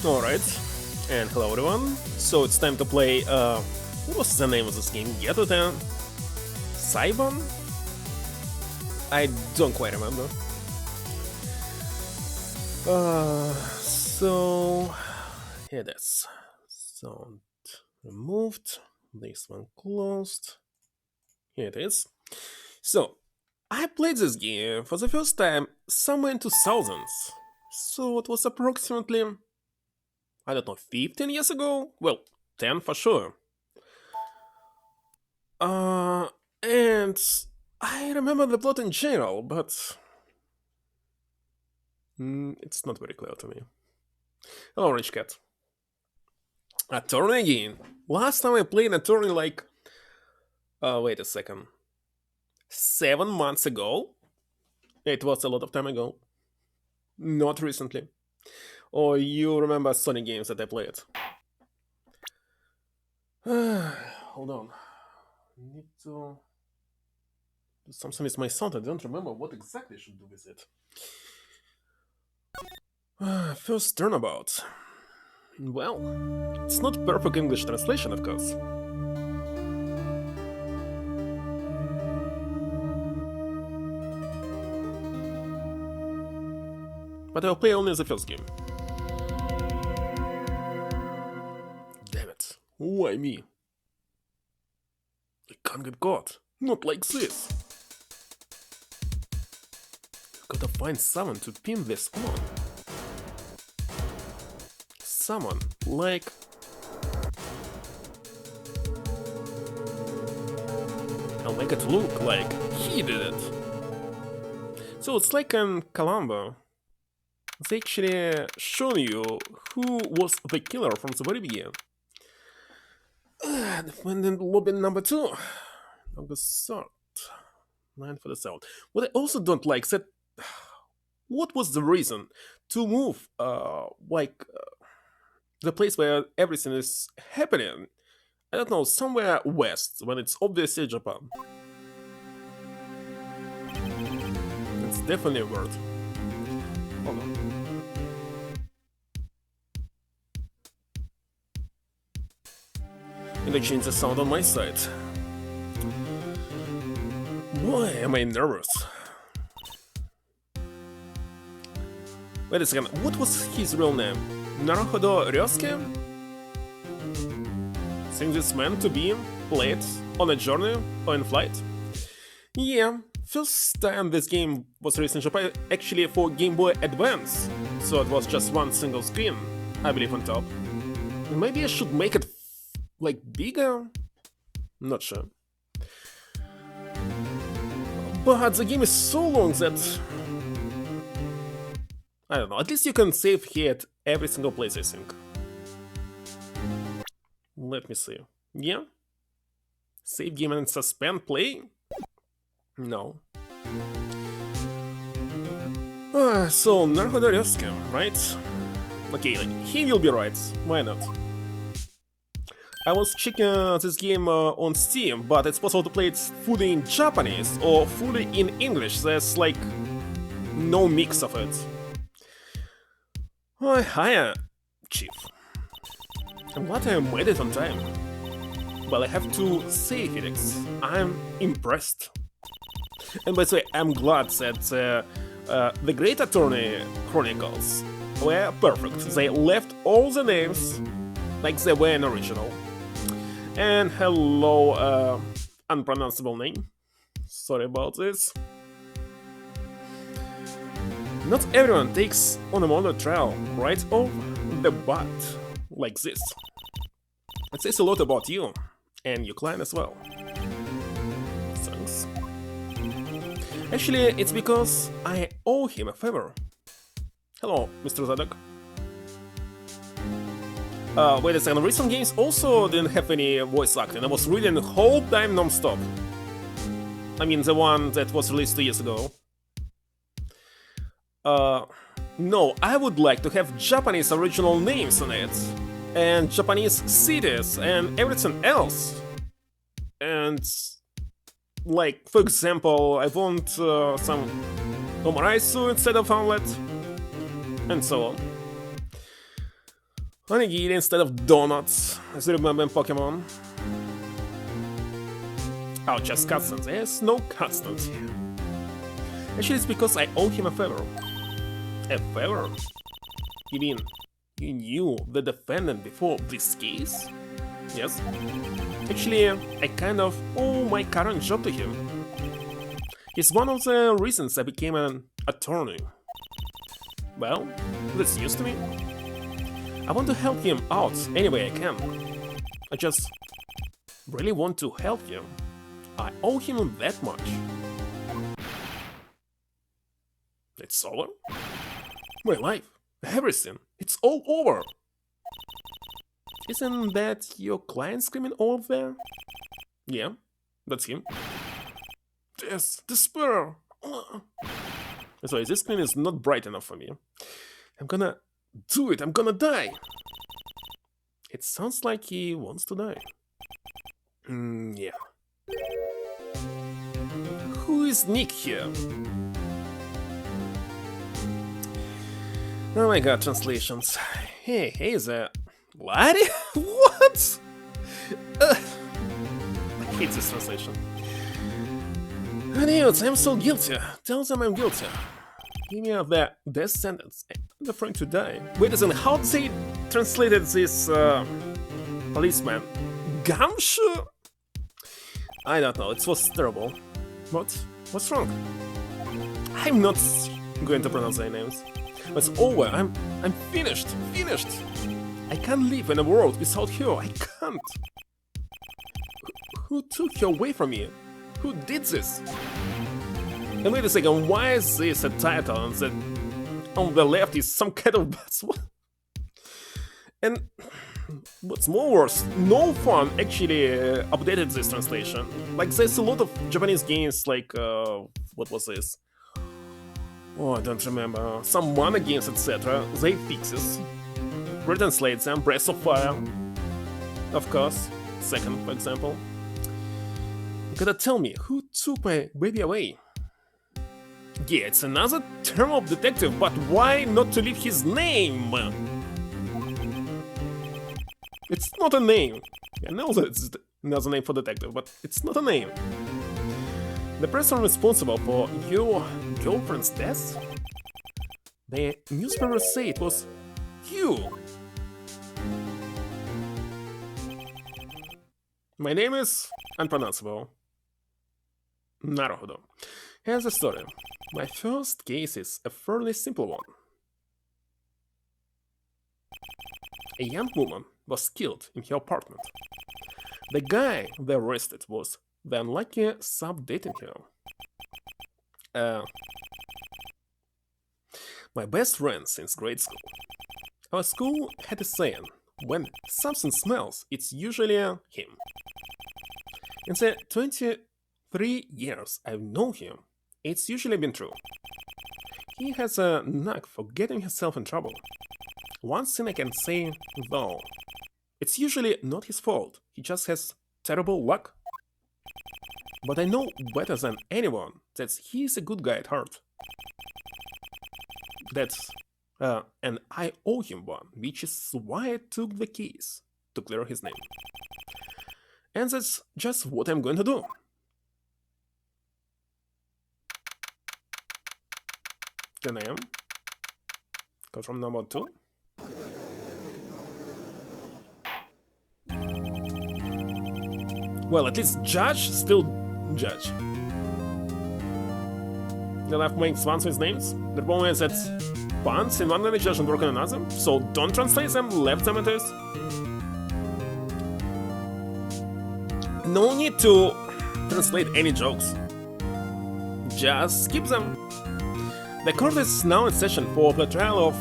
Alright, and hello everyone. So it's time to play, what was the name of this game? Get it? Saibon? I don't quite remember. So here it is. Sound removed. This one closed. Here it is. So I played this game for the first time somewhere in 2000s. So it was approximately, I don't know, 15 years ago? Well, 10 for sure. And I remember the plot in general, but it's not very clear to me. Hello, Rich Cat. A tourney again. Last time I played a tourney like, wait a second, 7 months ago? It was a lot of time ago. Not recently. Or you remember Sonic games that I played? Hold on. I need to do something with my sound. I don't remember what exactly I should do with it. First turnabout. Well, it's not perfect English translation, of course. But I'll play only the first game. Damn it. Why me? I can't get caught. Not like this. Gotta find someone to pin this on. Someone like... I'll make it look like he did it. So it's like in Columbo. They actually show you who was the killer from the very beginning. Defendant lobby number 2. August 3rd. 9 for the sound. What I also don't like is that... What was the reason to move, the place where everything is happening? I don't know, somewhere west, when it's obviously Japan. It's definitely a word. Hold on. And I change the sound on my side. Boy, am I nervous. Wait a second, what was his real name? Naruhodo Ryosuke? Think this meant to be played on a journey or in flight? Yeah, first time this game was released in Japan actually for Game Boy Advance, so it was just one single screen, I believe, on top. Maybe I should make it like bigger? Not sure. But the game is so long that... I don't know, at least you can save here at every single place, I think. Let me see. Yeah? Save game and suspend play? No. So, Naruhodo Ryosuke, right? Okay, he will be right. Why not? I was checking this game on Steam, but it's possible to play it fully in Japanese or fully in English. There's like no mix of it. Oh, hiya, Chief. I'm glad I made it on time. Well, I have to say, Felix, I'm impressed. And by the way, I'm glad that the Great Attorney Chronicles were perfect. They left all the names like they were in original. And hello, unpronounceable name. Sorry about this. Not everyone takes on a model trial right off the bat like this. It says a lot about you, and your client as well. Thanks. Actually, it's because I owe him a favor. Hello, Mr. Zadok. Wait a second, recent games also didn't have any voice acting. I was reading the whole time non-stop. I mean, the one that was released 2 years ago. No, I would like to have Japanese original names in it. And Japanese cities and everything else. And... like, for example, I want some Omaraisu instead of Hamlet. And so on. Onigiri instead of donuts, as you remember in Pokemon. Oh, just customs. There's no customs here. Actually, it's because I owe him a favor. A favor? You mean you knew the defendant before this case? Yes. Actually, I kind of owe my current job to him. He's one of the reasons I became an attorney. Well, that's news to me. I want to help him out any way I can. I just really want to help him. I owe him that much. It's over? My life, everything, it's all over. Isn't that your client screaming over there? Yeah, that's him. Yes, despair. Sorry, this screen is not bright enough for me. I'm gonna do it, I'm gonna die. It sounds like he wants to die. Yeah. Who is Nick here? Oh my god, translations. Hey there. Laddie? What? I hate this translation. Idiots, I'm so guilty. Tell them I'm guilty. Give me the death sentence. I'm afraid to die. Wait a second, how they translated this policeman? Gumshoe? I don't know, it was terrible. What's wrong? I'm not going to pronounce their names. But it's over, I'm finished. I can't live in a world without her, I can't. Who took her away from me? Who did this? And wait a second, why is this a title and on the left is some kind of buzzword? And what's more worse, no one actually updated this translation. Like, there's a lot of Japanese games like, what was this? Oh, I don't remember. Some mana games, etc. They fix this. Retranslate them, Breath of Fire. Of course. Second, for example. You gotta tell me, who took my baby away? Yeah, it's another term of detective, but why not to leave his name? It's not a name. I know that it's another name for detective, but it's not a name. The person responsible for your girlfriend's death? The newspapers say it was you. My name is unpronounceable. Naruhodo. Here's the story. My first case is a fairly simple one. A young woman was killed in her apartment. The guy they arrested was the unlucky sub dating her. My best friend since grade school. Our school had a saying, when something smells, it's usually him. In the 23 years I've known him, it's usually been true. He has a knack for getting himself in trouble. One thing I can say, though, it's usually not his fault, he just has terrible luck. But I know better than anyone that he's a good guy at heart. And I owe him one, which is why I took the keys to clear his name. And that's just what I'm going to do. Then I am. Go from number 2. Well, at least judge, still judge. Then I have main swans with names. The problem is that pants in one language doesn't work in another, so don't translate them, left them it is. No need to translate any jokes. Just skip them. The court is now in session for the trial of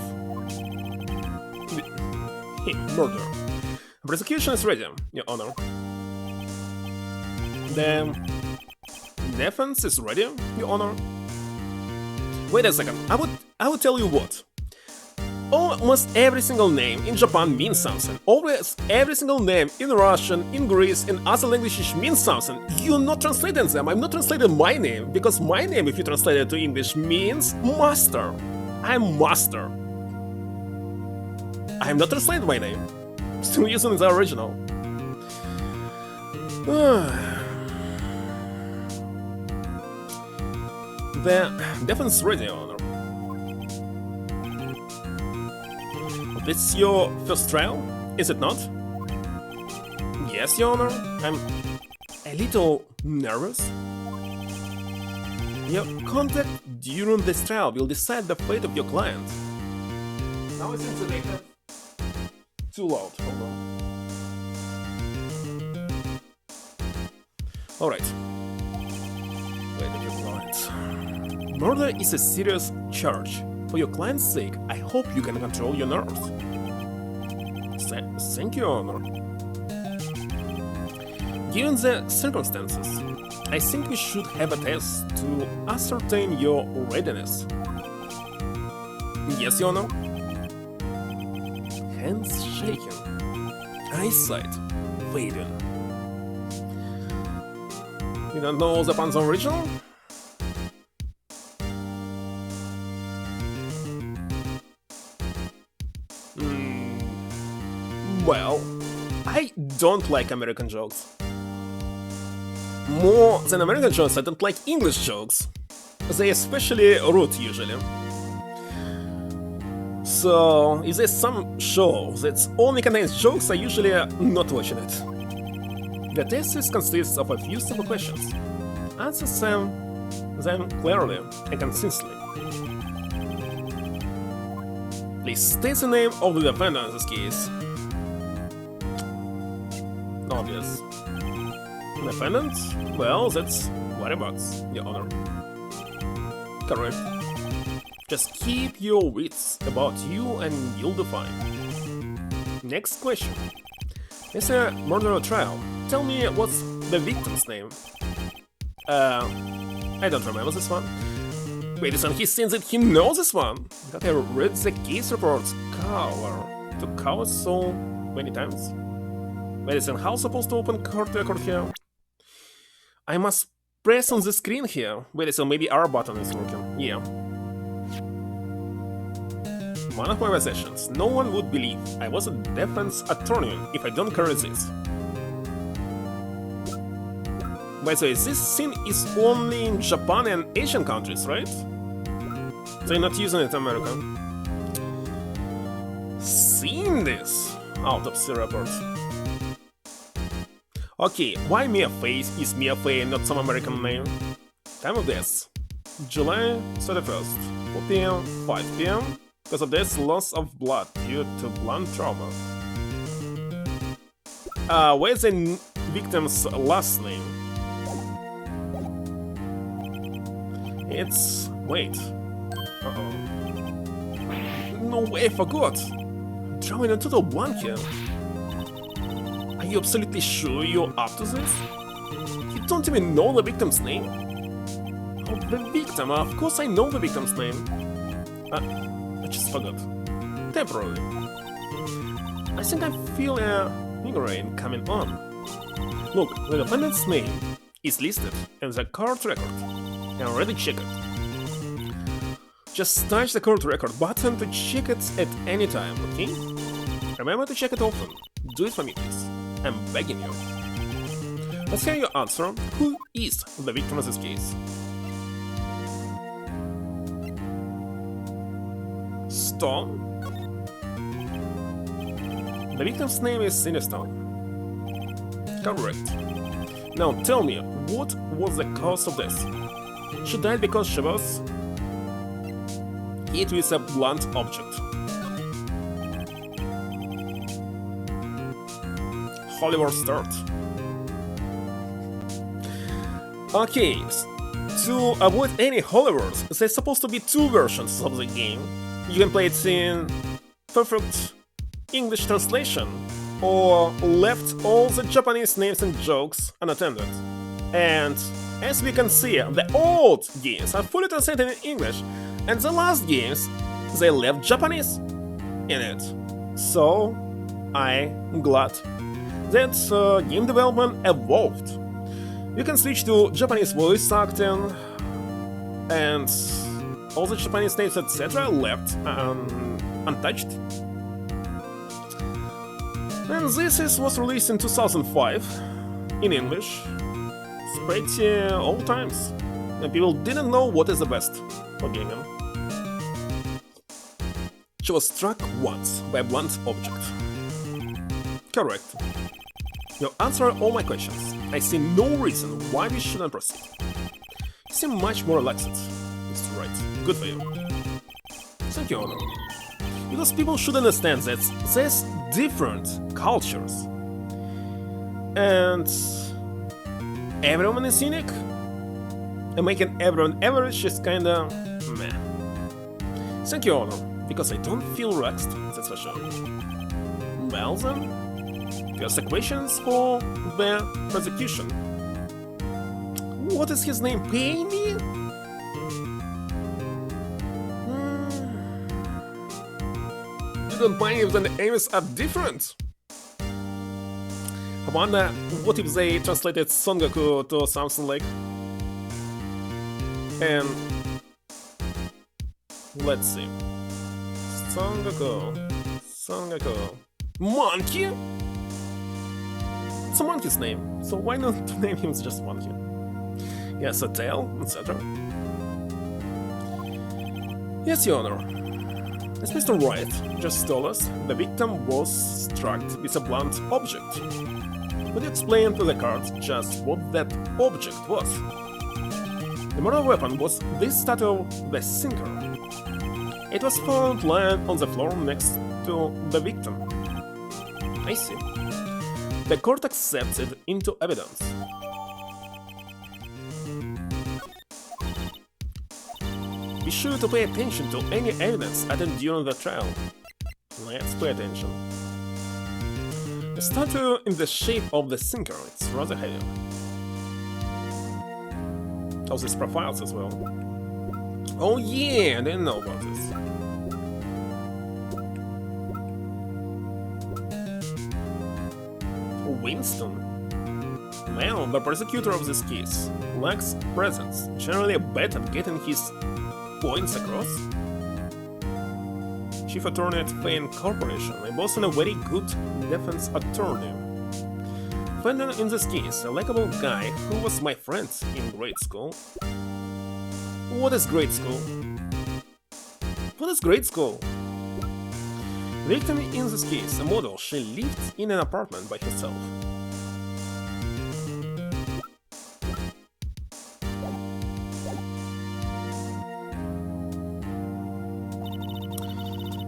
murder. Prosecution is ready, Your Honor. The defense is ready, Your Honor. Wait a second, I would tell you what. Almost every single name in Japan means something. Almost every single name in Russian, in Greece, in other languages means something. You're not translating them. I'm not translating my name, because my name, if you translate it to English, means master. I'm master. I'm not translating my name. Still using the original. The defense ready, Your Honor. This is your first trial, is it not? Yes, Your Honor. I'm a little nervous. Your conduct during this trial will decide the fate of your client. Now it seems that they have too loud. Hold on. Alright. Wait a minute. Murder is a serious charge. For your client's sake, I hope you can control your nerves. Thank you, Your Honor. Given the circumstances, I think we should have a test to ascertain your readiness. Yes, Your Honor. Hands shaking, eyesight fading. You don't know the Panzer original? Well, I don't like American jokes. More than American jokes, I don't like English jokes. They especially rude usually. So, if there's some show that only contains jokes, I usually not watching it. The test consists of a few simple questions. Answer them clearly and concisely. Please state the name of the defendant in this case. Obvious. Defendant? Well, that's whereabouts, Your Honor. Correct. Just keep your wits about you and you'll be fine. Next question. It's a murder trial. Tell me what's the victim's name? I don't remember this one. Wait a second, he seems that he knows this one. That I read the case reports cover to cover so many times. Wait a second, how supposed to open court record here? I must press on the screen here. Wait a second, maybe R button is working. Yeah. One of my possessions. No one would believe I was a defense attorney if I don't carry this. By the way, this scene is only in Japan and Asian countries, right? They're not using it in America. Seeing this autopsy report. Okay, why Mia Fey is Mia Fey and not some American name? Time of death. July 31st, 4 p.m., 5 p.m. Because of this, loss of blood due to blunt trauma. Where's the victim's last name? It's... wait. Uh-oh. No way, I forgot! Drawing a total blank here. Are you absolutely sure you're up to this? You don't even know the victim's name? Oh, the victim, of course I know the victim's name. I just forgot. Temporarily. I think I feel a migraine coming on. Look, the defendant's name is listed in the court record. I already checked it. Just touch the court record button to check it at any time, okay? Remember to check it often. Do it for me, please. I'm begging you. Let's hear your answer. Who is the victim of this case? Stone? The victim's name is Stone. Correct. Now tell me, what was the cause of death? She died because she was hit with a blunt object. Holy War start. Okay, to avoid any holy wars, there's supposed to be two versions of the game. You can play it in perfect English translation, or left all the Japanese names and jokes unattended. And as we can see, the old games are fully translated in English, and the last games, they left Japanese in it. So, I'm glad that game development evolved. You can switch to Japanese voice acting, and all the Japanese names, etc. left untouched. And was released in 2005 in English. It's pretty old times, and people didn't know what is the best for gaming. She was struck once by a blunt object. Correct. You answer all my questions. I see no reason why we shouldn't proceed. You seem much more relaxed, Mr. Wright. Good for you. Thank you, Honor. Because people should understand that there's different cultures. And everyone is unique. And making everyone average is kinda meh. Thank you, Honor. Because I don't feel relaxed, that's for sure. Well then, here's the questions for the prosecution. What is his name? Pay me? You don't mind if the names are different? I wonder what if they translated Songaku to something like... And... let's see. Songaku. Monkey? It's a monkey's name, so why not name him just Monkey? Yes, a tail, etc. Yes, Your Honor. As Mr. Wright just told us, the victim was struck with a blunt object. Could you explain to the court just what that object was? The murder weapon was this tattoo, the sinker. It was found lying on the floor next to the victim. I see. The court accepts it into evidence. Be sure to pay attention to any evidence added during the trial. Let's pay attention. A statue in the shape of the sinker, it's rather heavy. Oh, these profiles as well. Oh yeah, I didn't know about this. Winston? Well, the prosecutor of this case lacks presence, generally bad at getting his points across. Chief Attorney at Fane Corporation, I'm also a very good defense attorney. Defendant in this case, a likable guy who was my friend in grade school. What is grade school? What is grade school? Victim in this case, a model, she lived in an apartment by herself.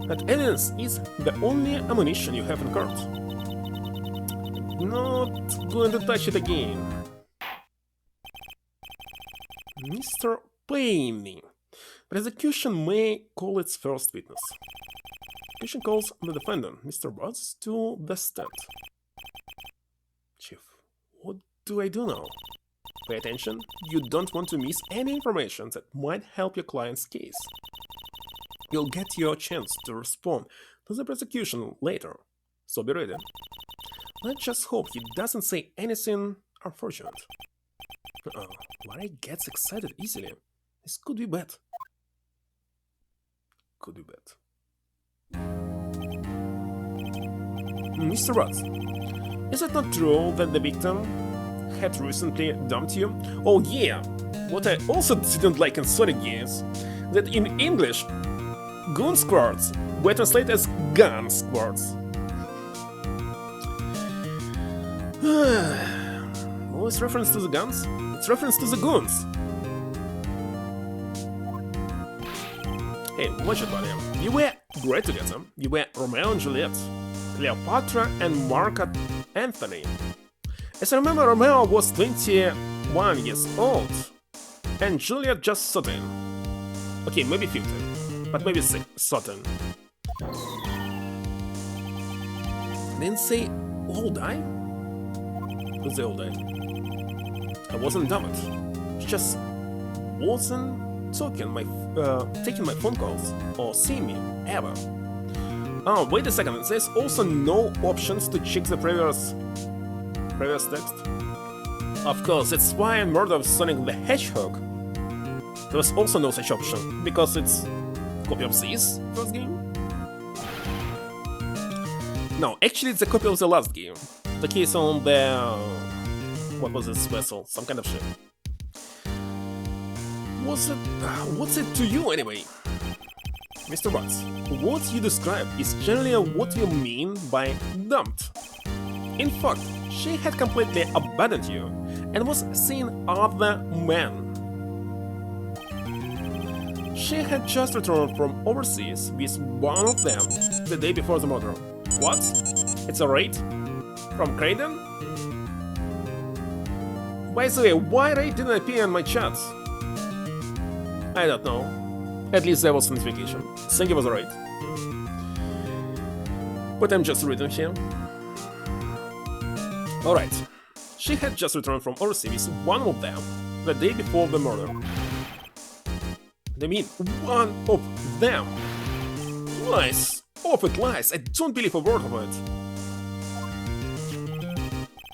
That evidence is the only ammunition you have in court. Not going to touch it again. Mr. Payne. Prosecution may call its first witness. Prosecution calls the defendant, Mr. Butts, to the stand. Chief, what do I do now? Pay attention, you don't want to miss any information that might help your client's case. You'll get your chance to respond to the prosecution later, so be ready. Let's just hope he doesn't say anything unfortunate. Larry gets excited easily. This could be bad. Could be bad. Mr. Rudd, is it not true that the victim had recently dumped you? Oh yeah! What I also didn't like in Sonic games, that in English, goon squads were translated as gun squads. What's reference to the guns? It's reference to the goons. Hey, watch it, buddy. You were great together. You were Romeo and Juliet, Cleopatra and Mark Anthony. As I remember, Romeo was 21 years old, and Juliet just 13. Okay, maybe 15, but maybe 13. Didn't say all die? Who's they all died? I wasn't dumb. Just wasn't taking my phone calls or seeing me ever. Oh, wait a second. There's also no options to check the previous text. Of course, it's why in Murder of Sonic the Hedgehog there was also no such option, because it's a copy of this first game. No, actually it's a copy of the last game. The case on the... what was this vessel? Some kind of ship. What's it to you anyway? Mr. Watts, what you describe is generally what you mean by dumped. In fact, she had completely abandoned you and was seeing other men. She had just returned from overseas with one of them the day before the murder. What? It's a Wright? From Creighton? By the way, why Wright didn't appear in my chat? I don't know. At least there was notification. Thank you for the Wright. But I'm just reading here. Alright. She had just returned from overseas with one of them the day before the murder. I mean, one of them. Lies. Awful lies. I don't believe a word of it.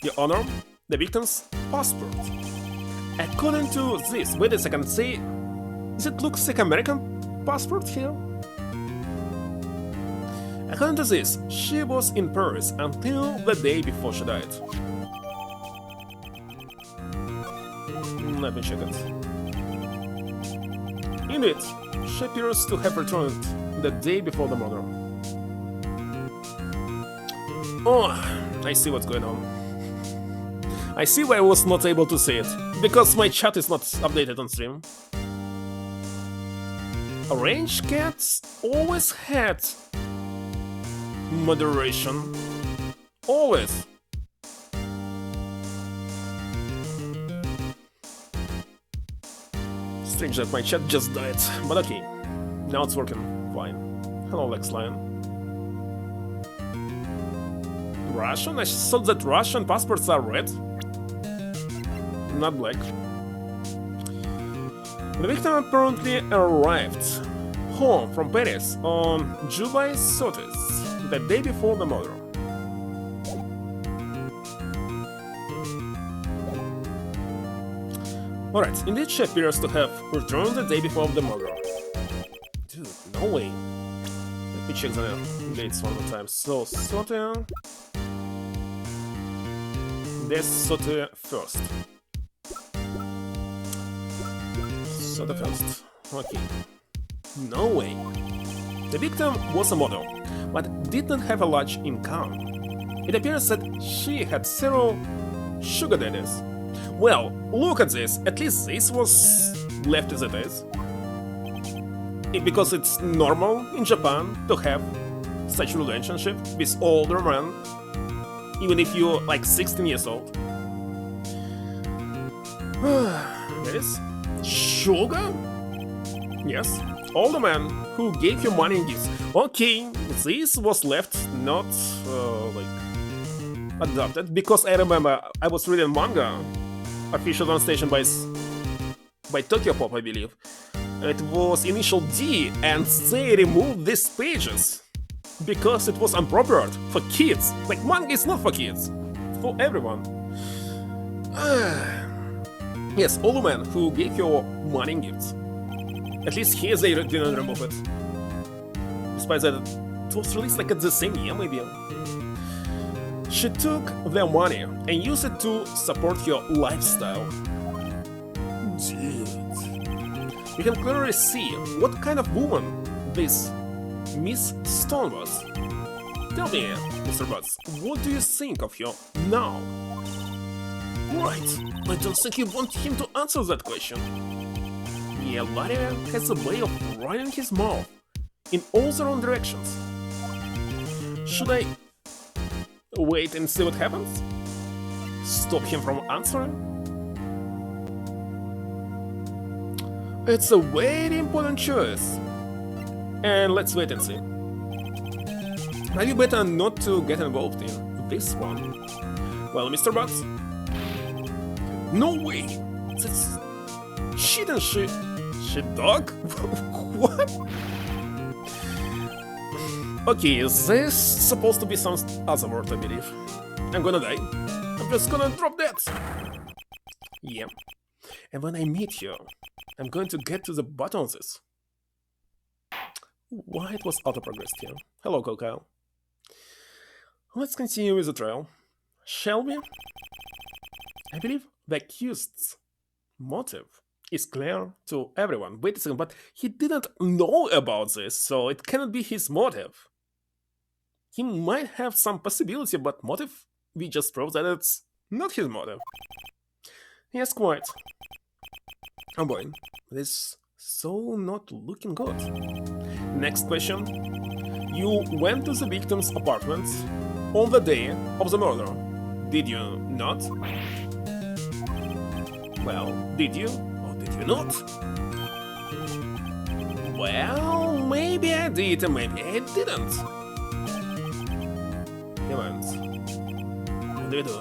Your Honor, the victim's passport. According to this, wait a second, say... Does it look like American passport here? According to this, she was in Paris until the day before she died. Let me check it. Indeed, she appears to have returned the day before the murder. Oh, I see what's going on. I see why I was not able to see it, because my chat is not updated on stream. Orange cats always had moderation. Always. Strange that my chat just died, but okay. Now it's working fine. Hello, Lex Lion. Russian? I thought that Russian passports are red. Not black. The victim apparently arrived home from Paris on July 30th, the day before the murder. Alright, indeed she appears to have returned the day before the murder. Dude, no way. Let me check the dates one more time. So, 30... This 31st. 31st. Okay. No way. The victim was a model, but did not have a large income. It appears that she had several sugar daddies. Well, look at this. At least this was left as it is. Because it's normal in Japan to have such a relationship with older men, even if you're like 16 years old. That is sugar? Yes, older man who gave you money and gifts. Okay, this was left not like adopted, because I remember I was reading manga, official on station by Tokyo Pop, I believe. It was Initial D, and they removed these pages because it was inappropriate for kids. Like, manga is not for kids, it's for everyone. Yes, older man who gave you money and gifts. At least here they didn't remove it. Despite that, it was released like at the same year, maybe. She took their money and used it to support your lifestyle. Dude. You can clearly see what kind of woman this Miss Stone was. Tell me, Mr. Butts, what do you think of her now? Right, I don't think you want him to answer that question. Yeah, Laria has a way of running his mouth in all the wrong directions. Should I wait and see what happens? Stop him from answering? It's a very important choice. And let's wait and see. Maybe better not to get involved in this one. Well, Mr. Butts? No way! That's... She dog? What? Okay, this supposed to be some other word, I believe. I'm gonna die. I'm just gonna drop that. Yeah. And when I meet you, I'm going to get to the bottom of this. Why it was auto-progressed here? Hello, Kyle. Let's continue with the trial. Shall we? I believe the accused's motive is clear to everyone. Wait a second, but he didn't know about this, so it cannot be his motive. He might have some possibility, but motive, we just proved that it's not his motive. Yes, quite. Oh boy, this so not looking good. Next question. You went to the victim's apartment on the day of the murder. Did you not? Well, did you or did you not? Well, maybe I did and maybe I didn't. Evans, what do you do?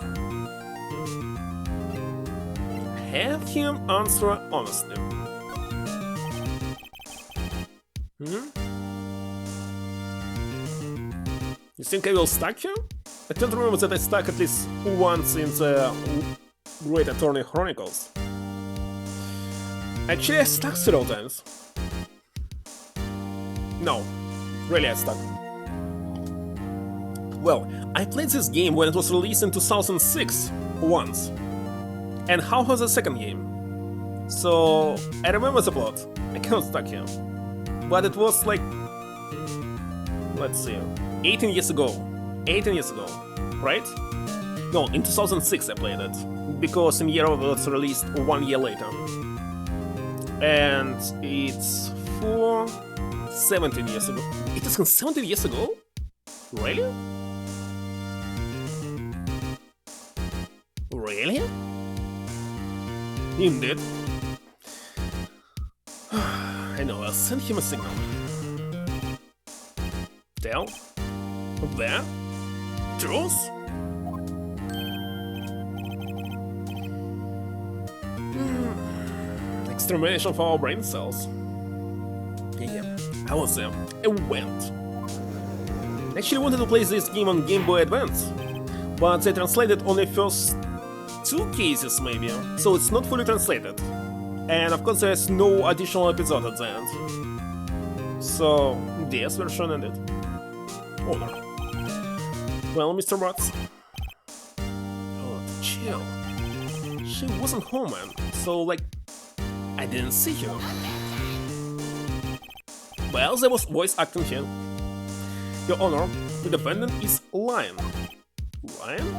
Have him answer honestly. You think I will stack you? I don't remember that I stuck at least once in the Great Attorney Chronicles. Actually, I stuck several times. No, really I stuck. Well, I played this game when it was released in 2006 once. And how was the second game? So, I remember the plot. I cannot stuck here. But it was like... let's see... 18 years ago. 18 years ago, right? No, in 2006 I played it. Because in year it was released 1 year later. And it's for 17 years ago. It is 17 years ago? Really? Really? Indeed. I know, I'll send him a signal. Tell? There? Truth? Extermination of our brain cells. Yeah, I was there. I went. I actually wanted to play this game on Game Boy Advance, but they translated only first 2 cases maybe, so it's not fully translated. And of course there's no additional episode at the end. So, DS version ended. Honor. Well, Mr. Watts. Oh, chill. She wasn't home, man, so like, I didn't see her. Well, there was voice acting here. Your Honor, the defendant is lying. Lying?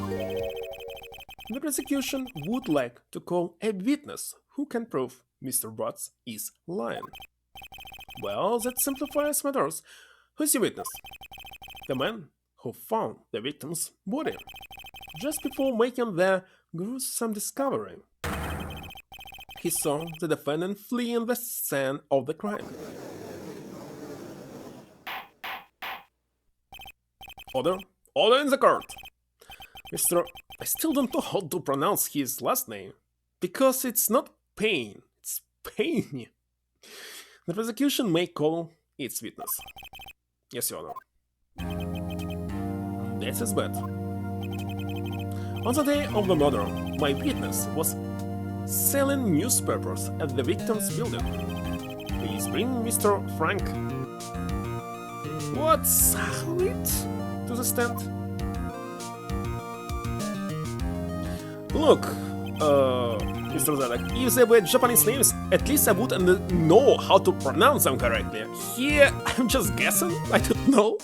The prosecution would like to call a witness who can prove Mr. Watts is lying. Well, that simplifies matters. Who's your witness? The man who found the victim's body just before making their gruesome discovery. He saw the defendant fleeing the scene of the crime. Order! Order in the court! Mr. I still don't know how to pronounce his last name. Because it's not Payne, it's Payne. The prosecution may call its witness. Yes, Your Honor. This is bad. On the day of the murder, my witness was selling newspapers at the victim's building. Please bring Mr. Frank. What's it? To the stand. Look, Mr. Zadok, if they were Japanese names, at least I would know how to pronounce them correctly. Here, I'm just guessing, I don't know.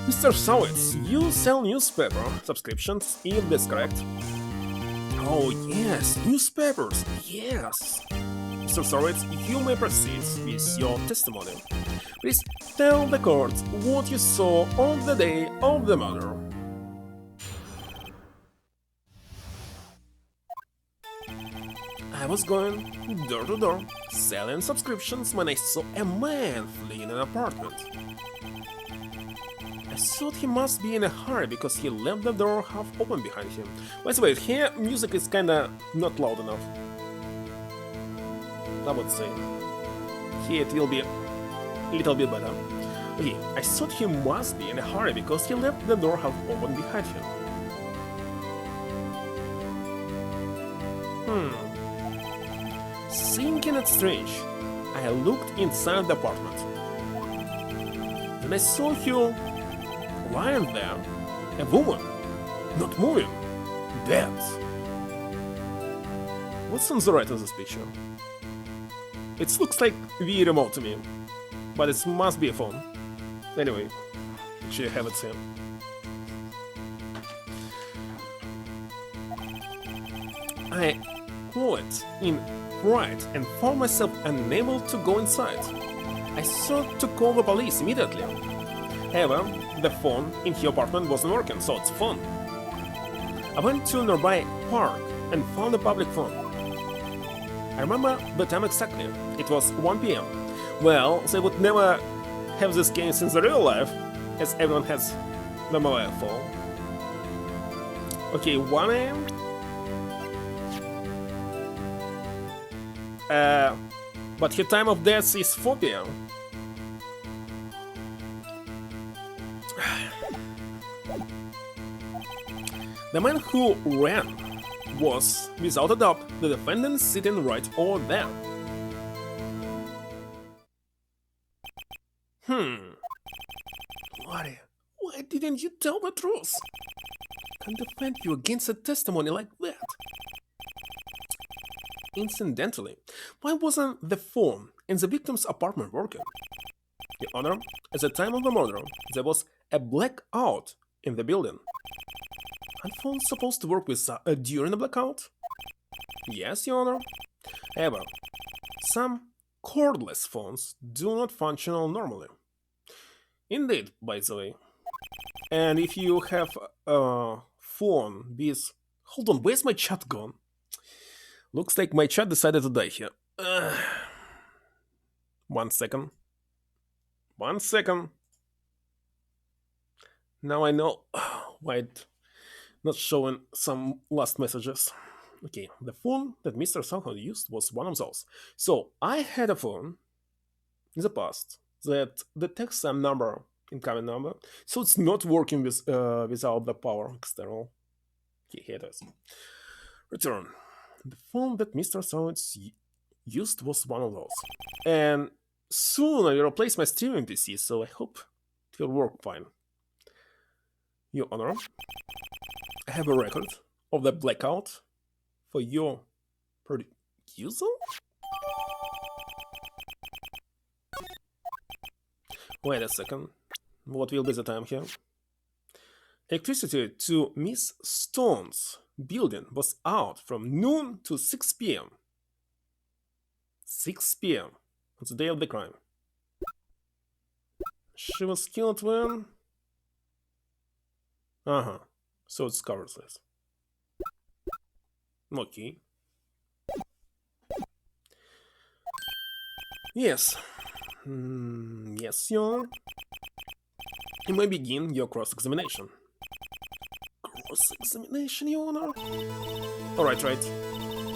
Mr. Sowitz, you sell newspaper subscriptions, if that's correct. Oh yes, newspapers, yes. Mr. Sowitz, you may proceed with your testimony. Please tell the court what you saw on the day of the murder. I was going door to door, selling subscriptions when I saw a man fleeing an apartment. I thought he must be in a hurry because he left the door half open behind him. By the way, here music is kinda not loud enough. I would say. Here it will be a little bit better. Okay, I thought he must be in a hurry because he left the door half open behind him. Thinking it strange, I looked inside the apartment. And I saw you lying there. A woman, not moving, dead. What's on the right of this picture? It looks like Wii remote to me, but it must be a phone. Anyway, actually I have it here. I quit in Wright and found myself unable to go inside. I sought to call the police immediately. However, the phone in her apartment wasn't working, so it's phone. I went to a nearby park and found a public phone. I remember the time exactly. It was 1 PM. Well, they would never have this case in the real life, as everyone has the mobile phone. Okay, 1 AM? But her time of death is 4 PM. The man who ran was, without a doubt, the defendant sitting right over there. Why didn't you tell the truth? Can't defend you against a testimony like that. Incidentally, why wasn't the phone in the victim's apartment working? Your Honor, at the time of the murder, there was a blackout in the building. Aren't phones supposed to work with during a blackout? Yes, Your Honor. However, some cordless phones do not function normally. Indeed, by the way. And if you have a phone with... Hold on, where's my chat gone? Looks like my chat decided to die here. 1 second. 1 second. Now I know why it's not showing some last messages. Okay, the phone that Mr. Somehow used was one of those. So I had a phone in the past that detects some number, incoming number, so it's not working with without the power external. Okay, here it is. Return. The phone that Mr. Sounds used was one of those. And soon I will replace my streaming PC, so I hope it will work fine. Your Honor, I have a record of the blackout for your producer? Wait a second. What will be the time here? Electricity to Miss Stone's building was out from noon to 6 PM. 6 PM on the day of the crime. She was killed when... So it's covers this. Okay. Yes. Yes, Your Honor. You may begin your cross-examination. Cross-examination, Your Honor? Alright, right.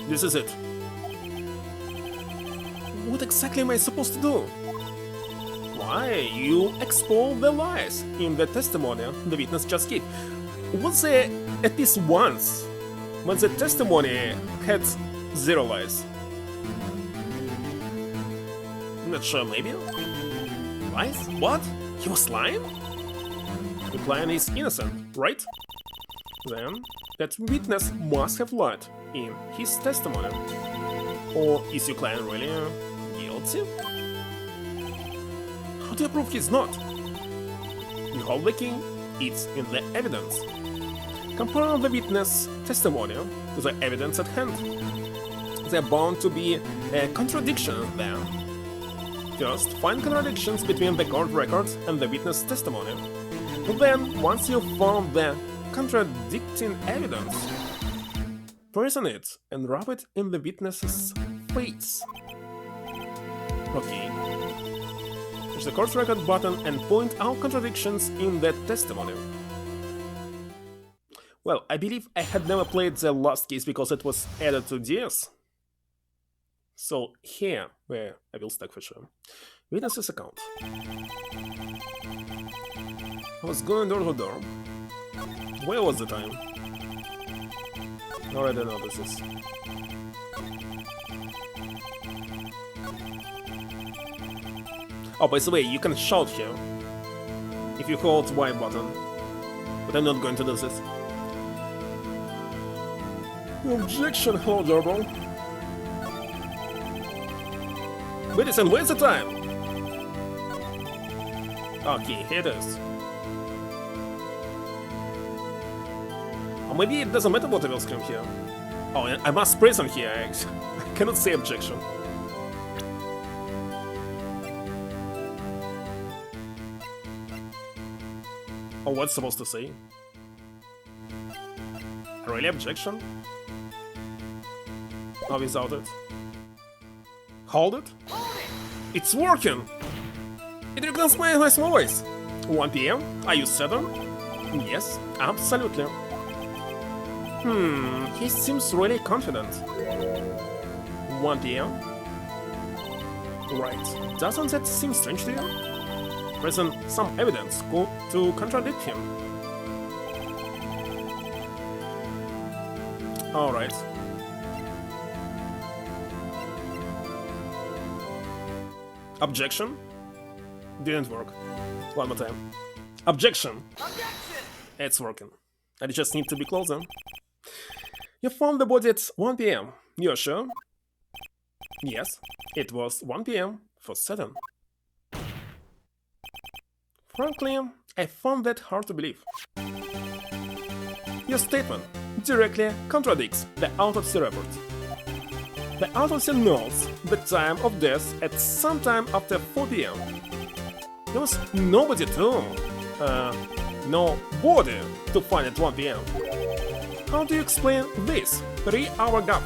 This is it. What exactly am I supposed to do? Why, you expose the lies in the testimony the witness just gave. Was there at least once when the testimony had 0 lies? Not sure, maybe? Lies? What? He was lying? The client is innocent, right? Then, that witness must have lied in his testimony. Or is your client really guilty? How do you prove he's not? You hold the key, it's in the evidence. Compare the witness' testimony to the evidence at hand. There are bound to be a contradiction there. First, find contradictions between the court records and the witness' testimony. But then, once you've found the contradicting evidence, present it and rub it in the witness's face. Okay. Push the court record button and point out contradictions in the testimony. Well, I believe I had never played the last case because it was added to DS. So here, where I will stack for sure. Witness's account. I was going door to door. Where was the time? Already know this is. Oh, by the way, you can shout here. if you hold Y button. But I'm not going to do this. Objection, hello, Durable. Listen, where's the time? Okay, here it is. Or maybe it doesn't matter what I will scream here. Oh, I must press on here. I cannot say objection. Oh, what's supposed to say? Really objection? Oh, without it. Hold it? It's working! It recognizes my voice! 1 PM? Are you certain? Yes, absolutely. He seems really confident. 1 PM? Right, doesn't that seem strange to you? Present some evidence to contradict him. Alright. Objection? Didn't work. One more time. Objection! Objection! It's working. I just need to be closer. You found the body at 1 PM. You're sure? Yes, it was 1 PM for certain. Frankly, I found that hard to believe. Your statement directly contradicts the autopsy report. The autopsy notes the time of death at some time after 4 PM. There was nobody no body to find at 1 PM. How do you explain this 3-hour gap?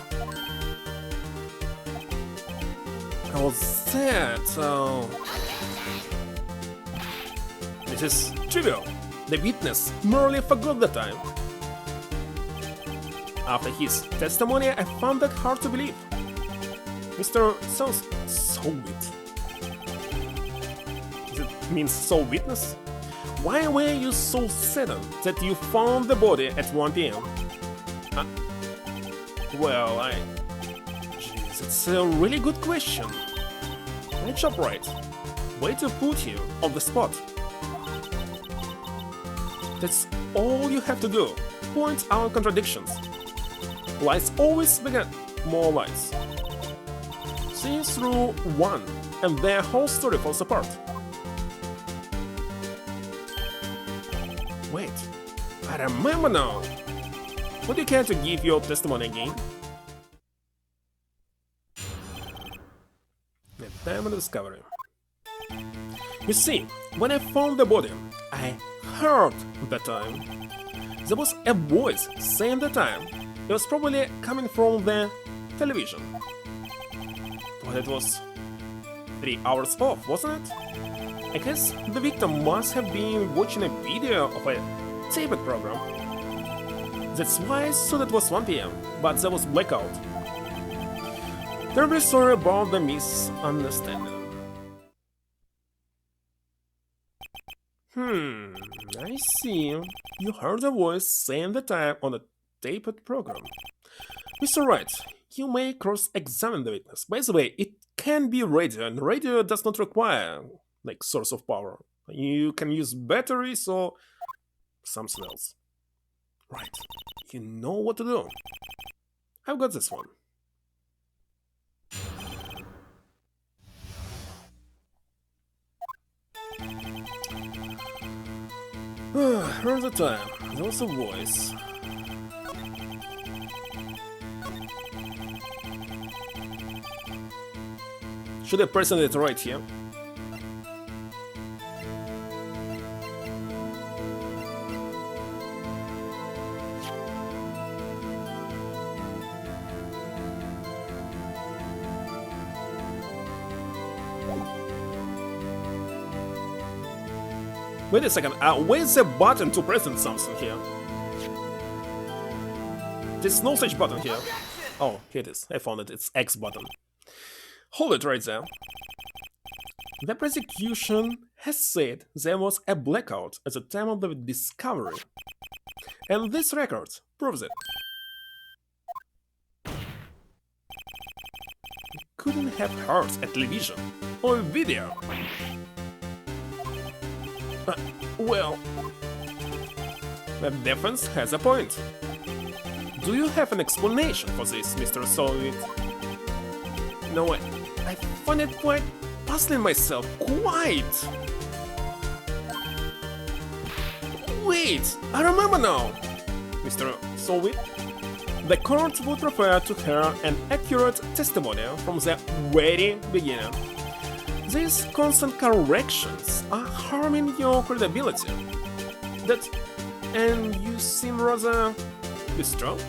How's that? This is trivial. The witness merely forgot the time. After his testimony, I found that hard to believe. Mr. sounds so wit. Does it mean so witness? Why were you so certain that you found the body at 1 PM? Well, Jeez, it's a really good question. Great job, Wright. Way to put you on the spot. That's all you have to do. Point out contradictions. Lies always beget more lies. See through one, and their whole story falls apart. Wait, I remember now. Would you care to give your testimony again? The time of the discovery. You see, when I found the body, I heard the time. There was a voice saying the time. It was probably coming from the television. But it was 3 hours off, wasn't it? I guess the victim must have been watching a video of a taped program. That's why I thought it was 1 PM, but there was blackout. Terribly sorry about the misunderstanding. I see. You heard a voice saying the time on a taped program. Mr. Wright, you may cross-examine the witness. By the way, it can be radio, and radio does not require, source of power. You can use batteries or something else. Right, you know what to do. I've got this one. Here's the time. There was a voice. Should I press it right here? Wait a second, where's the button to press something here? There's no such button here. Oh, here it is. I found it. It's X button. Hold it right there. The prosecution has said there was a blackout at the time of the discovery. And this record proves it. You couldn't have heard a television or a video. Well... The defense has a point. Do you have an explanation for this, Mr. Solid? No, I find it quite puzzling myself, quite! Wait, I remember now! Mr. Solid, the court would refer to her an accurate testimony from the very beginning. These constant corrections are harming your credibility. And you seem rather distraught.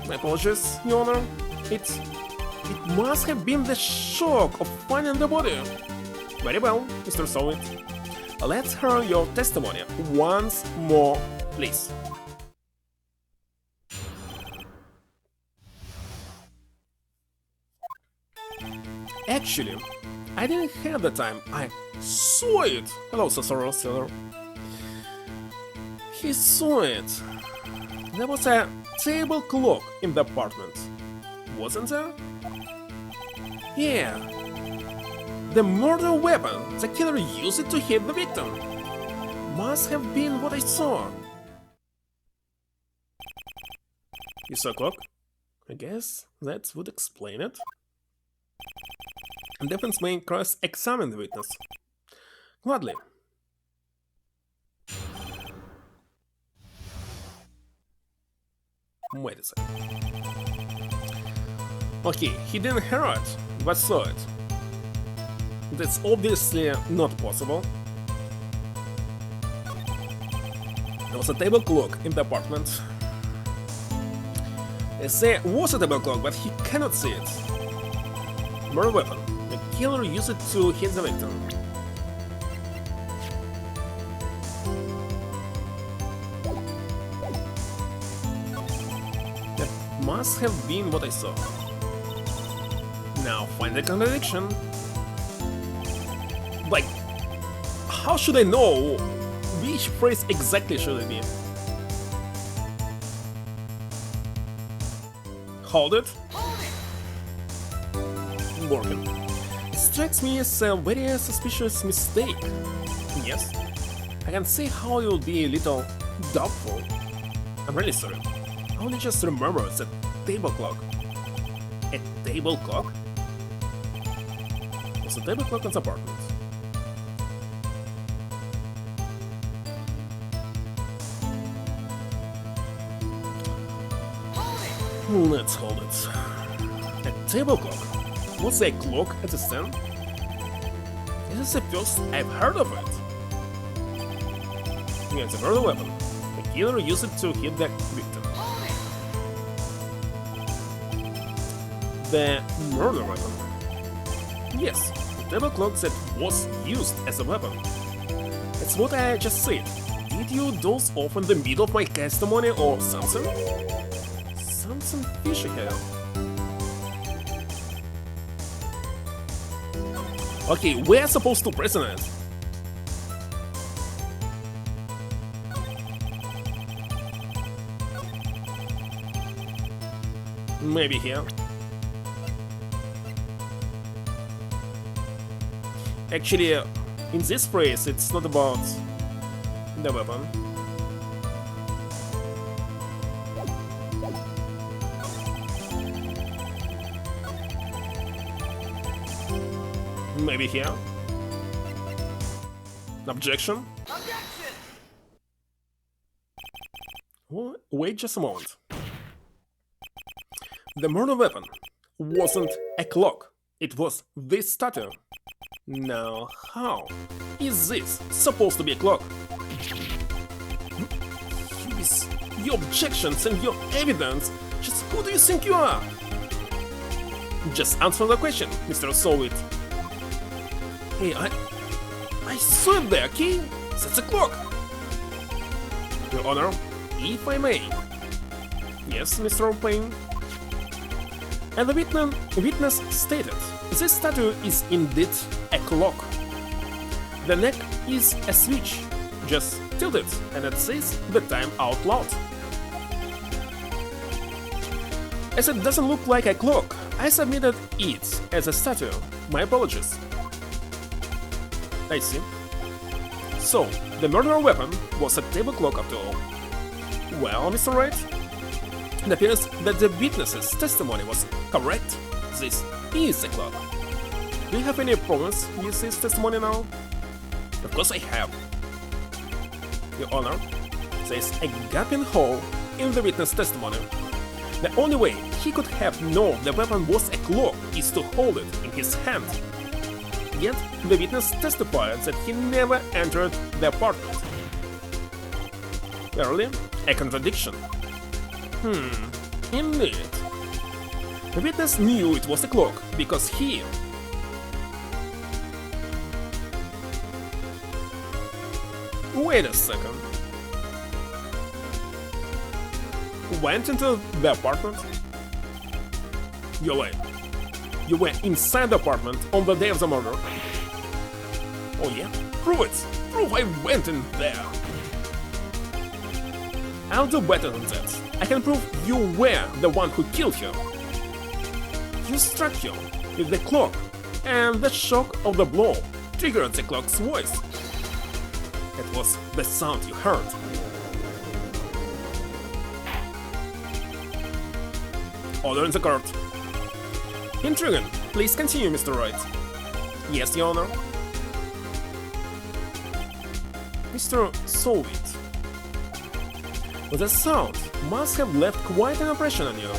My apologies, Your Honor. It must have been the shock of finding the body. Very well, Mr. Solid. Let's hear your testimony once more, please. Actually, I didn't have the time. I saw it. Hello, Cesar. He saw it. There was a table clock in the apartment, wasn't there? Yeah. The murder weapon, the killer used it to hit the victim. Must have been what I saw. You saw a clock? I guess that would explain it. Defense may cross-examine the witness. Gladly. Wait a second. Okay, he didn't hear it, but saw it. That's obviously not possible. There was a table clock in the apartment. There was a table clock, but he cannot see it. Murder weapon. The killer used it to hit the victim. That must have been what I saw. Now find the contradiction. Like, how should I know which phrase exactly should it be? Hold it. Working. It strikes me as a very suspicious mistake. Yes, I can see how you'll be a little doubtful. I'm really sorry. I only just remember it's a table clock. A table clock? There's a table clock in the apartment. Let's hold it. A table clock? What's a clock at the stand? This is the first I've heard of it. Yeah, it's a murder weapon. The killer used it to hit the victim. The murder weapon? Yes, the table clock that was used as a weapon. It's what I just said. Did you doze off in the middle of my testimony or something? Something fishy here. Okay, we're supposed to prison it. Maybe here. Actually, in this phrase, it's not about the weapon. Maybe here. Objection? Objection! Wait just a moment. The murder weapon wasn't a clock. It was this statue. Now, how is this supposed to be a clock? With your objections and your evidence, just who do you think you are? Just answer the question, Mr. Solid. Hey, I saw it there, okay? That's a clock. Your Honor, if I may. Yes, Mr. Payne. And the witness stated, this statue is indeed a clock. The neck is a switch. Just tilt it, and it says the time out loud. As it doesn't look like a clock, I submitted it as a statue. My apologies. I see. So, the murder weapon was a table clock after all. Well, Mr. Wright, it appears that the witness's testimony was correct. This is a clock. Do you have any problems with this testimony now? Of course I have. Your Honor, there is a gaping hole in the witness testimony. The only way he could have known the weapon was a clock is to hold it in his hand. Yet, the witness testified that he never entered the apartment. Clearly, a contradiction. Indeed. The witness knew it was a clock because he... Wait a second. Went into the apartment? You're right. You were inside the apartment on the day of the murder. Oh yeah? Prove it! Prove I went in there! I'll do better than that. I can prove you were the one who killed him. You struck him with the clock, and the shock of the blow triggered the clock's voice. It was the sound you heard. Order in the court. Intriguing. Please continue, Mr. Wright. Yes, Your Honor. Mr. Solvit. The sound must have left quite an impression on you.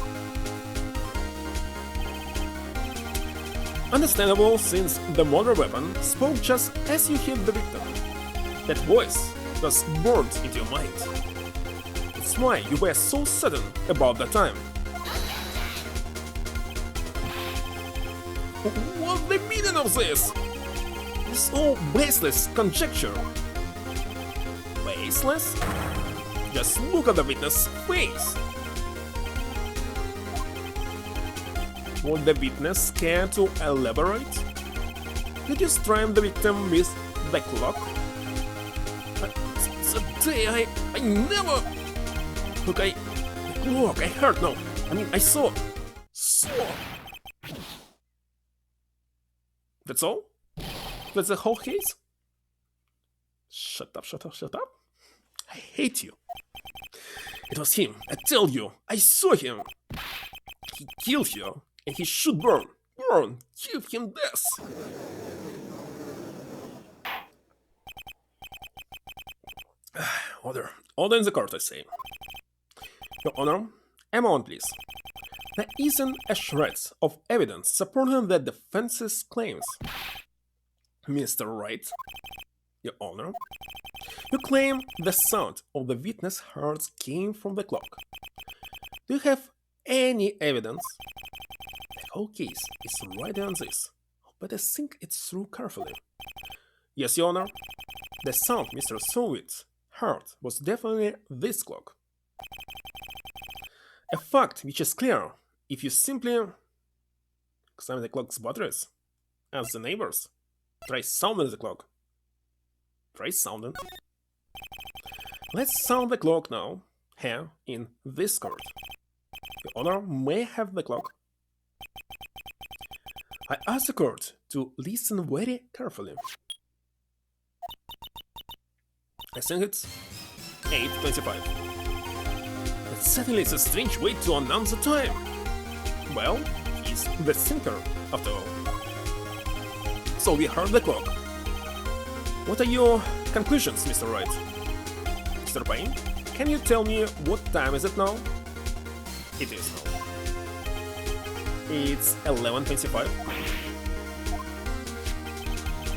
Understandable, since the murder weapon spoke just as you hit the victim. That voice was burned into your mind. That's why you were so sudden about the time. What's the meaning of this? It's all baseless conjecture. Baseless? Just look at the witness' face. Would the witness care to elaborate? Did you strike the victim with the clock? The day I never... Look, the clock, I heard, no. I mean, I saw. That's all? That's the whole case? Shut up, shut up, shut up. I hate you. It was him, I tell you. I saw him. He killed you, and he should burn. Burn! Give him this! Order. Order in the court, I say. Your Honor, a moment, please. There isn't a shred of evidence supporting the defense's claims. Mr. Wright, Your Honor, you claim the sound of the witness' heart came from the clock. Do you have any evidence? The whole case is right on this, but I think it through carefully. Yes, Your Honor, the sound Mr. Solvit's heard was definitely this clock. A fact which is clear if you simply examine the clock's batteries. Ask the neighbors. Try sounding the clock. Try sounding. Let's sound the clock now, here in this court. The Honor may have the clock. I ask the court to listen very carefully. I think it's 8:25. That certainly is a strange way to announce the time. Well, he's the thinker, after all. So we heard the clock. What are your conclusions, Mr. Wright? Mr. Payne, can you tell me what time is it now? It is now. It's 11:25.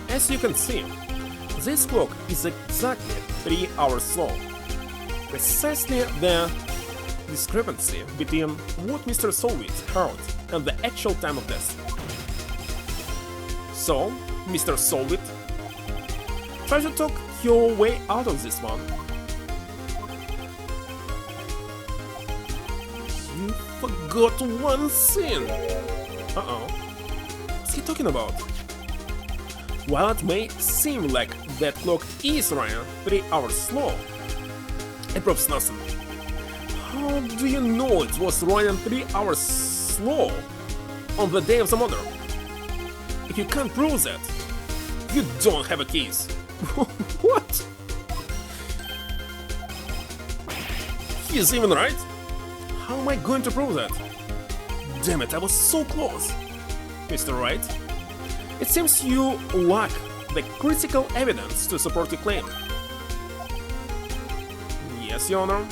As you can see, this clock is exactly 3 hours slow. Precisely the discrepancy between what Mr. Solvit heard and the actual time of death. So, Mr. Solvit, try to talk your way out of this one. You forgot one thing! Uh-oh. What's he talking about? While it may seem like that clock is running 3 hours slow, it proves nothing. How do you know it was running 3 hours slow on the day of the murder? If you can't prove that, you don't have a case. What? He's even right? How am I going to prove that? Damn it, I was so close. Mr. Wright, it seems you lack the critical evidence to support your claim. Yes, Your Honor.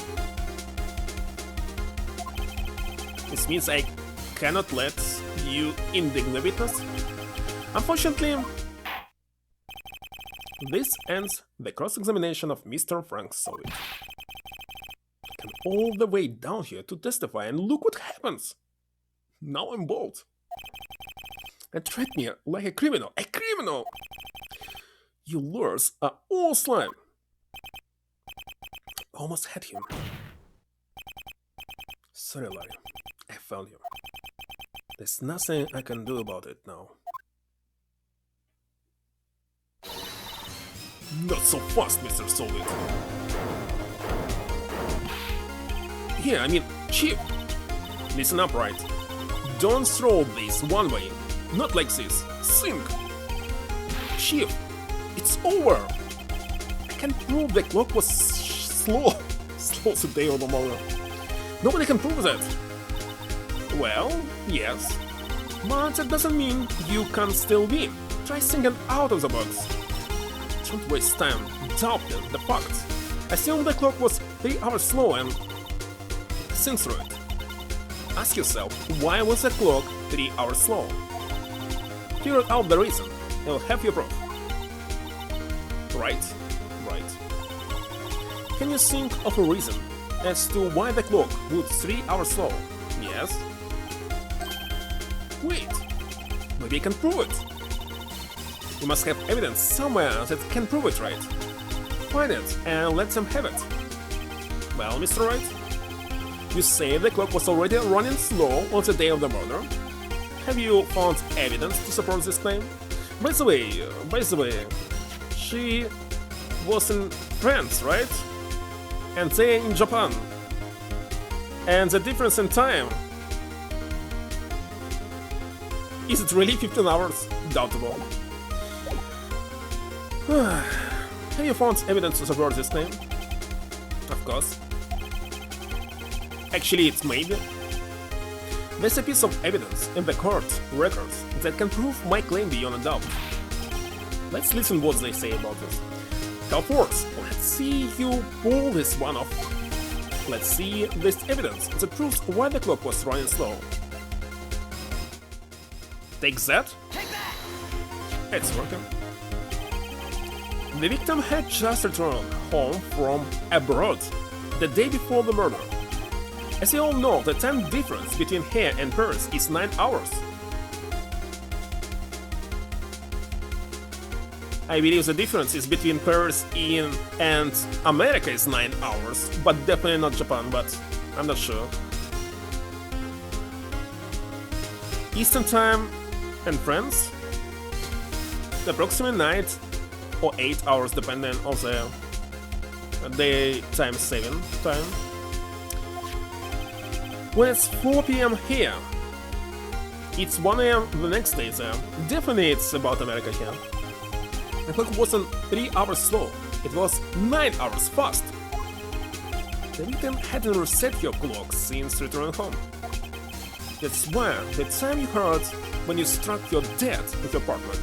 This means I cannot let you indict the witness. Unfortunately, this ends the cross-examination of Mr. Frank Soviet. Came all the way down here to testify, and look what happens. Now I'm bold. And treat me like a criminal. A criminal! You lures are all slime. Almost had him. Sorry, Larry. I found you. There's nothing I can do about it now. Not so fast, Mr. Soviet. Here, I mean, Chief. Listen up, Wright. Don't throw this one way. Not like this. Think. Chief, it's over. I can prove the clock was slow. Slow today or tomorrow. Nobody can prove that. Well, yes. But that doesn't mean you can still win. Try thinking out of the box. Don't waste time doubting the facts. Assume the clock was 3 hours slow and think through it. Ask yourself, why was the clock 3 hours slow? Figure out the reason, and you'll have your proof. Right? Right. Can you think of a reason as to why the clock would 3 hours slow? Yes? Wait, maybe I can prove it. You must have evidence somewhere that can prove it, right? Find it and let them have it. Well, Mr. Wright, you say the clock was already running slow on the day of the murder. Have you found evidence to support this claim? By the way, she was in France, right? And they in Japan. And the difference in time, is it really 15 hours? Doubtable. Have you found evidence to support this claim? Of course. Actually, it's maybe. There's a piece of evidence in the court records that can prove my claim beyond a doubt. Let's listen what they say about this. Calforce, let's see you pull this one off. Let's see this evidence that proves why the clock was running slow. Take that? Take that! It's working. The victim had just returned home from abroad the day before the murder. As you all know, the time difference between here and Paris is 9 hours. I believe the difference is between Paris and America is 9 hours, but definitely not Japan, but I'm not sure. Eastern time and France, the approximate 9 or 8 hours depending on the daytime saving time. When it's 4 PM here, it's 1 AM the next day there. Definitely it's about America here. The clock wasn't 3 hours slow, it was 9 hours fast. The victim hadn't reset your clock since returning home. That's why the time you heard when you struck your dad at your apartment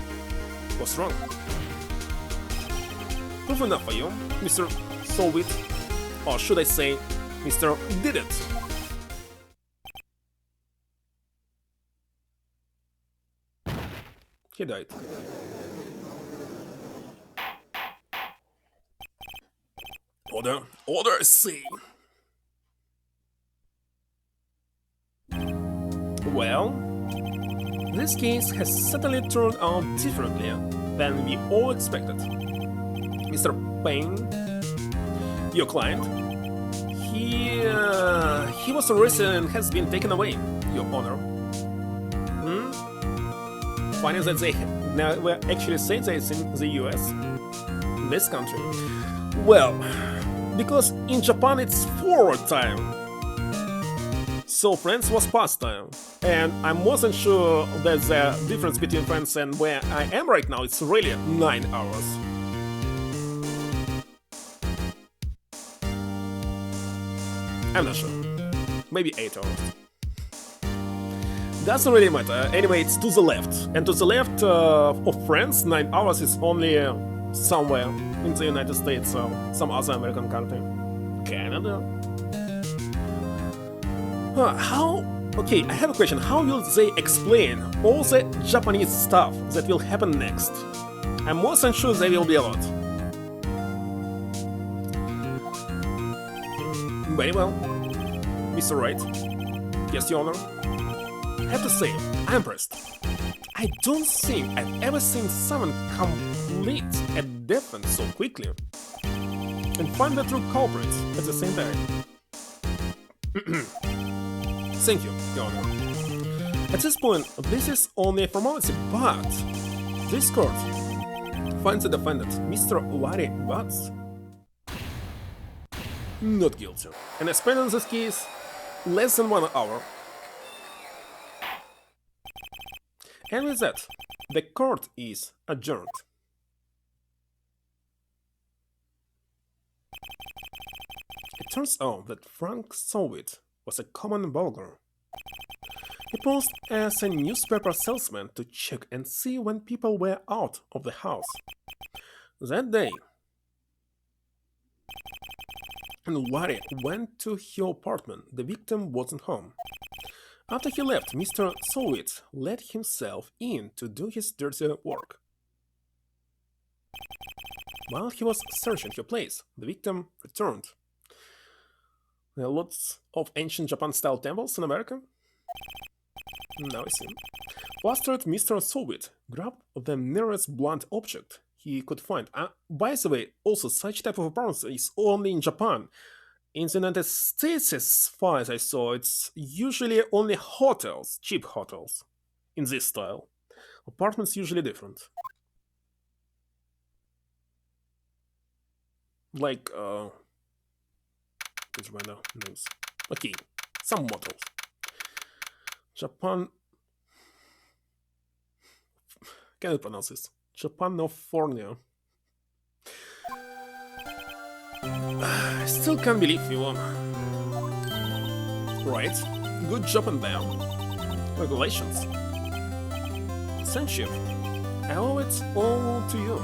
was wrong. Proof enough for you, Mr. Soviet, or should I say, Mr. Did It. He died. Order C. Well, this case has certainly turned out differently than we all expected. Mr. Payne, your client, he was arrested and has been taken away, Your Honor. Funny that they never actually say that it's in the US, in this country. Well, because in Japan it's forward time. So France was past time, and I wasn't sure that the difference between France and where I am right now is really 9 hours. I'm not sure. Maybe 8 hours. Doesn't really matter. Anyway, it's to the left. And to the left of France, 9 hours is only somewhere in the United States or some other American country. Canada? Okay, I have a question. How will they explain all the Japanese stuff that will happen next? I'm more than sure there will be a lot. Very well. Mr. Wright. Yes, Your Honor. I have to say, I'm impressed. I don't think I've ever seen someone complete a defense so quickly and find the true culprits at the same time. Thank you, Your Honor. At this point, this is only a formality, but this court finds the defendant, Mr. Larry Butts, not guilty, and I spent on this case less than 1 hour. And with that, the court is adjourned. It turns out that Frank Soviet was a common burglar. He posed as a newspaper salesman to check and see when people were out of the house. That day, and Larry went to her apartment. The victim wasn't home. After he left, Mr. Soviet let himself in to do his dirty work. While he was searching her place, the victim returned. There are lots of ancient Japan-style temples in America. Now I see. Flustered, Mr. Soviet grabbed the nearest blunt object he could find. By the way, also such type of apartments is only in Japan. In the United States, as far as I saw, it's usually only hotels, cheap hotels, in this style. Apartments usually different. Like, which window names? Okay, some motels. Japan. Can I pronounce this? Japanofornia. I still can't believe you. Right, good job in there. Regulations. Thank you. I owe it all to you.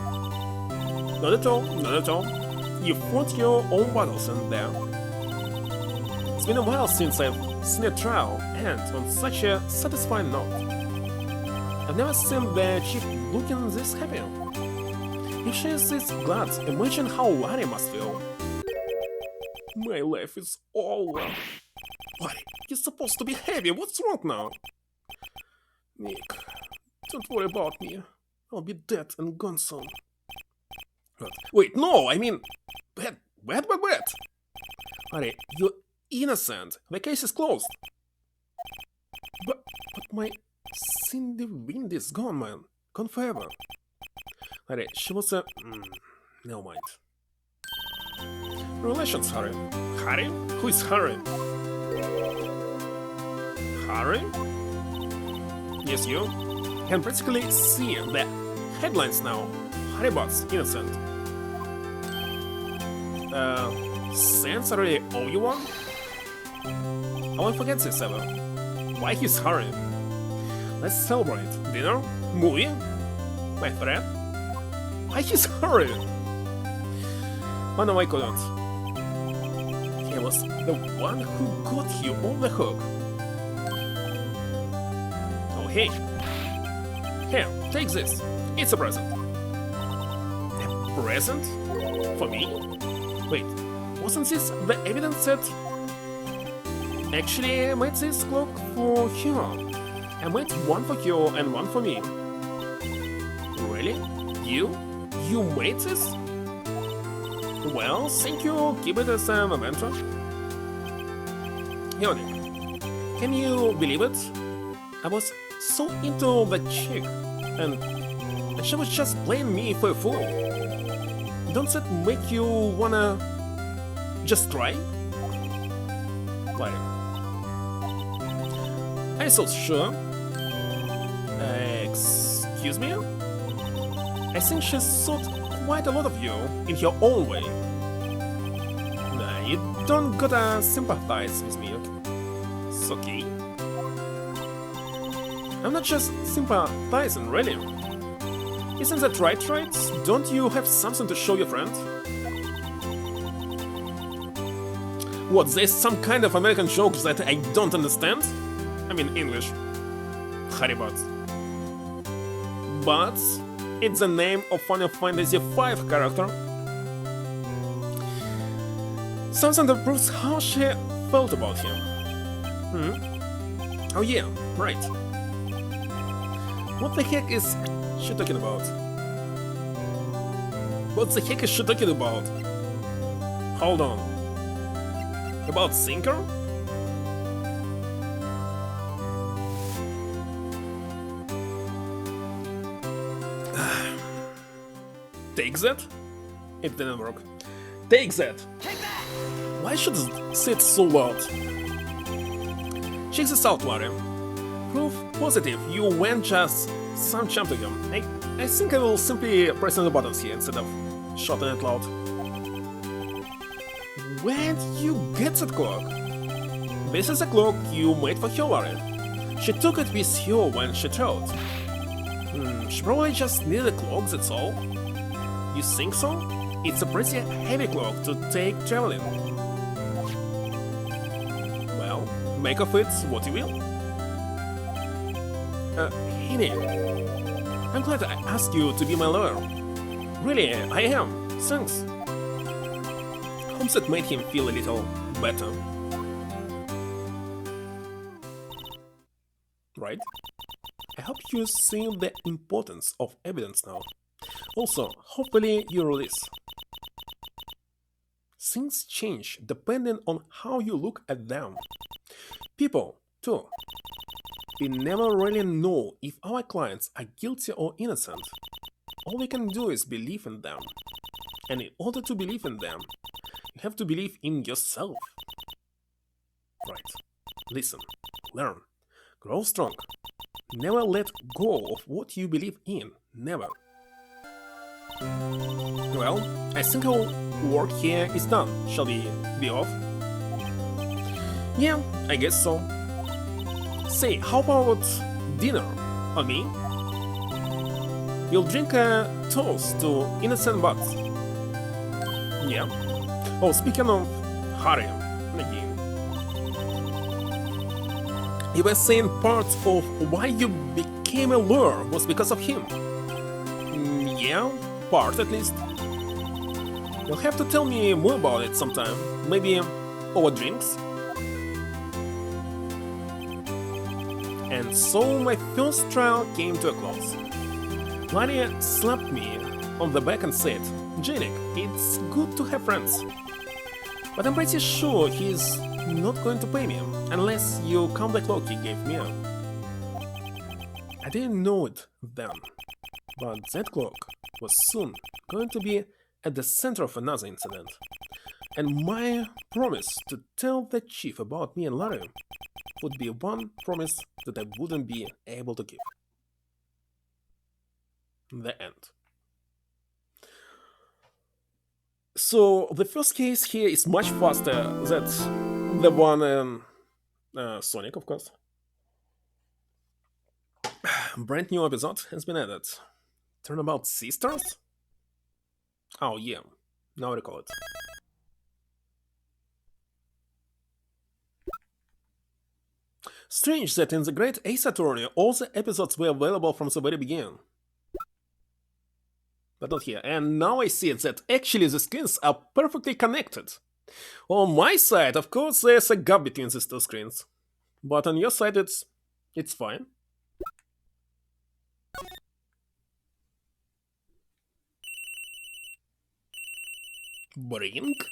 Not at all, not at all. You fought your own battles in there. It's been a while since I've seen a trial end on such a satisfying note. I've never seen the chief looking this happy. If she is this glad, imagine how Larry must feel. My life is over. Larry, you're supposed to be happy. What's wrong now? Nick, don't worry about me. I'll be dead and gone soon. Wait, no, I mean... Bad. Larry, you're innocent. The case is closed. But my Cindy Wind is gone, man. Gone forever. Larry, she was a... never mind. Relations, Harry. Harry? Who is Harry? Harry? Yes, you. Can practically see the headlines now. Harry Butts, innocent. Since I really owe you one? I won't forget this ever. Why he's Harry? Let's celebrate. Dinner? Movie? My friend? Why he's Harry? Oh no, I couldn't. He was the one who got you on the hook. Oh hey. Here, take this. It's a present. A present? For me? Wait, wasn't this the evidence that... Actually, I made this cloak for her. I made one for you and one for me. Really? You? You made this? Well, thank you. Keep it as a memento. Yoni, can you believe it? I was so into that chick, and she was just playing me for a fool. Don't that make you wanna just try? Why? I thought sure. Excuse me? I think she thought quite a lot of you in her own way. Nah, you don't gotta sympathize with me, okay? It's okay. I'm not just sympathizing, really. Isn't that right, Wright? Don't you have something to show your friend? What, there's some kind of American joke that I don't understand? I mean English. Haribat. But it's the name of Final Fantasy V character. Something that proves how she felt about him. Oh yeah, right. What the heck is she talking about? What the heck is she talking about? Hold on. About Sinker? Take that? It didn't work. Take that! Why should it sit so loud? Check this out, Larry. Proof positive, you went just some jump to him. I think I will simply press on the buttons here instead of shouting it loud. Where did you get that clock? This is a clock you made for her, Larry. She took it with her when she traveled. She probably just needed a clock, that's all. You think so? It's a pretty heavy clock to take traveling. Well, make of it what you will. Henny, I'm glad I asked you to be my lawyer. Really, I am. Thanks. Hope that made him feel a little better. Right? I hope you see the importance of evidence now. Also, hopefully you release. Things change depending on how you look at them. People, too. We never really know if our clients are guilty or innocent. All we can do is believe in them. And in order to believe in them, you have to believe in yourself. Right. Listen, learn, grow strong. Never let go of what you believe in. Never. Well, I think our work here is done. Shall we be off? Yeah, I guess so. Say, how about dinner on me? We'll drink a toast to innocent butts. Yeah. Oh, speaking of Harry, again. You were saying part of why you became a lawyer was because of him. Yeah, part at least. You'll have to tell me more about it sometime. Maybe over drinks. And so my first trial came to a close. Maria slapped me on the back and said, "Janik, it's good to have friends. But I'm pretty sure he's not going to pay me unless you count the clock he gave me." I didn't know it then, but that clock was soon going to be at the center of another incident. And my promise to tell the chief about me and Larry would be one promise that I wouldn't be able to keep. The end. So the first case here is much faster than the one in Sonic, of course. Brand new episode has been added. Turnabout Sisters? Oh yeah, now I recall it. Strange that in the Great Ace Attorney all the episodes were available from the very beginning. But not here. And now I see that actually the screens are perfectly connected. On my side, of course, there's a gap between these two screens. But on your side, it's fine. Brink?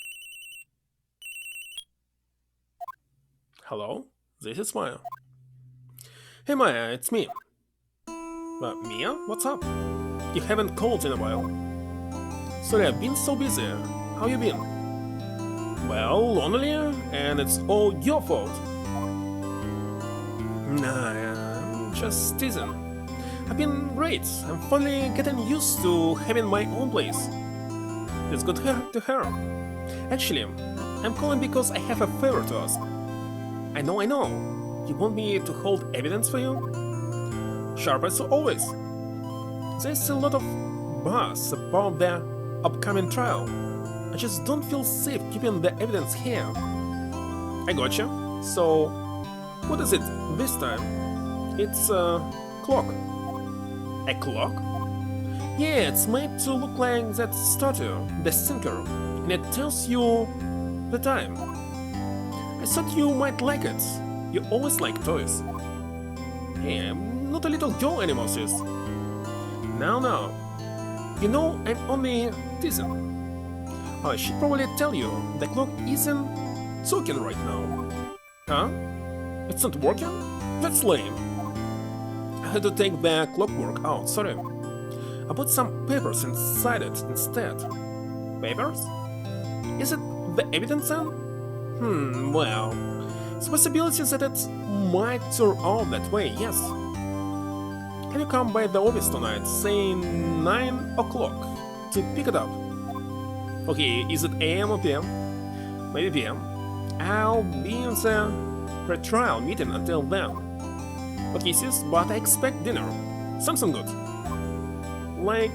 Hello? This is Maya. Hey Maya, it's me. Mia? What's up? You haven't called in a while. Sorry, I've been so busy. How you been? Well, lonely, and it's all your fault. Nah, I'm just teasing. I've been great. I'm finally getting used to having my own place. It's good to hear. Actually, I'm calling because I have a favor to ask. I know. You want me to hold evidence for you? Sharp as always. There's a lot of buzz about the upcoming trial. I just don't feel safe keeping the evidence here. I gotcha. So, what is it this time? It's a clock. A clock? Yeah, it's made to look like that statue, the sinker, and it tells you the time. I thought you might like it. You always like toys. Hey, I'm not a little girl anymore, sis. No. You know, I'm only teasing. I should probably tell you, the clock isn't talking right now. Huh? It's not working? That's lame. I had to take the clockwork out, sorry. I put some papers inside it instead. Papers? Is it the evidence then? Well, it's a possibility that it might turn out that way, yes. Can you come by the office tonight, say 9 o'clock, to pick it up? Okay, is it AM or PM? Maybe PM. I'll be in the pre-trial meeting until then. Okay, sis, but I expect dinner. Something good. Like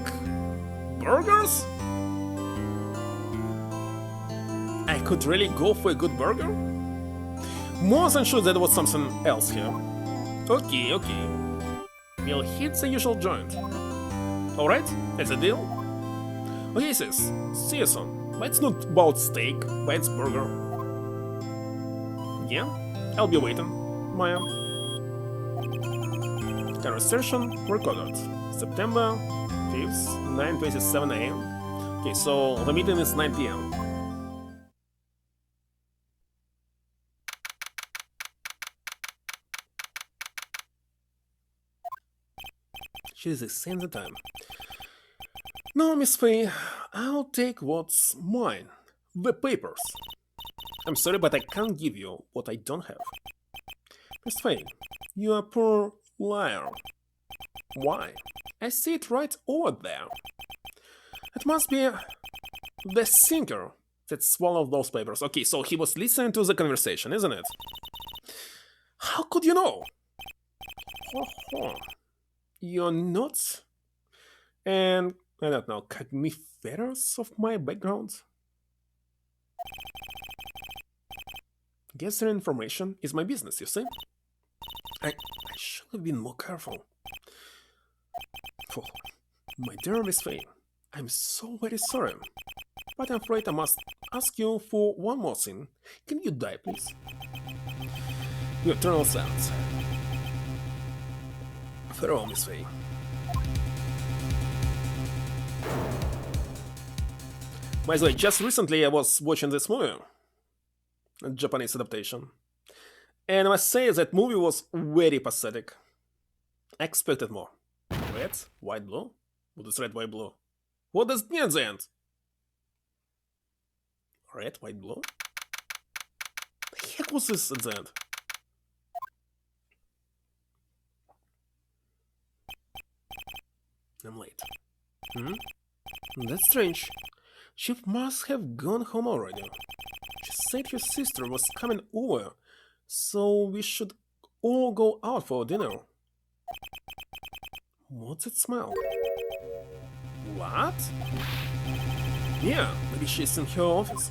burgers? I could really go for a good burger? More than sure there was something else here. Okay. We'll hit the usual joint. Alright, that's a deal? Okay, sis, see you soon. But it's not about steak, but it's burger. Yeah, I'll be waiting, Maya. Conversation recorded. September 5th, 9:27 AM. Okay, so the meeting is 9 PM. She's saying the time. No, Miss Faye, I'll take what's mine. The papers. I'm sorry, but I can't give you what I don't have. Miss Faye, you're a poor liar. Why? I see it right over there. It must be the sinker that swallowed those papers. Okay, so he was listening to the conversation, isn't it? How could you know? You're nuts? And, I don't know, cogniferous of my background? Gathering information is my business, you see? I should have been more careful. Oh, my dear Miss Faye, I'm so very sorry, but I'm afraid I must ask you for one more thing. Can you die, please? Your eternal silence. Farewell, Miss Faye. By the way, just recently I was watching this movie, a Japanese adaptation, and I must say that movie was very pathetic. I expected more. Red, white, blue? What is red, white, blue? What does it mean at the end? Red, white, blue? The heck was this at the end? I'm late. That's strange. She must have gone home already. She said her sister was coming over, so we should all go out for dinner. What's that smell? What? Yeah, maybe she's in her office.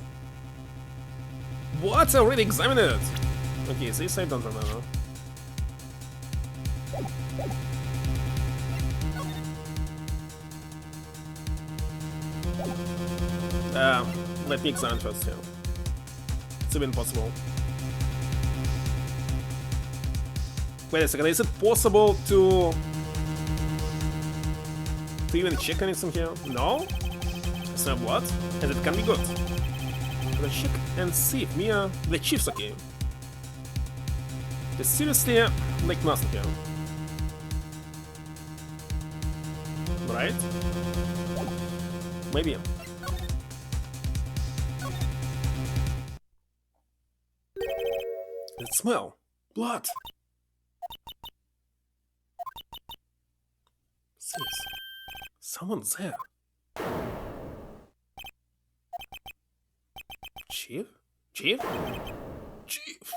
What? I already examined it! Okay, this I don't remember. Let me examine first here. It's even possible. Wait a second, is it possible to even check anything here? No? It's not what? And it can be good. Let's check and see if Mia the chief's okay. It's seriously like nothing here. Right? Maybe. That smell. Blood. Sis. Someone's there. Chief? Chief? Chief!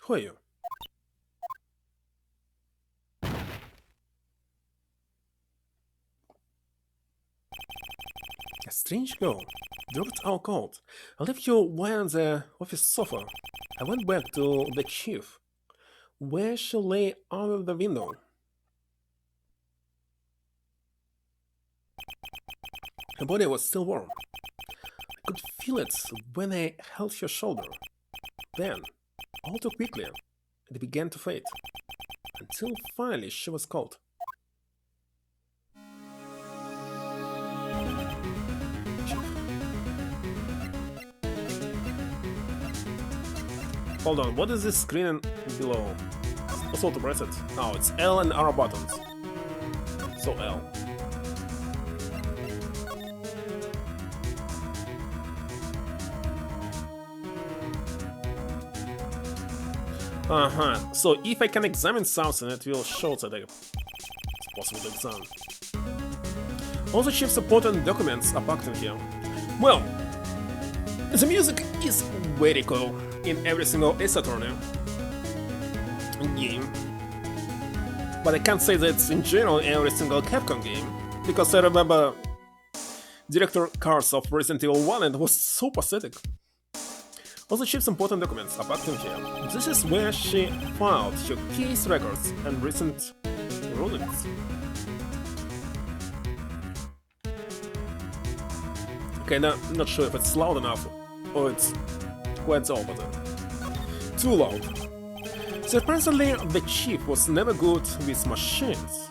Who are you? A strange girl dropped our coat. I left you lying on the office sofa. I went back to the chief, where she lay under the window. Her body was still warm. I could feel it when I held her shoulder. Then, all too quickly, it began to fade, until finally she was cold. Hold on, what is this screen below? Also to press it. Oh, it's L and R buttons. So L. So if I can examine something, it will show that it's possible to examine. All the chief's important documents are packed in here. Well, the music is very cool in every single Ace Attorney game. But I can't say that it's in general in every single Capcom game, because I remember Director Cars of Resident Evil 1 and it was so pathetic. All the chief's important documents are packed in here. This is where she filed her case records and recent rulings. Okay, now, not sure if it's loud enough or it's quite the opposite. Too loud. Surprisingly, the chief was never good with machines.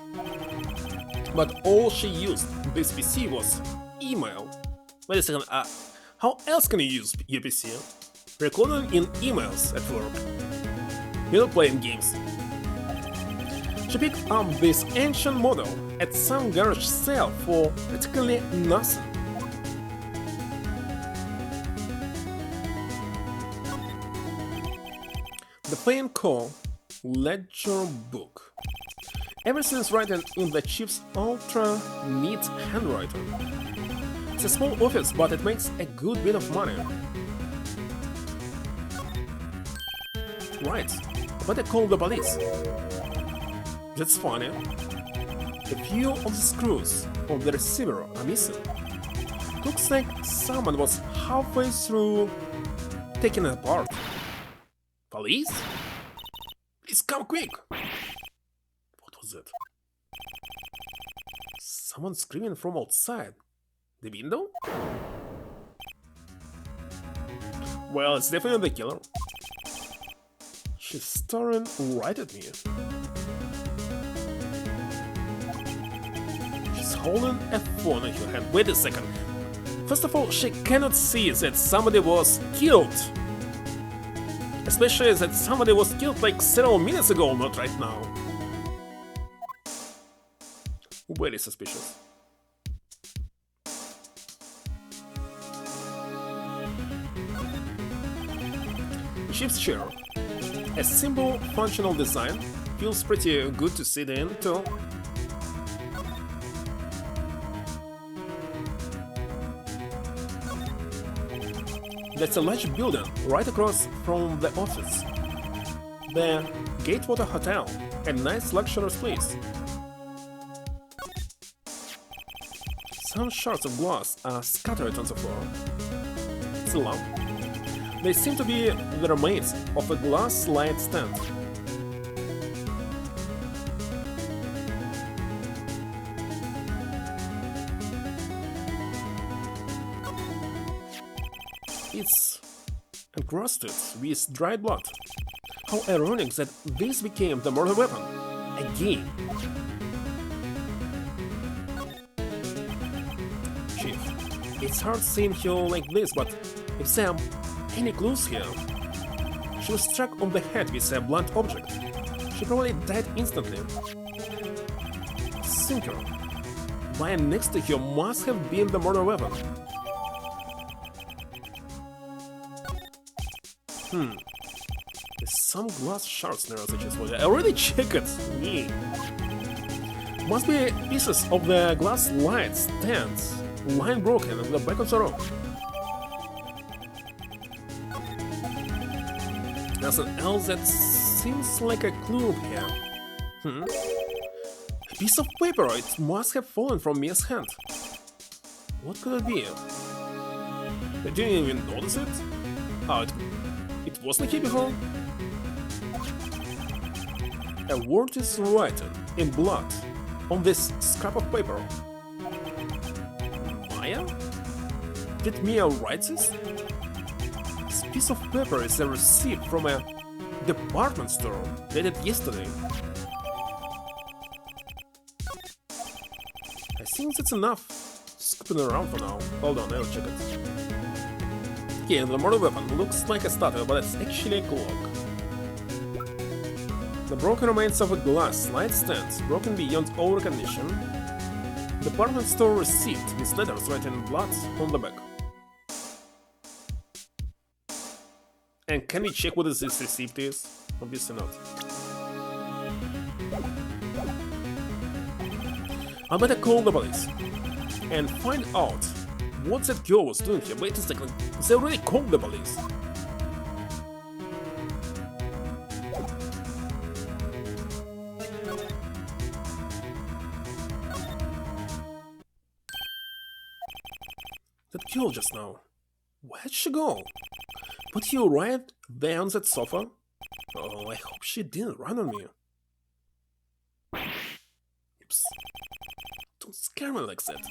But all she used this PC was email. Wait a second, how else can you use your PC? Recording in emails at work. You're not playing games. She picked up this ancient model at some garage sale for practically nothing. The plain call ledger book. Everything's written in the chief's ultra neat handwriting. It's a small office, but it makes a good bit of money. Right, but I call the police. That's funny. A few of the screws of the receiver are missing. Looks like someone was halfway through taking it apart. Police? Please come quick! What was it? Someone screaming from outside. The window? Well, it's definitely the killer. She's staring right at me. She's holding a phone in her hand. Wait a second. First of all, she cannot see that somebody was killed. Especially that somebody was killed like several minutes ago, not right now. Very suspicious. Chief's chair. A simple, functional design. Feels pretty good to sit in, too. That's a large building right across from the office. The Gatewater Hotel, a nice luxurious place. Some shards of glass are scattered on the floor. It's a lamp. They seem to be the remains of a glass light stand. It's encrusted with dried blood. How ironic that this became the murder weapon. Again. Chief, it's hard seeing her like this, but if Sam any clues here? She was struck on the head with a blunt object. She probably died instantly. Sinker. Lying next to her must have been the murder weapon. There's some glass shards near the chest. I already checked it. Yeah. Must be pieces of the glass light stands lying broken on the back of the room. Nothing else that seems like a clue here. A piece of paper, it must have fallen from Mia's hand. What could it be? I didn't even notice it? Oh, it wasn't here before? A word is written in blood on this scrap of paper. Maya? Did Mia write this? This piece of paper is a receipt from a department store dated yesterday. I think that's enough. Scooping around for now. Hold on, I'll check it. Okay, the murder weapon looks like a statue, but it's actually a clock. The broken remains of a glass light stand, broken beyond all recognition. Department store receipt with letters written in blood on the back. And can we check what this receipt is? Obviously not. I better call the police and find out what that girl was doing here. Wait a second, they already called the police. That girl just now. Where'd she go? But you right there on that sofa? Oh, I hope she didn't run on me. Oops. Don't scare me like that.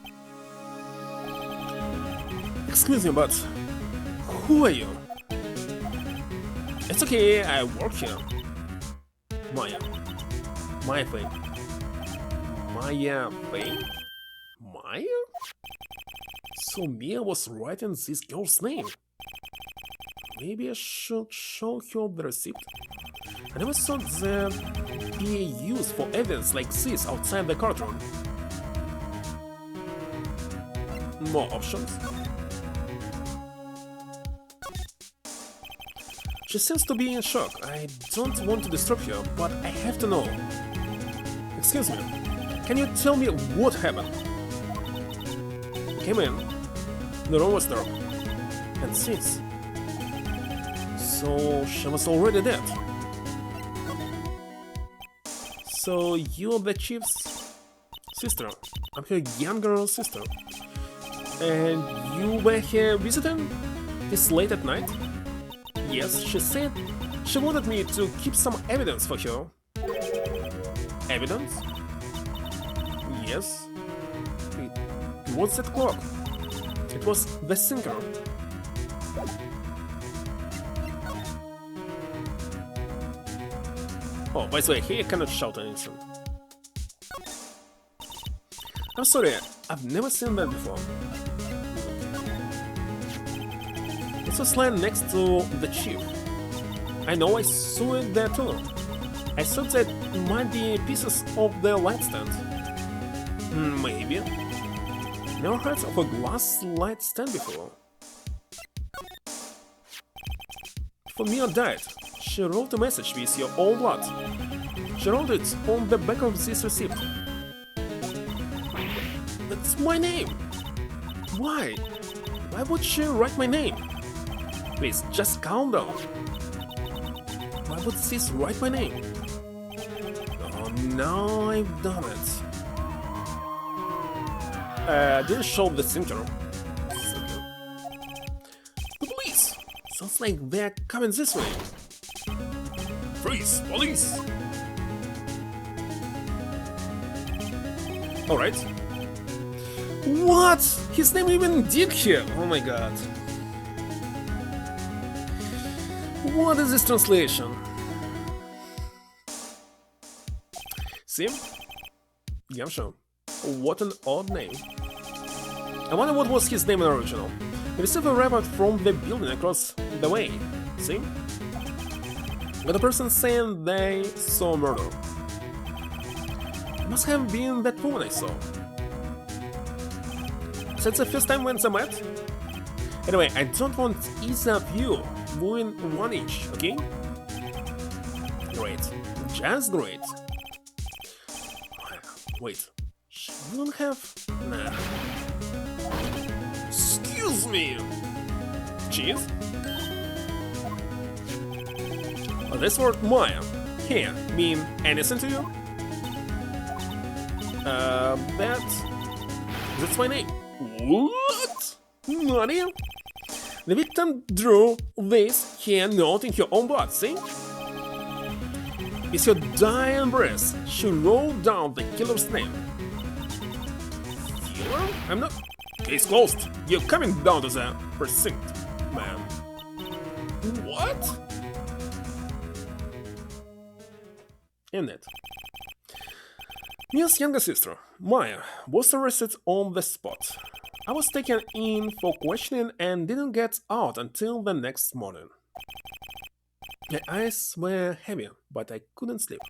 Excuse me, but who are you? It's okay, I work here. Maya. Maya Fay. Maya Fay? Maya? So Mia was writing this girl's name. Maybe I should show her the receipt. I never thought there'd be a use for evidence like this outside the courtroom. More options. She seems to be in shock. I don't want to disturb her, but I have to know. Excuse me, can you tell me what happened? I came in. The room was dark. And since. So she was already dead. So you're the chief's sister. I'm her younger sister. And you were here visiting this late at night? Yes, she said she wanted me to keep some evidence for her. Evidence? Yes. What's that clock? It was the sinker. Oh, by the way, here I cannot shout anything. I'm sorry, I've never seen that before. It was lying next to the chief. I know I saw it there too. I thought that might be pieces of the light stand. Maybe. Never heard of a glass light stand before. Before Mia died, she wrote a message with your own blood. She wrote it on the back of this receipt. That's my name! Why? Why would she write my name? Please, just calm down. Why would this write my name? Oh, now I've done it. Didn't show the sinker. The police! Sounds like they're coming this way. Freeze, police! Alright. What? His name even did here! Oh my god. What is this translation? See? Yeah, I'm sure. What an odd name. I wonder what was his name in the original. We received a report from the building across the way. See? With a person saying they saw murder. It must have been that woman I saw. So it's the first time when they met? Anyway, I don't want either of you moving one inch, okay? Great. Just great. Wait, she wouldn't have... Nah. Excuse me! Cheese? This word Maya here mean anything to you? That's my name. What? Money? The victim drew this here note in her own blood, see? With her dying breath, she wrote down the killer's name. Killer? I'm not... Case closed. You're coming down to the precinct, man. What? End it. Mia's younger sister, Maya, was arrested on the spot. I was taken in for questioning and didn't get out until the next morning. My eyes were heavy, but I couldn't sleep.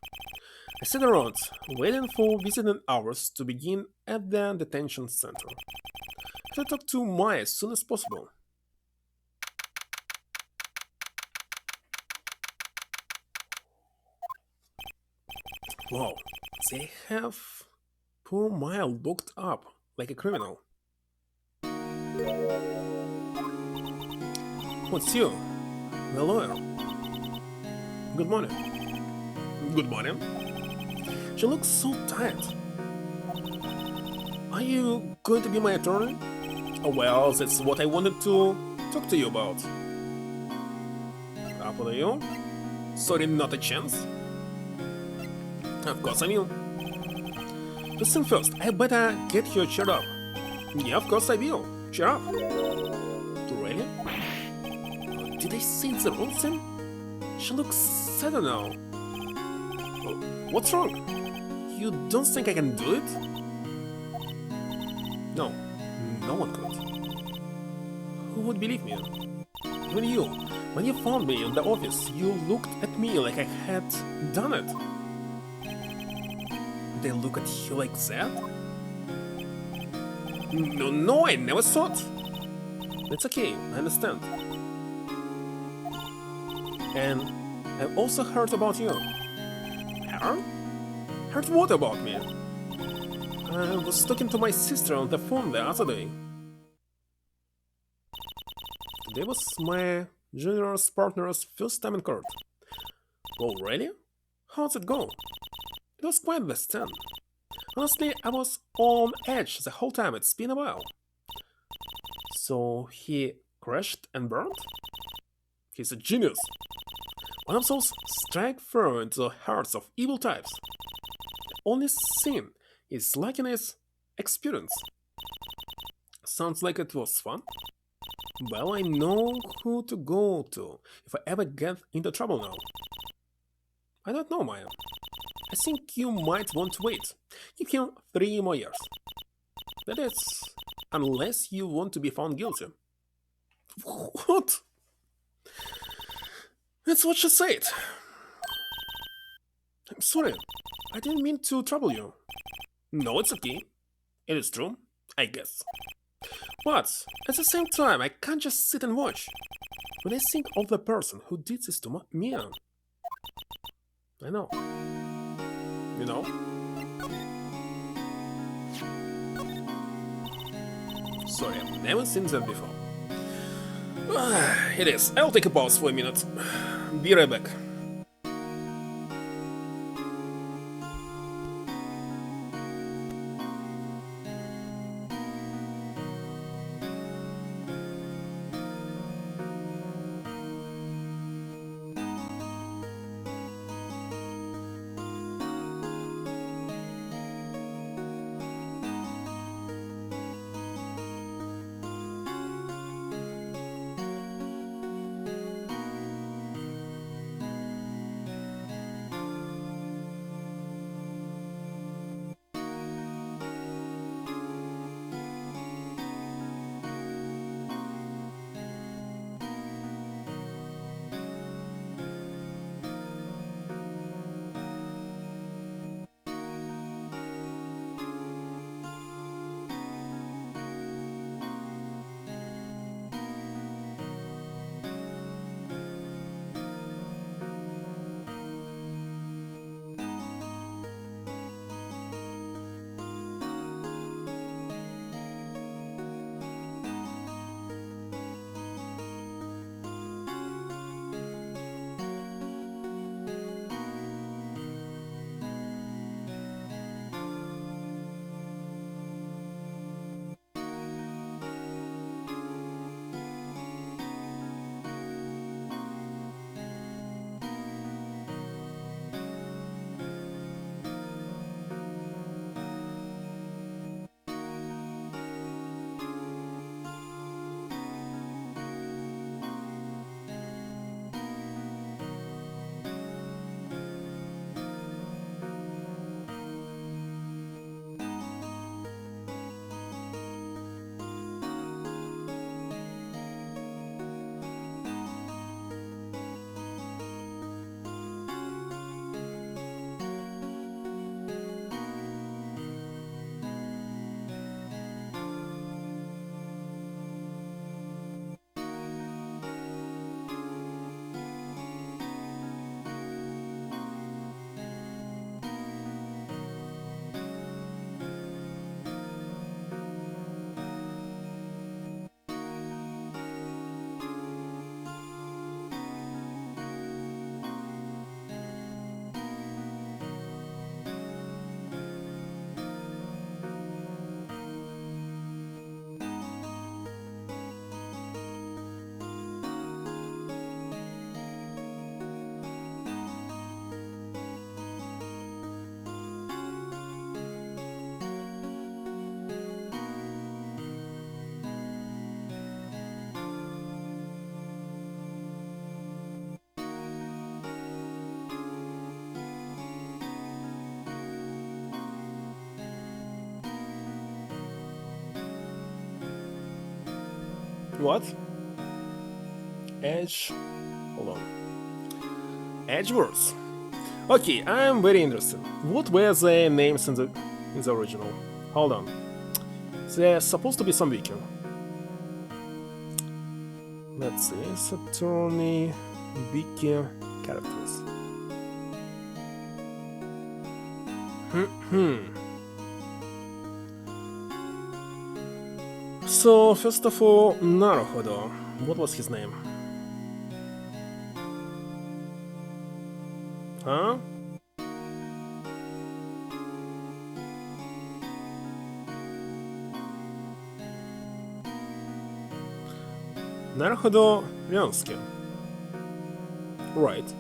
I sat around, waiting for visiting hours to begin at the detention center. I had to talk to Maya as soon as possible. Wow, they have poor Maya locked up like a criminal. What's you? The lawyer. Good morning. Good morning. She looks so tired. Are you going to be my attorney? Oh, well, that's what I wanted to talk to you about. After you? Sorry, not a chance. Of course I will. First thing first, I better get you cheered up. Yeah, of course I will. Cheer up. Really? Did I say the wrong thing? She looks sadder now. What's wrong? You don't think I can do it? No, no one could. Who would believe me? Even you. When you found me in the office, you looked at me like I had done it. They look at you like that? No, I never thought. It's okay, I understand. And I've also heard about you. Heard? Heard what about me? I was talking to my sister on the phone the other day. Today was my junior's partner's first time in court. Oh, really? How'd it go? It was quite the stand. Honestly, I was on edge the whole time. It's been a while. So he crashed and burned? He's a genius. One of those strike fear into the hearts of evil types. The only thing is lacking his experience. Sounds like it was fun. Well, I know who to go to if I ever get into trouble now. I don't know, Maya. I think you might want to wait. Give him 3 more years. That is, unless you want to be found guilty. What? That's what she said. I'm sorry. I didn't mean to trouble you. No, it's okay. It is true, I guess. But at the same time, I can't just sit and watch. When I think of the person who did this to me, I know. You know? Sorry, I've never seen that before. It is. I'll take a pause for a minute. Be right back. What? Edge... Hold on. Edge words. Okay, I'm very interested. What were the names in the original? Hold on. There's supposed to be some wiki. Let's see. Saturni wiki characters. So, first of all, Naruhodo. What was his name? Huh? Naruhodo Ryonsuke. Right.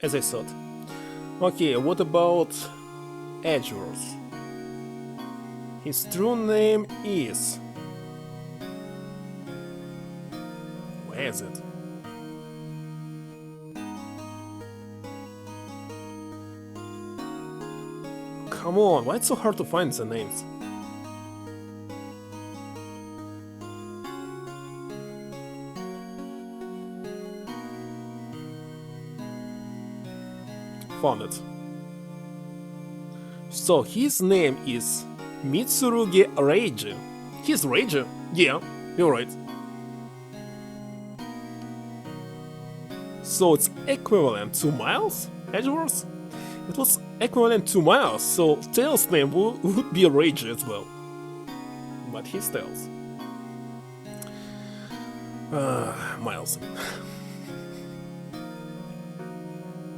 As I thought. Okay, what about Edgeworth? His true name is... Where is it? Come on, why it's so hard to find the names? Found it. So his name is Mitsurugi Reiji. He's Reiji? Yeah, you're right. So it's equivalent to Miles? Edgeworth? It was equivalent to Miles, so Tails' name would be Reiji as well. But he's Tails. Miles.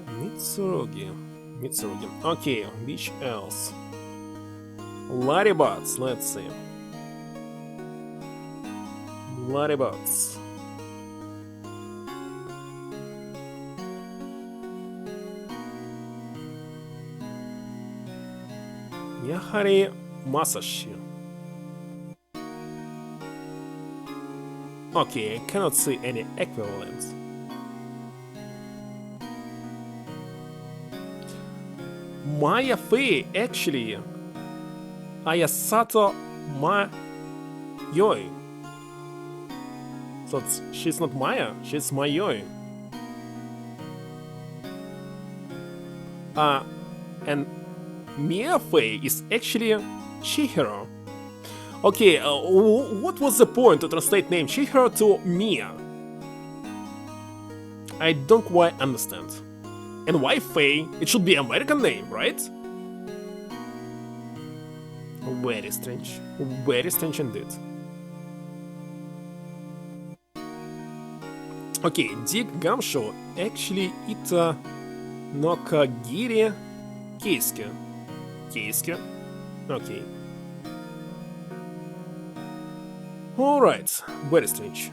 Mitsurugi. Okay, which else? Laribots, let's see. Laribots. Yahari Masashi. Okay, I cannot see any equivalents. Maya Fei, actually, Ayasato Mayoi. So she's not Maya, she's Mayoi. And Mia Fei is actually Chihiro. Okay, what was the point to translate name Chihiro to Mia? I don't quite understand. And why Fei? It should be American name, right? Very strange. Very strange indeed. Okay, Dick Gamshow actually Ita Nokagiri Keisuke. Keisuke? Okay. Alright, very strange.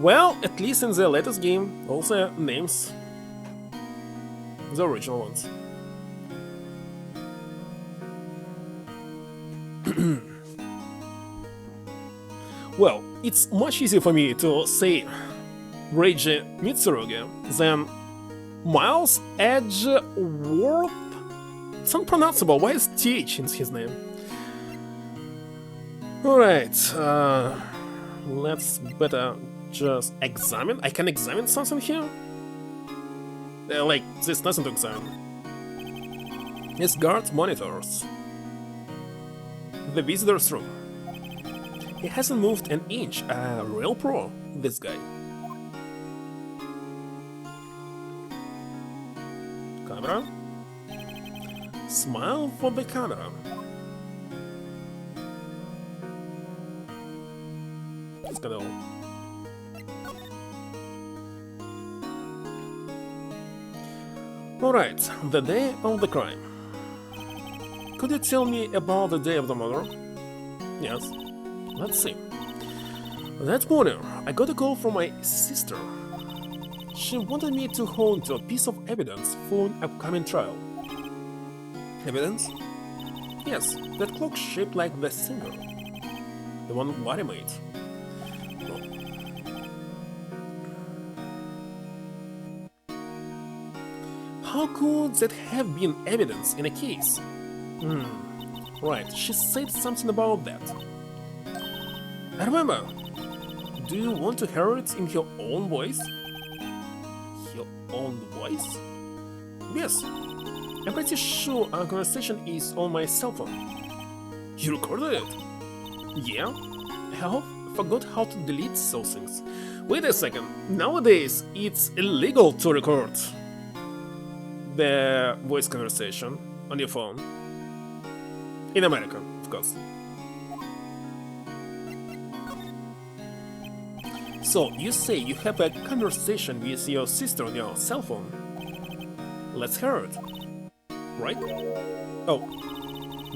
Well, at least in the latest game, all the names, the original ones. Well, it's much easier for me to say Reiji Mitsurugi than Miles Edgeworth. It's unpronounceable. Why is TH in his name? Alright, let's better just examine. I can examine something here? Like, there's nothing to examine. It's guard monitors. The visitor's room. He hasn't moved an inch. A real pro, this guy. Camera. Smile for the camera. Let's go. Alright, the day of the crime. Could you tell me about the day of the murder? Yes. Let's see. That morning, I got a call from my sister. She wanted me to hold a piece of evidence for an upcoming trial. Evidence? Yes, that clock shaped like the singer. The one Wright made. How could that have been evidence in a case? Right, she said something about that. I remember. Do you want to hear it in your own voice? Your own voice? Yes. I'm pretty sure our conversation is on my cell phone. You recorded it? Yeah. I forgot how to delete those things. Wait a second. Nowadays, it's illegal to record the voice conversation on your phone. In America, of course. So, you say you have a conversation with your sister on your cell phone. Let's hear it. Right? Oh,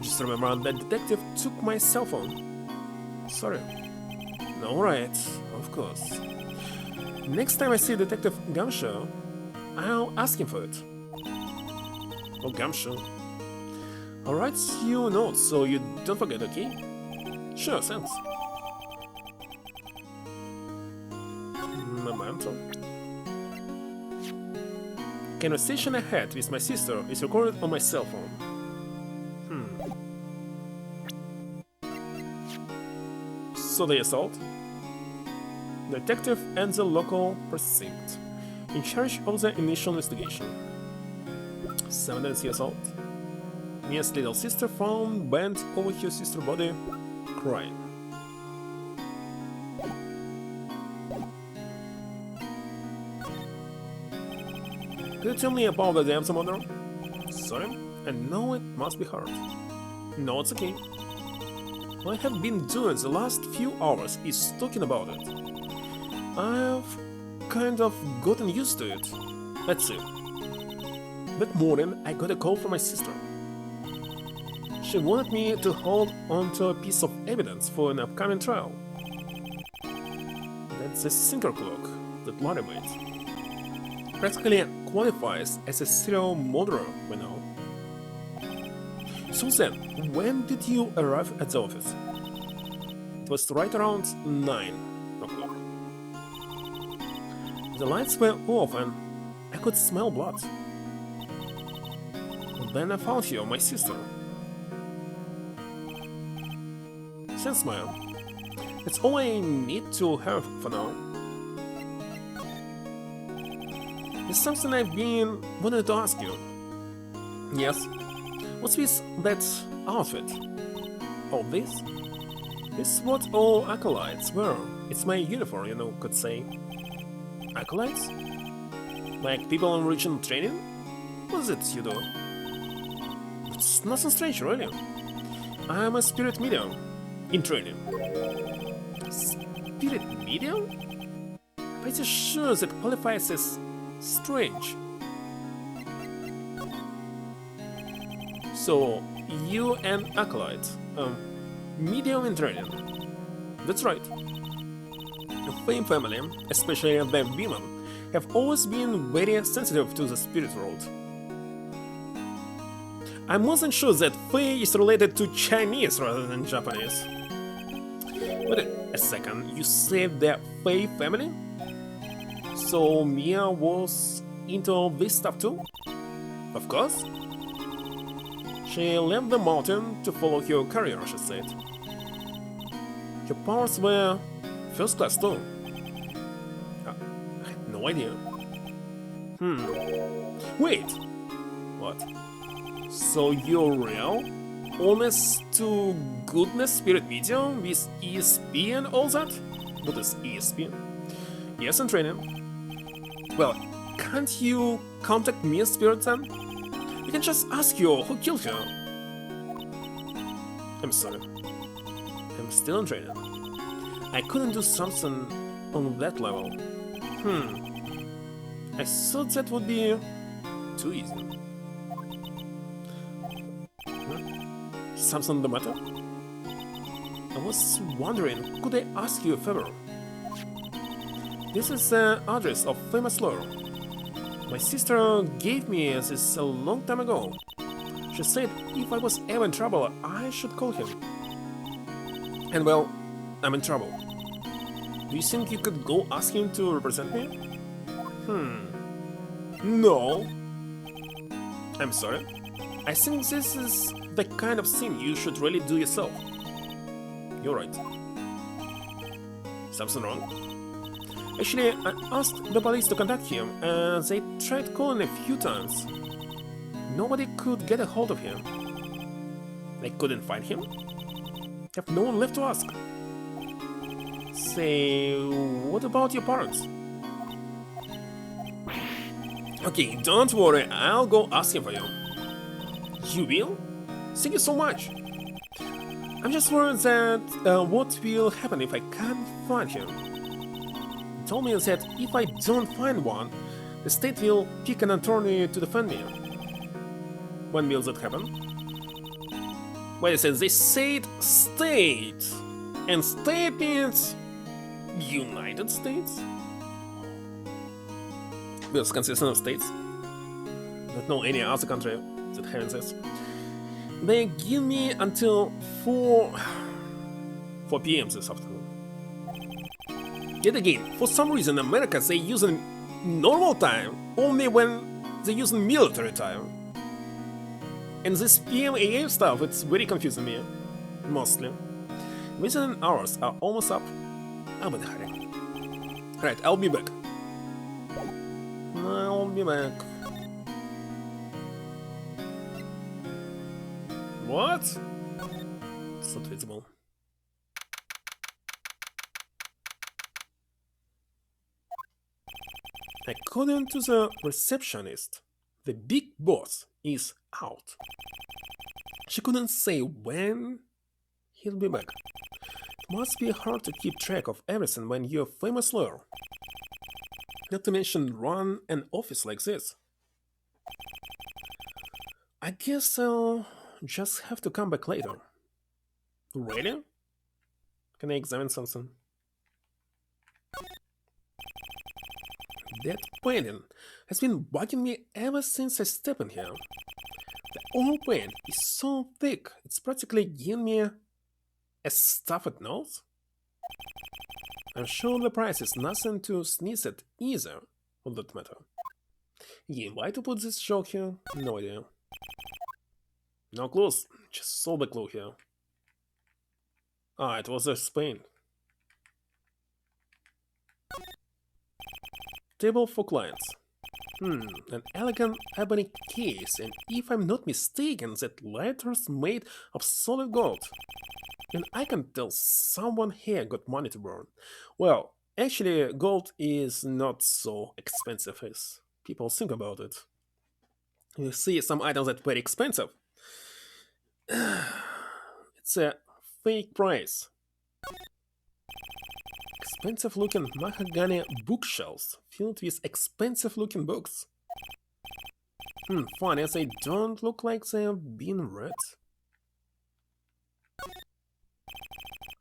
just remember that detective took my cell phone. Sorry. No, right, of course. Next time I see Detective Gumshoe, I'll ask him for it. Oh, Gumshoe. I'll write you a note so you don't forget, okay? Sure, thanks. Memento. Conversation I had with my sister is recorded on my cell phone. So the assault? Detective and the local precinct, in charge of the initial investigation. 7 days the assault. Mia's little sister found bent over her sister's body, crying. Could you tell me about the damn murder? Sorry, I know it must be hard. No, it's okay. What I have been doing the last few hours is talking about it. I've kind of gotten used to it. Let's see. That morning, I got a call from my sister. She wanted me to hold onto a piece of evidence for an upcoming trial. That's a sinker clock that Larry made. Practically qualifies as a serial murderer, we know. So then, when did you arrive at the office? It was right around 9 o'clock. The lights were off and I could smell blood. Then I found you, my sister. Thanks, Maya. That's all I need to have for now. There's something I've been wanting to ask you. Yes? What's with that outfit? Oh, this? This is what all acolytes wear. It's my uniform, you know, could say. Acolytes? Like people on regional training? What is it you do? It's nothing strange, really. I'm a spirit medium. In training. Spirit medium? I'm pretty sure that qualifies as strange. So, you an acolyte, medium in training. That's right. The Fame family, especially the women, have always been very sensitive to the spirit world. I wasn't sure that Fae is related to Chinese rather than Japanese. Wait a second, you said the Fae family? So Mia was into this stuff too? Of course. She left the mountain to follow her career, she said. Her powers were first class too. I had no idea. Wait! What? So you're real? Honest to goodness spirit medium with ESP and all that? What is ESP? Yes, in training. Well, can't you contact me as spirit then? You can just ask you who killed her. I'm sorry. I'm still in training. I couldn't do something on that level. I thought that would be too easy. Something the matter? I was wondering, could I ask you a favor? This is the address of famous lawyer. My sister gave me this a long time ago. She said if I was ever in trouble, I should call him. And well, I'm in trouble. Do you think you could go ask him to represent me? No. I'm sorry. I think this is the kind of thing you should really do yourself. You're right. Something wrong? Actually, I asked the police to contact him, and they tried calling a few times. Nobody could get a hold of him. They couldn't find him? Have no one left to ask. Say, what about your parents? Okay, don't worry, I'll go ask him for you. You will? Thank you so much. I'm just worried that what will happen if I can't find him. He told me that if I don't find one, the state will pick an attorney to defend me. When will that happen? Wait a second, they said state. And state means United States? This consists of states. Don't know any other country that has this. They give me until 4 p.m. this afternoon. Yet again, for some reason in America they use normal time only when they use military time. And this PM AM stuff, it's very confusing me, mostly. Visiting hours are almost up. I'm in a hurry. Right, I'll be back. I'll be back. What? It's not visible. According to the receptionist, the big boss is out. She couldn't say when he'll be back. It must be hard to keep track of everything when you're a famous lawyer. Not to mention run an office like this. I guess I'll just have to come back later. Really? Can I examine something? That painting has been bugging me ever since I stepped in here. The oil paint is so thick, it's practically giving me a stuffed nose. I'm sure the price is nothing to sneeze at either, for that matter. Yeah, why to put this joke here? No idea. No clues, just saw the clue here. Ah, it was a Spain. Table for clients. An elegant ebony case, and if I'm not mistaken, that letter's made of solid gold. And I can tell someone here got money to burn. Well, actually, gold is not so expensive as people think about it. You see some items that are very expensive. It's a fake price. Expensive looking mahogany bookshelves filled with expensive looking books. Funny as they don't look like they've been read.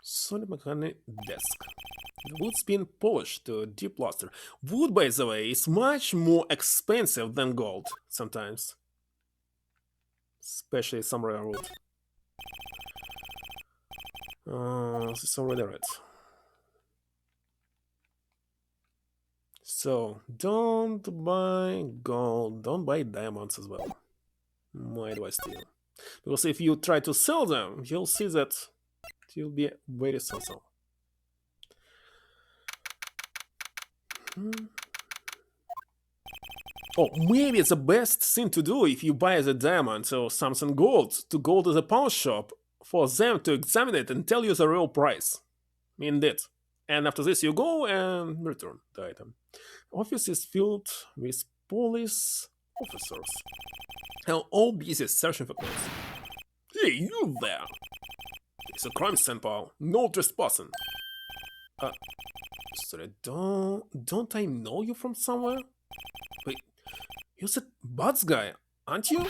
Solid mahogany desk. The wood's been polished to a deep luster. Wood, by the way, is much more expensive than gold sometimes. Especially some rare wood. This is already red. So, don't buy gold, don't buy diamonds as well. My advice to you. Because if you try to sell them, you'll see that it will be very so-so. Oh, maybe it's the best thing to do if you buy the diamond or something gold, to go to the pawn shop for them to examine it and tell you the real price. Indeed. And after this you go and return the item. Office is filled with police officers. They're all busy searching for clothes. Hey, you there! It's a crime scene, pal. No trespassing. Sorry, don't I know you from somewhere? Wait, you're that Buds guy, aren't you?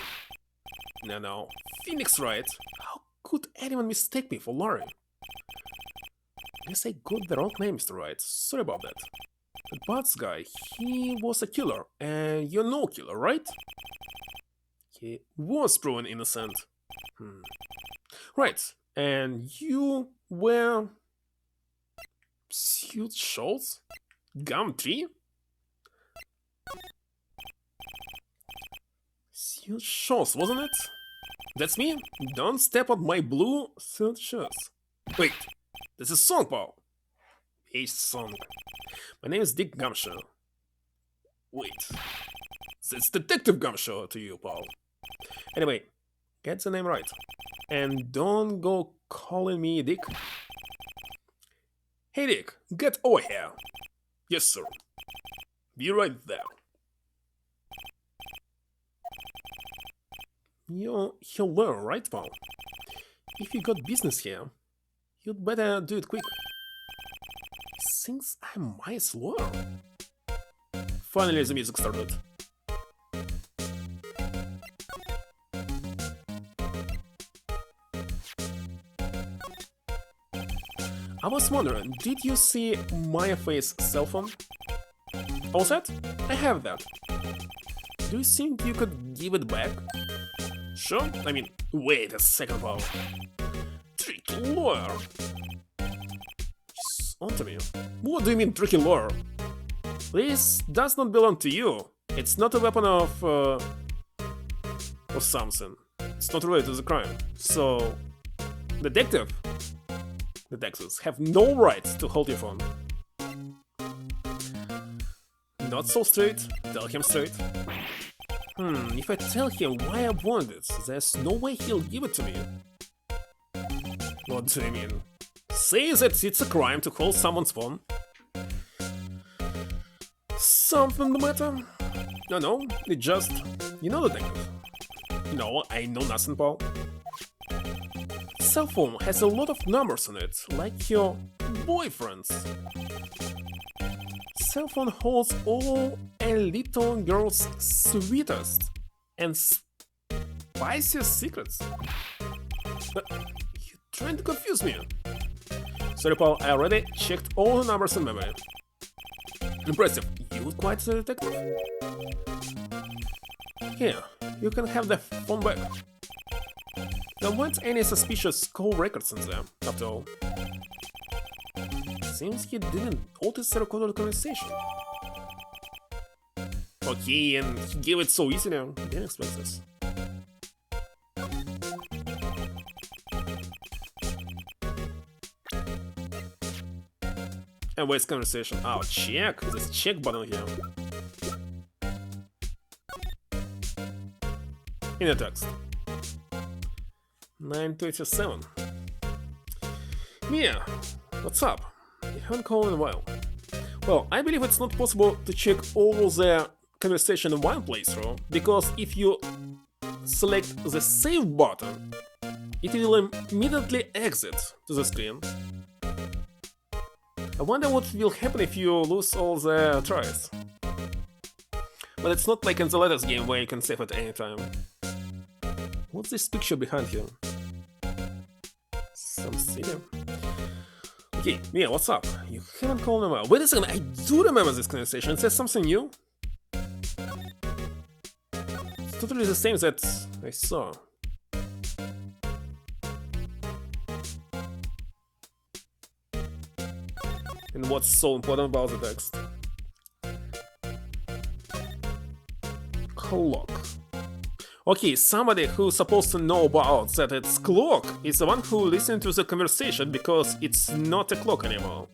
No, Phoenix, right? How could anyone mistake me for Lauren? Guess I got the wrong name, Mr. Wright. Sorry about that. The Buds guy, he was a killer, and you're no killer, right? He was proven innocent. Right, and you were... Suit Schultz? Gumtree? Suit Schultz, wasn't it? That's me? Don't step on my blue suit shoes. Wait, this is Song Paul. H song. My name is Dick Gumshoe. Wait. It's Detective Gumshoe to you, Paul. Anyway, get the name right. And don't go calling me Dick. Hey Dick, get over here. Yes, sir. Be right there. You'll learn, right, Paul? If you got business here, you'd better do it quick. Since I'm my lawyer. Finally, the music started. I was wondering, did you see Maya Faye's cell phone? All set? I have that. Do you think you could give it back? Sure? I mean, wait a second, Paul. Tricky lawyer. He's onto me. What do you mean, tricky lawyer? This does not belong to you. It's not a weapon of... or something. It's not related to the crime. So... Detectives have no right to hold your phone. Not so straight. Tell him straight. If I tell him why I want it, there's no way he'll give it to me. What do you mean? Say that it's a crime to hold someone's phone. Something the matter? No, it just... You know, detective. No, I know nothing, Paul. Cell phone has a lot of numbers on it, like your boyfriend's. Cell phone holds all a little girl's sweetest and spiciest secrets. You're trying to confuse me. Sorry, Paul, I already checked all the numbers in memory. Impressive, you quite a detective. Here, you can have the phone back. There weren't any suspicious call records in there, after all. Seems he didn't notice the recorded conversation. Okay, and he gave it so easily, I didn't expect this. And waste conversation. Oh, check! This check button here. In the text. 9:27. Mia, what's up? You haven't called in a while. Well, I believe it's not possible to check all the conversation in one playthrough, because if you select the save button, it will immediately exit to the screen. I wonder what will happen if you lose all the tries. But it's not like in the latest game where you can save at any time. What's this picture behind here? Some city. Okay, Mia, what's up? You haven't called in a while. Wait a second, I do remember this conversation. It says something new. It's totally the same that I saw. And what's so important about the text? Clock. Okay, somebody who's supposed to know about that it's clock is the one who listened to the conversation because it's not a clock anymore.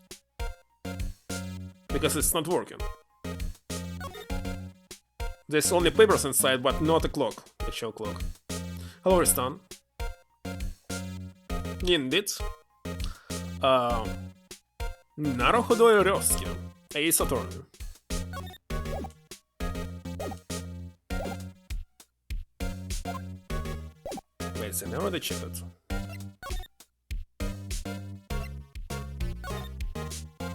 Because it's not working. There's only papers inside, but not a clock. Actual clock. Hello, Ristan. Indeed. Naruhodoi Ryosuke, Ace Attorney. Wait, I already checked it.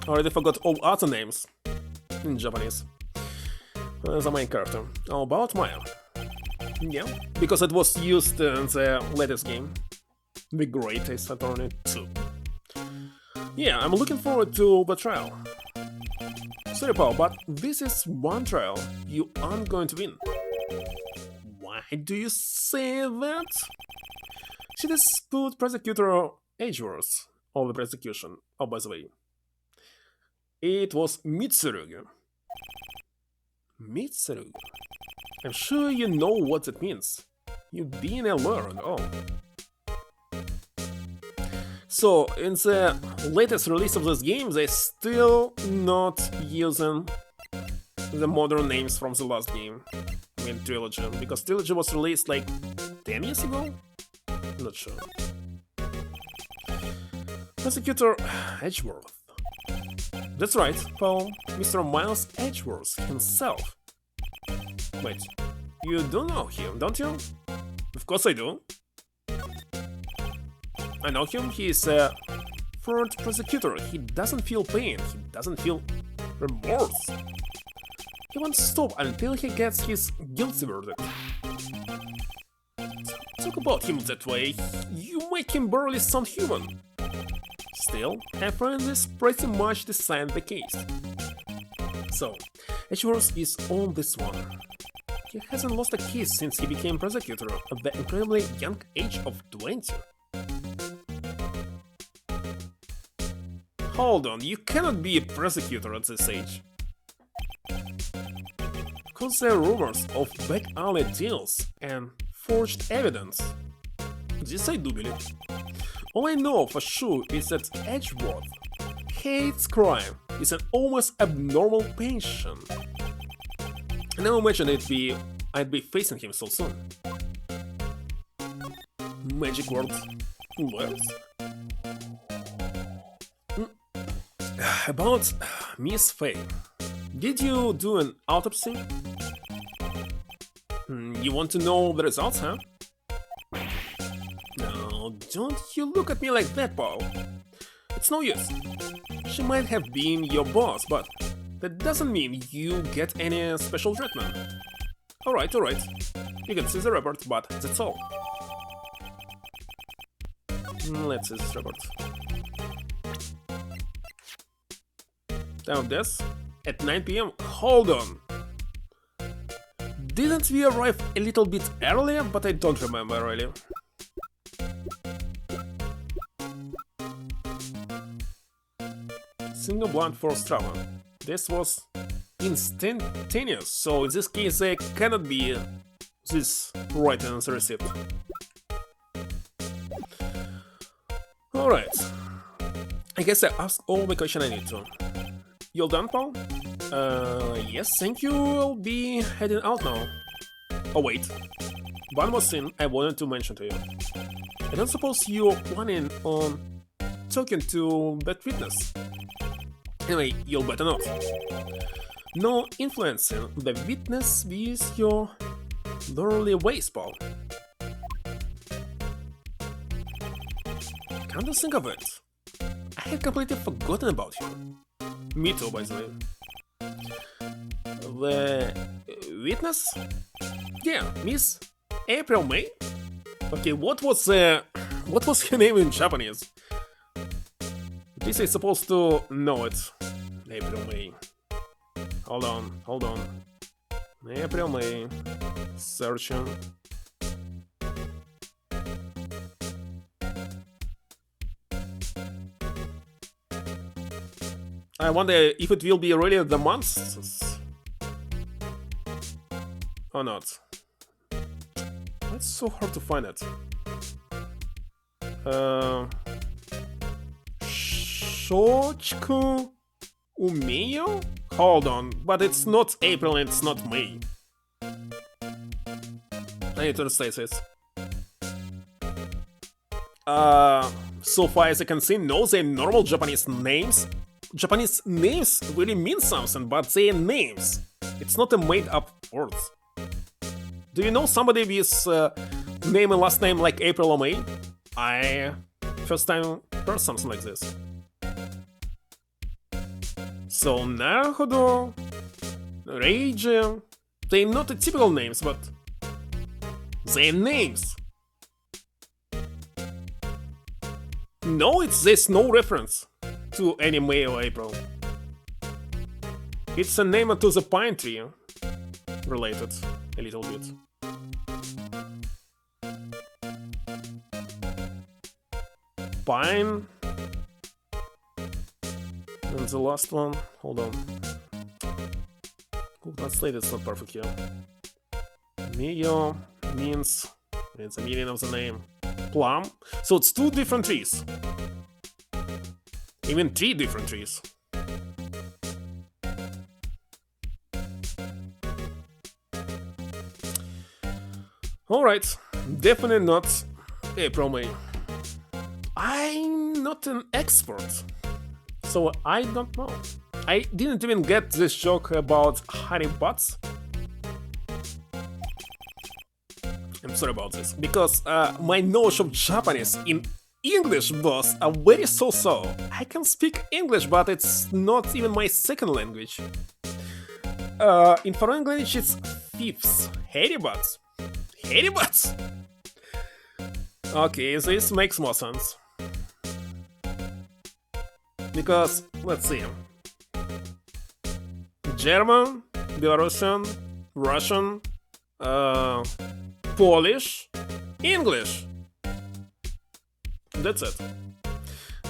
Already forgot all other names in Japanese. The main character. How about Maya? Yeah, because it was used in the latest game. The Great Ace Attorney 2. Yeah, I'm looking forward to the trial. Sorry, Paul, but this is one trial you aren't going to win. Why do you say that? She just put prosecutor Edgeworth on the prosecution. Oh, by the way. It was Mitsurugi. Mitsurugi? I'm sure you know what it means. You've been a lawyer and all. So, in the latest release of this game, they're still not using the modern names from the last game. I mean, Trilogy. Because Trilogy was released like 10 years ago? Not sure. Prosecutor Edgeworth. That's right, Paul. Mr. Miles Edgeworth himself. Wait, you do know him, don't you? Of course I do. I know him, he is a third prosecutor. He doesn't feel pain, he doesn't feel remorse. He won't stop until he gets his guilty verdict. Talk about him that way, you make him barely sound human. Still, I find this pretty much decide the case. So, Edgeworth is on this one. He hasn't lost a case since he became prosecutor at the incredibly young age of 20. Hold on, you cannot be a prosecutor at this age. Because there are rumors of back alley deals and forged evidence. This I do believe. All I know for sure is that Edgeworth hates crime. It's an almost abnormal passion. Now imagine I'd be facing him so soon. Magic word. Words? About Miss Faye. Did you do an autopsy? You want to know the results, huh? No, don't you look at me like that, Paul. It's no use. She might have been your boss, but that doesn't mean you get any special treatment. Alright. You can see the report, but that's all. Let's see this report. Down this? At 9 PM? Hold on! Didn't we arrive a little bit earlier? But I don't remember really. Single blunt force trauma. This was instantaneous, so in this case there cannot be this writing on the receipt. Alright. I guess I asked all the questions I need to. You all done, Paul? Yes, thank you. I'll be heading out now. Oh wait. One more thing I wanted to mention to you. I don't suppose you're planning on talking to that witness. Anyway, you'll better not. No influencing the witness with your lordly ways, Paul. Come to think of it, I had completely forgotten about you. Me too, by the way. The witness? Yeah, Miss April May? Okay, what was her name in Japanese? At least I'm supposed to know it. April May. Hold on. April May. Searching. I wonder if it will be really the months or not. It's so hard to find it. Shochiku Umeyo? Hold on, but it's not April and it's not May. I need to translate this. So far as I can see, no, they're normal Japanese names. Japanese names really mean something, but they're names. It's not a made-up word. Do you know somebody with name and last name like April or May? I first time heard something like this. So Naruhodo, Reiji, they're not the typical names, but they're names. No, there's no reference to any May or April. It's a name to the pine tree, related a little bit. Pine. And the last one, hold on. Google Translate, it's not perfect here. Miyo means, it's the meaning of the name. Plum. So it's two different trees. Even 3 different trees. Alright, definitely not April May. I'm not an expert, so I don't know. I didn't even get this joke about honey butts. I'm sorry about this, because my knowledge of Japanese in English was very so-so. I can speak English, but it's not even my second language. In foreign language, it's fifths. Hairy butts. Hairy butts! Okay, this makes more sense. Because, let's see. German, Belarusian, Russian, Polish, English. That's it.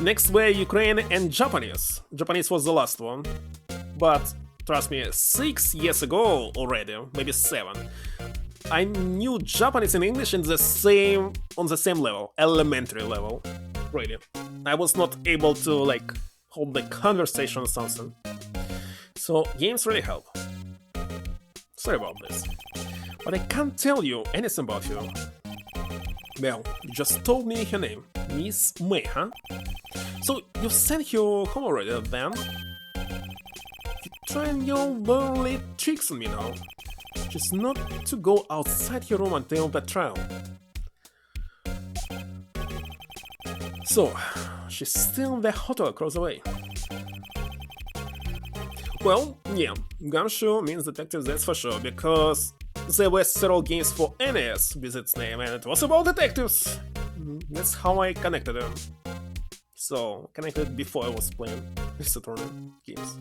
Next were Ukraine and Japanese. Japanese was the last one. But, trust me, 6 years ago already, maybe 7, I knew Japanese and English on the same level, elementary level. Really. I was not able to, like, hold the conversation or something. So, games really help. Sorry about this. But I can't tell you anything about you. Well, you just told me her name. Miss May, huh? So, you sent her home already, then? You're trying your lonely tricks on me now. Just not to go outside your room until the trial. So, she's still in the hotel across the way. Well, yeah, Gumshoe means detectives, that's for sure, because there were several games for NES with its name, and it was about detectives. That's how I connected them. So, connected before I was playing Saturn games,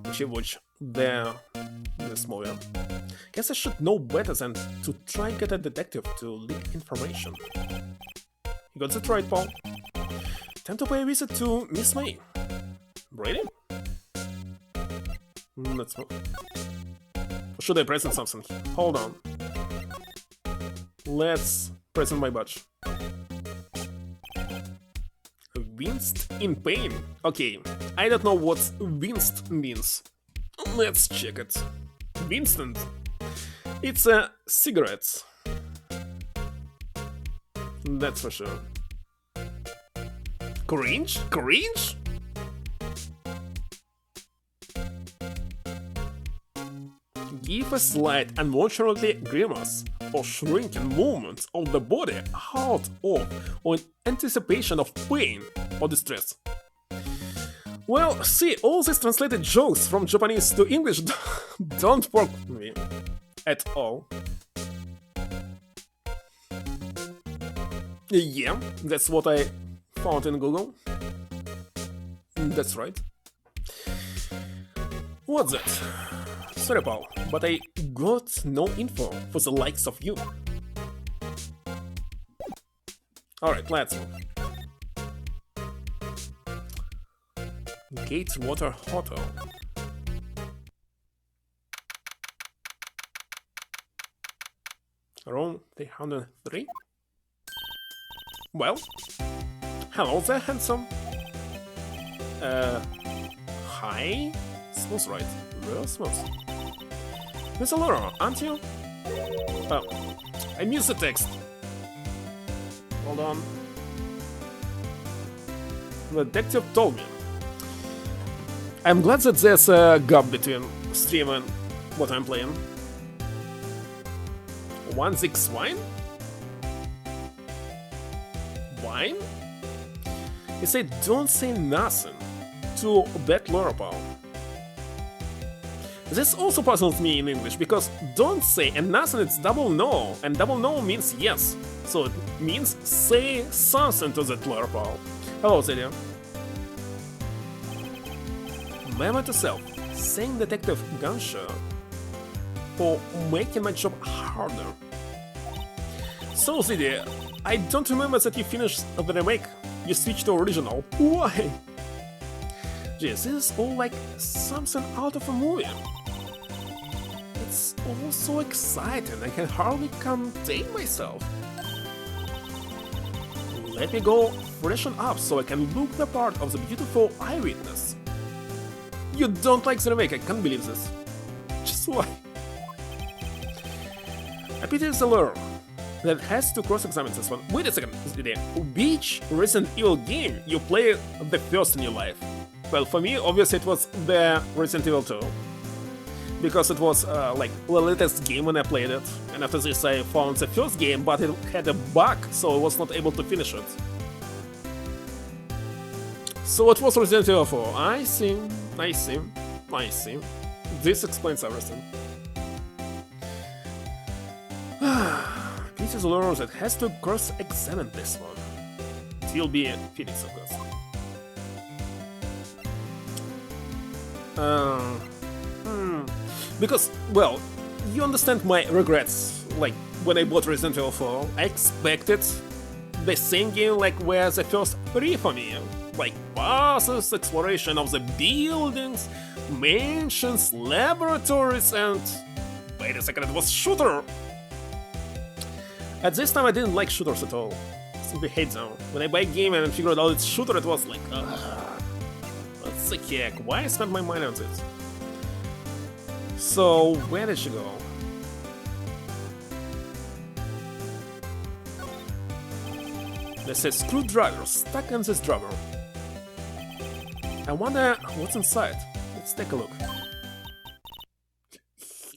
which I watched this movie. Guess I should know better than to try and get a detective to leak information. You got that right, Paul. Time to pay a visit to Miss May. Ready? Let's move. Should I present something? Hold on. Let's present my badge. Winced in pain. Okay, I don't know what winced means. Let's check it. Winston. It's a cigarette. That's for sure. Cringe? Cringe? Give a slight unnaturally grimace or shrinking movement of the body out of or in anticipation of pain or distress. Well, see, all these translated jokes from Japanese to English don't work with me at all. Yeah, that's what I found in Google. That's right. What's that? Sorry, Paul, but I got no info for the likes of you. Alright, let's move. Gateswater Hotel. Room 303? Well, hello there, handsome. Hi? Smooth, right? Real smooth. Miss Laura, aren't you? Oh, I missed the text. Hold on. The detective told me. I'm glad that there's a gap between stream and what I'm playing. 1-6 wine? Wine? He said don't say nothing to that Laura Paul. This also puzzles me in English, because don't say and nothing it's double no, and double no means yes. So it means say something to that Laura Paul. Hello, Celia. Memo to self, saying Detective Gunshaw for making my job harder. So, Celia, I don't remember that you finished the remake. You switched to original. Why? Jeez, this is all like something out of a movie. It's all so exciting, I can hardly contain myself. Let me go freshen up so I can look the part of the beautiful eyewitness. You don't like the remake, I can't believe this. Just why? I pity the lure that has to cross-examine this one. Wait a second, which Resident Evil game you play the first in your life? Well, for me, obviously it was the Resident Evil 2. Because it was like the latest game when I played it, and after this I found the first game, but it had a bug, so I was not able to finish it. So it was Resident Evil 4. I see. This explains everything. This is a lure that has to cross-examine this one. It'll be Phoenix, of course. Because, well, you understand my regrets. Like, when I bought Resident Evil 4, I expected the same game like where the first 3 for me. Like, puzzles, exploration of the buildings, mansions, laboratories, and... Wait a second, it was shooter! At this time I didn't like shooters at all. I simply hate them. When I buy a game and figured out it's shooter, it was like, what's the heck? Why spend my money on this? So, where did she go? There's a screwdriver stuck in this drawer. I wonder what's inside. Let's take a look.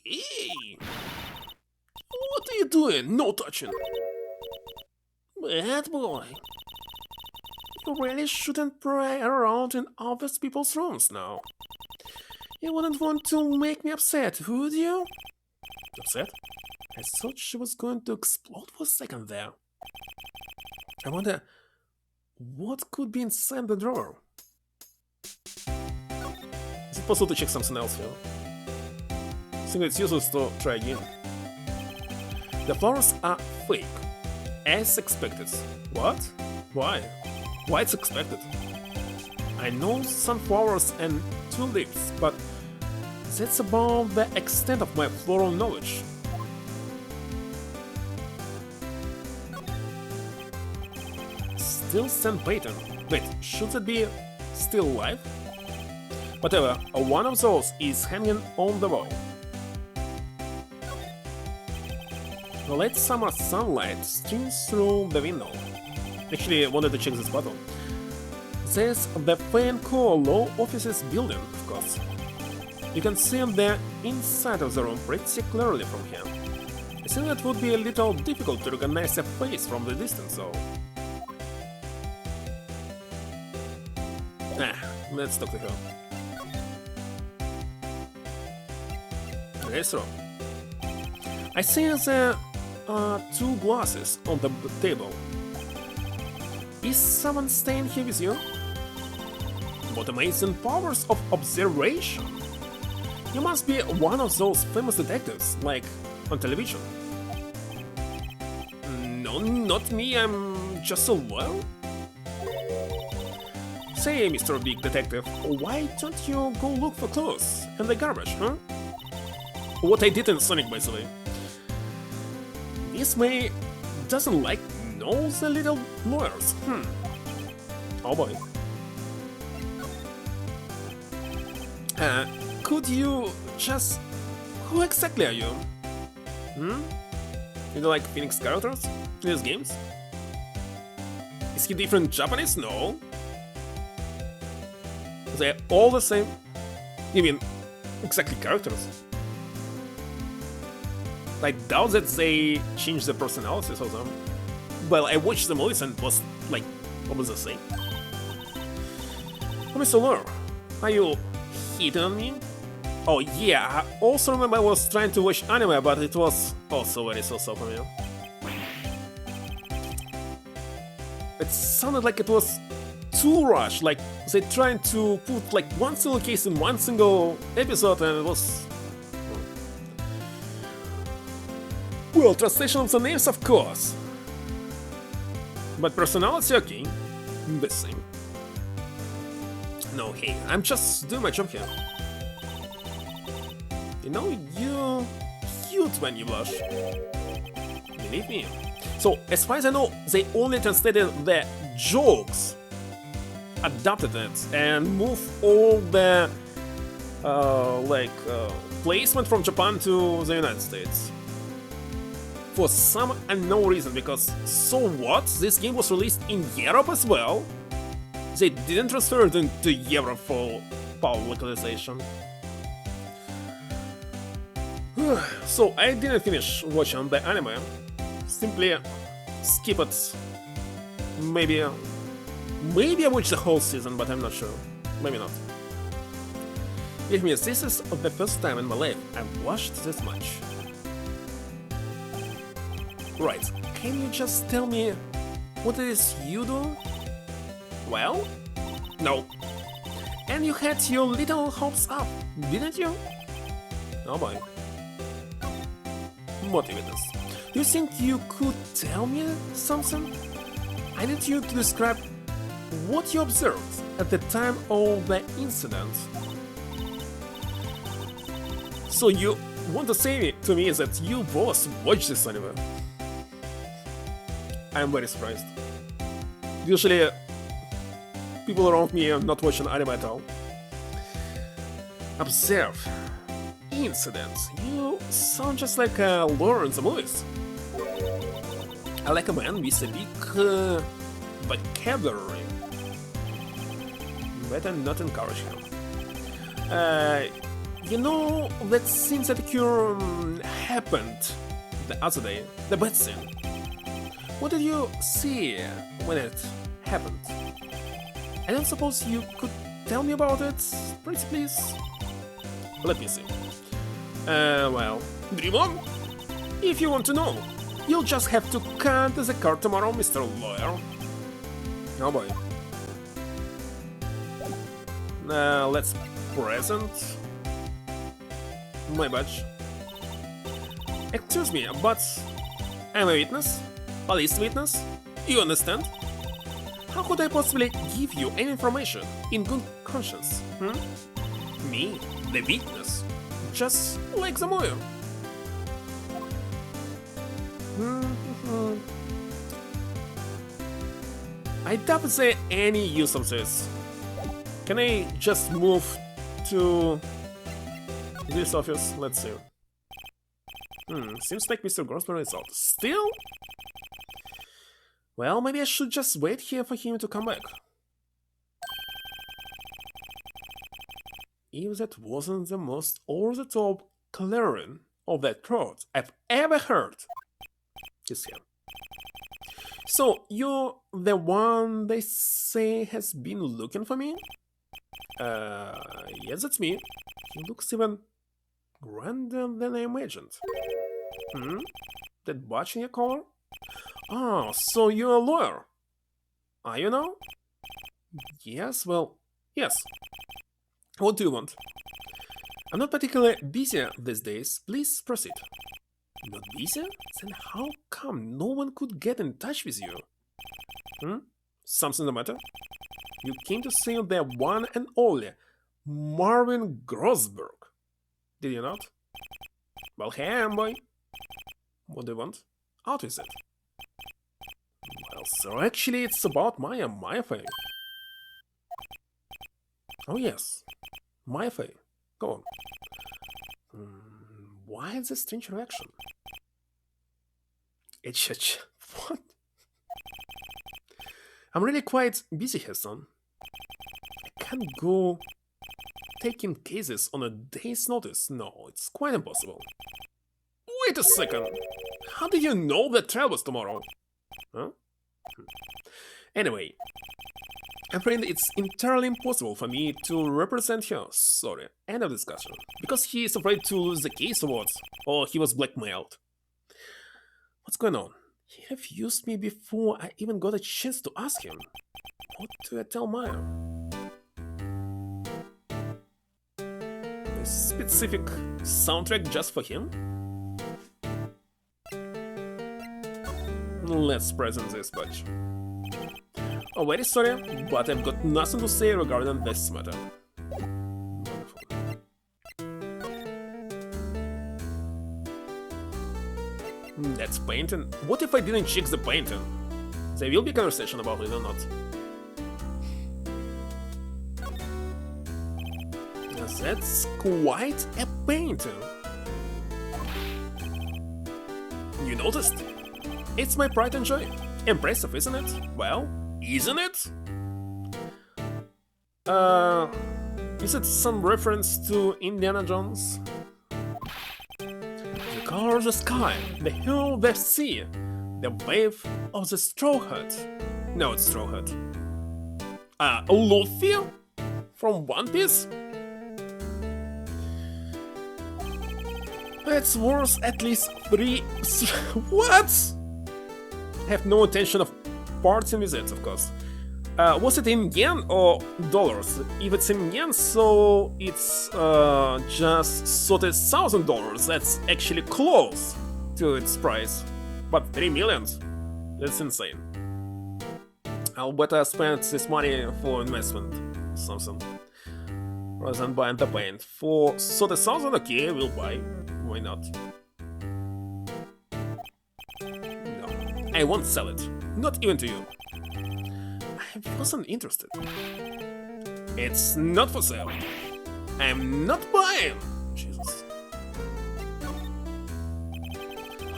Hey! What are you doing? No touching! Bad boy. You really shouldn't pry around in obvious people's rooms now. You wouldn't want to make me upset, would you? Upset? I thought she was going to explode for a second there. I wonder what could be inside the drawer. Is it possible to check something else here? I think it's useless to try again. The flowers are fake, as expected. What? Why? Why it's expected? I know sunflowers and tulips, but that's about the extent of my floral knowledge. Still St. Peyton. Wait, should it be still alive? Whatever, one of those is hanging on the wall. The late summer sunlight streams through the window. Actually, I wanted to check this bottle. There's the Fancore Law Offices building, of course. You can see the inside of the room pretty clearly from here. I think it would be a little difficult to recognize a face from the distance, though. Let's talk to her. Yes, sir. I see there are 2 glasses on the table. Is someone staying here with you? What amazing powers of observation! You must be one of those famous detectives, like on television. No, not me, I'm just a lawyer. Say, Mr. Big Detective, why don't you go look for clues in the garbage, huh? What I did in Sonic, by the way. Miss May doesn't like know the little lawyers. Oh boy. Could you just... Who exactly are you? You like Phoenix characters in these games? Is he different Japanese? No. They're all the same. You mean, exactly characters? I doubt that they changed the personalities of them. Well, I watched the movies and it was, like, almost the same. Oh, Mr. Lure, are you hitting on me? Oh yeah, I also remember I was trying to watch anime, but it was also very so for me. It sounded like it was too rushed, like they trying to put like one single case in one single episode, and it was... Well, translation of the names, of course. But personality, okay. The same. No, hey, I'm just doing my job here. You know, you're cute when you blush. Believe me, So, as far as I know, they only translated the jokes, adapted it, and moved all the placement from Japan to the United States. For some unknown reason, because so what? This game was released in Europe as well. They didn't transfer it into Europe for PAL localization. So I didn't finish watching the anime. Simply skip it. Maybe I watched the whole season, but I'm not sure. Maybe not. Believe me, this is the first time in my life I've watched this much. Right, can you just tell me what it is you do? Well? No. And you had your little hopes up, didn't you? Oh boy. Motivators. You think you could tell me something? I need you to describe what you observed at the time of the incident. So you want to say to me that you both watched this anime? I'm very surprised. Usually, people around me are not watching anime at all. Observe. Incidents. You sound just like a lawyer in the movies. I like a man with a big vocabulary. Better not encourage him. You know that scene that happened the other day, the bad scene. What did you see when it happened? I don't suppose you could tell me about it, pretty please? Let me see. Well, dream on! If you want to know, you'll just have to come to the court tomorrow, Mr. Lawyer. Oh boy. Let's present my badge. Excuse me, but I'm a witness? Police witness? You understand? How could I possibly give you any information in good conscience? Me, the witness, just like the lawyer. I doubt there's any use of this. Can I just move to this office? Let's see. Seems like Mr. Grossberg is out. Still? Well, maybe I should just wait here for him to come back. If that wasn't the most over-the-top clearing of that throat I've ever heard. He's here. So, you're the one they say has been looking for me? Yes, that's me. He looks even grander than I imagined. That watch in your collar? Oh, so you're a lawyer. Are you now? Yes, well, yes. What do you want? I'm not particularly busy these days. Please proceed. Not busy? Then how come no one could get in touch with you? Something the matter? You came to see the one and only Marvin Grossberg, did you not? Well, hey, boy. What do you want? Out with it. Well, so actually it's about my affair. Oh yes, my affair. Go on. Why this strange reaction? It's what? I'm really quite busy here, son. I can't go taking cases on a day's notice. No, it's quite impossible. Wait a second. How did you know that trial was tomorrow? Huh? Anyway, I'm afraid it's entirely impossible for me to represent her. Sorry, end of discussion. Because he is afraid to lose the case or what? Or he was blackmailed. What's going on? He refused me before I even got a chance to ask him. What do I tell Maya? A specific soundtrack just for him? Let's present this badge. Oh, very sorry, but I've got nothing to say regarding this matter. Wonderful. That's painting. What if I didn't check the painting? There will be conversation about it or not. That's quite a painting. You noticed? It's my pride and joy. Impressive, isn't it? Well, isn't it? Is it some reference to Indiana Jones? The color of the sky, the hill of the sea, the wave of the straw hat. No, it's straw hat. Luffy? From One Piece? It's worth at least 3... What? I have no intention of parting with it, of course. Was it in yen or dollars? If it's in yen, so it's just $30,000. That's actually close to its price. But 3 million? That's insane. I'll better spend this money for investment. Something. Rather than buying the paint. For 30,000, okay, we'll buy. Why not? No, I won't sell it. Not even to you. I wasn't interested. It's not for sale. I'm not buying. Jesus.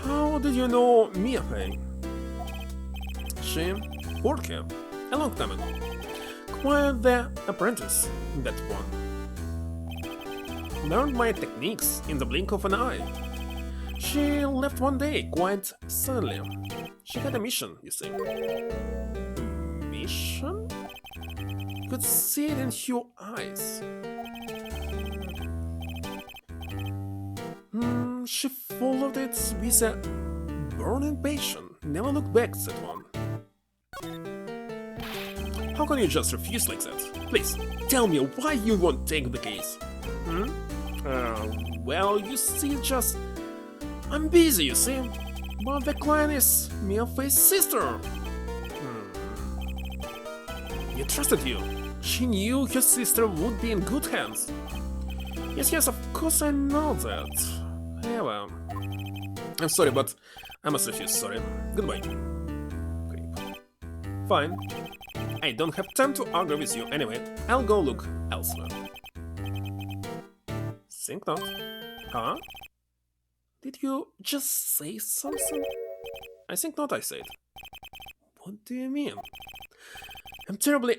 How did you know Mia Fei? She worked here a long time ago. Quite the apprentice, that one. Learned my techniques in the blink of an eye. She left one day, quite suddenly. She had a mission, you see. Mission? Could see it in your eyes. She followed it with a burning passion. Never looked back, that one. How can you just refuse like that? Please, tell me why you won't take the case. Well, you see, I'm busy, you see. But the client is Mia Fei's sister. You trusted you. She knew her sister would be in good hands. Yes, of course I know that. However, I'm sorry, but I must refuse, sorry. Goodbye. Creep. Fine. I don't have time to argue with you anyway. I'll go look elsewhere. Think not. Huh? Did you just say something? I think not, I said. What do you mean? I'm terribly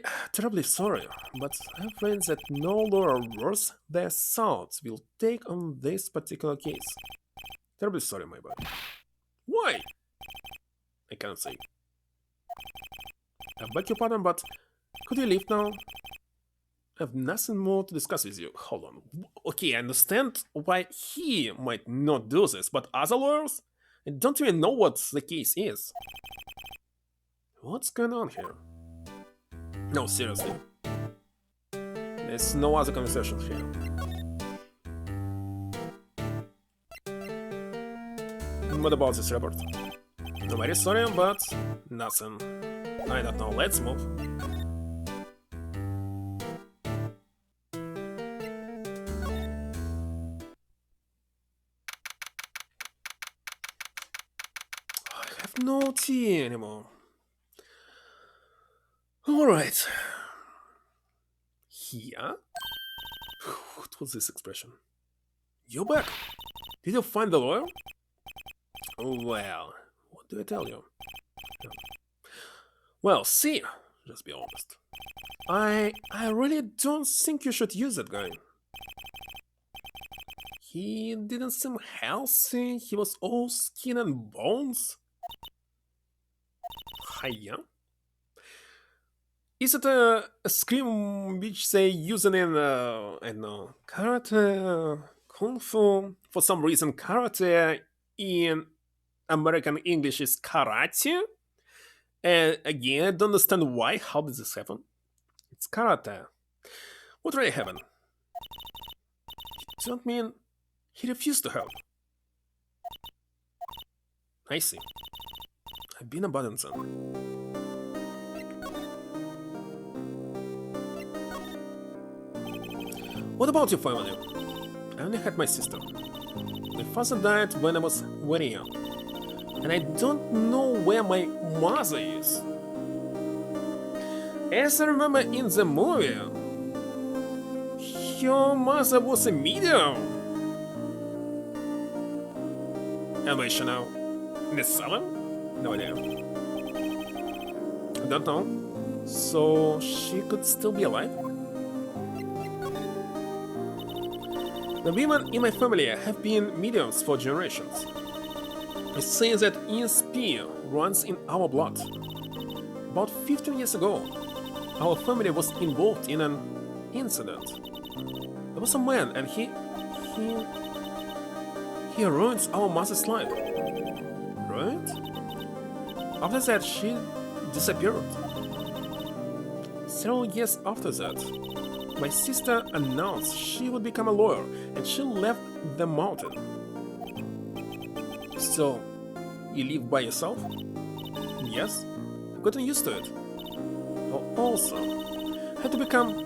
sorry, but I'm afraid that no lawyer worth their salt will take on this particular case. Terribly sorry, my boy. Why? I cannot say. I beg your pardon, but could you leave now? I have nothing more to discuss with you. Hold on. Okay, I understand why he might not do this, but other lawyers? I don't even know what the case is. What's going on here? No, seriously. There's no other conversation here. What about this report? I'm very sorry, but nothing. I don't know, let's move. I have no tea anymore. Alright. Here? What was this expression? You're back. Did you find the lawyer? Well, what do I tell you? Well, see, just be honest. I really don't think you should use that guy. He didn't seem healthy, he was all skin and bones. Hiya? Is it a scream which they use in, I don't know, karate, kung fu? For some reason, karate in American English is karate? And again, I don't understand why. How did this happen? It's karate. What really happened? You don't mean he refused to help? I see. I've been a burdensome. What about your family? I only had my sister. My father died when I was very young. and I don't know where my mother is. As I remember in the movie, your mother was a medium. And where is she now? In the asylum? No idea. I don't know. So she could still be alive? The women in my family have been mediums for generations. I say that ESP runs in our blood. About 15 years ago, our family was involved in an incident. There was a man and he ruined our mother's life. Right? After that, she disappeared. Several years after that, my sister announced she would become a lawyer and she left the mountain. So, you live by yourself? Yes, I've gotten used to it. I also had to become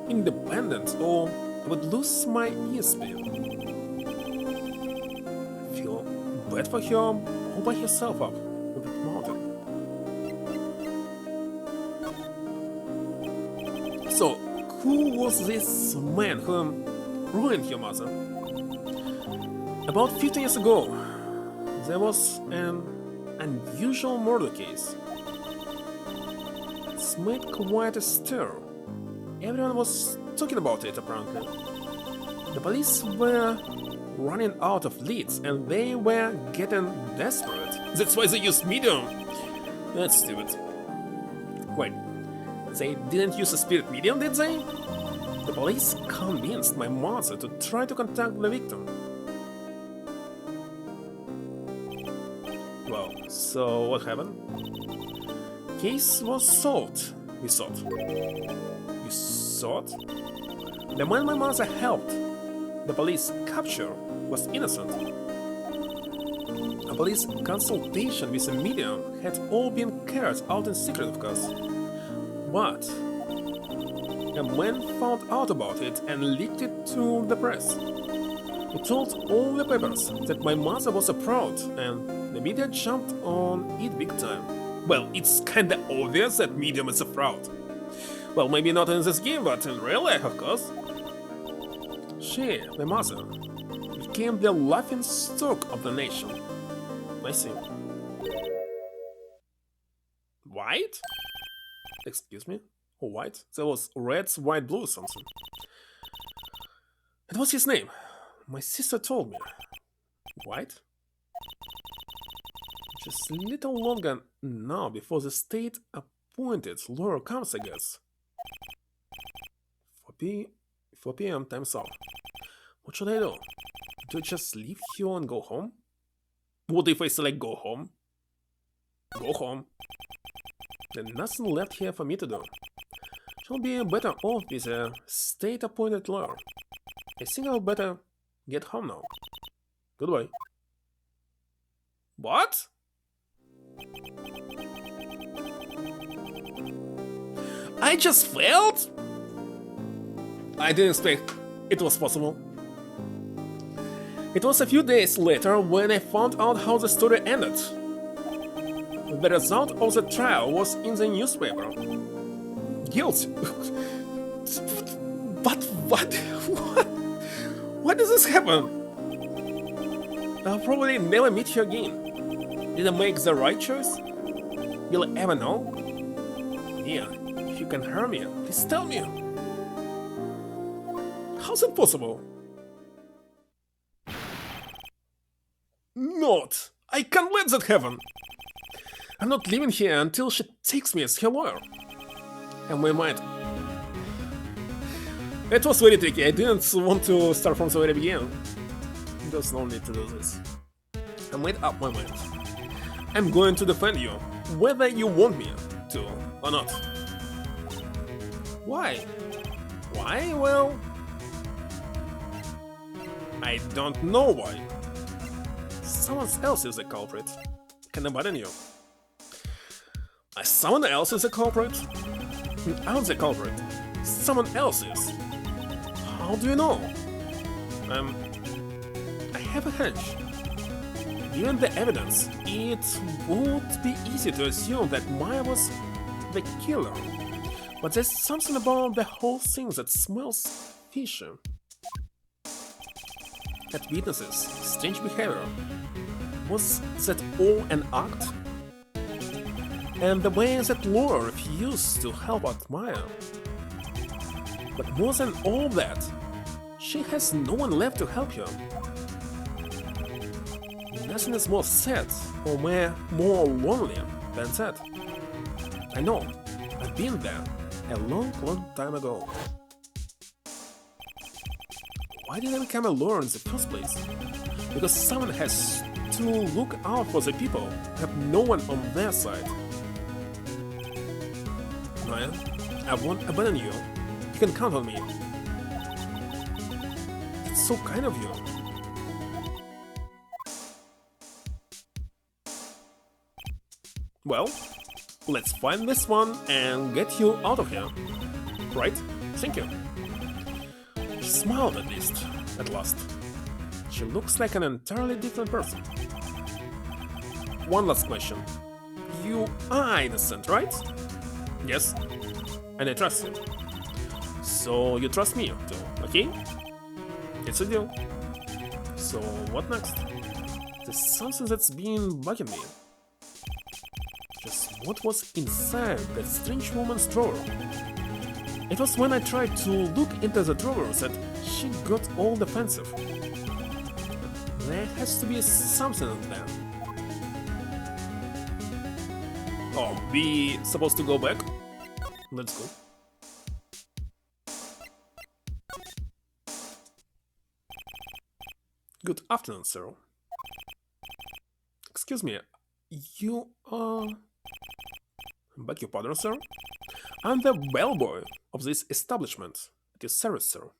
independent or I would lose my ESP. Feel bad for her all by herself up with the mountain. So, who was this man who ruined your mother? About 15 years ago, there was an unusual murder case. It's made quite a stir. Everyone was talking about it, apparently. The police were running out of leads and they were getting desperate. That's why they used medium. That's stupid. Wait, they didn't use a spirit medium, did they? The police convinced my mother to try to contact the victim. Well, so what happened? Case was solved, we thought. You thought? The man my mother helped the police capture was innocent. A police consultation with a medium had all been carried out in secret, of course. But a man found out about it and leaked it to the press. He told all the papers that my mother was a fraud, and the media jumped on it big time. Well, it's kinda obvious that medium is a fraud. Well, maybe not in this game, but in real life, of course. She, my mother, became the laughing stock of the nation. I see. White? Excuse me? Oh, white? There was red, white, blue, something. And what's his name? My sister told me. White? Just a little longer now before the state-appointed lawyer comes, I guess. 4 p.m. time's up. What should I do? Do I just leave here and go home? What if I select go home? Go home. Then nothing left here for me to do. Shall be better off with a state-appointed lawyer. I think I'll better get home now. Goodbye. What? I just failed? I didn't expect it was possible. It was a few days later when I found out how the story ended. The result of the trial was in the newspaper. Guilty. But what? Why does this happen? I'll probably never meet you again. Did I make the right choice? Will I ever know? Yeah, if you can hear me, please tell me. How's it possible? Not! I can't let that happen! I'm not leaving here until she takes me as her lawyer. And we might. It was very tricky. I didn't want to start from the very beginning. There's no need to do this. I made up my mind. I'm going to defend you, whether you want me to or not. Why? Why? Well, I don't know why. Someone else is the culprit. Can I button you? Someone else is the culprit? I'm the culprit. Someone else is. How do you know? I have a hunch. Given the evidence, it would be easy to assume that Maya was the killer. But there's something about the whole thing that smells fishy. At witnesses, strange behavior. Was that all an act? And the way that Laura refused to help out Maya. But more than all that, she has no one left to help her. Nothing is more sad or more lonely than that. I know, I've been there a long time ago. Why did I become a lawyer in the first place? Because someone has to look out for the people who have no one on their side. Maya, I won't abandon you. You can count on me. It's so kind of you. Well, let's find this one and get you out of here. Right? Thank you. She smiled at last. She looks like an entirely different person. One last question. You are innocent, right? Yes. And I trust you. So you trust me too, okay? It's a deal. So what next? There's something that's been bugging me. Just what was inside that strange woman's drawer? It was when I tried to look into the drawer that she got all defensive. There has to be something in there. Oh, we supposed to go back? Let's go. Good afternoon, sir. Excuse me, you are... Beg your pardon, sir? I'm the bellboy of this establishment. At your service, sir.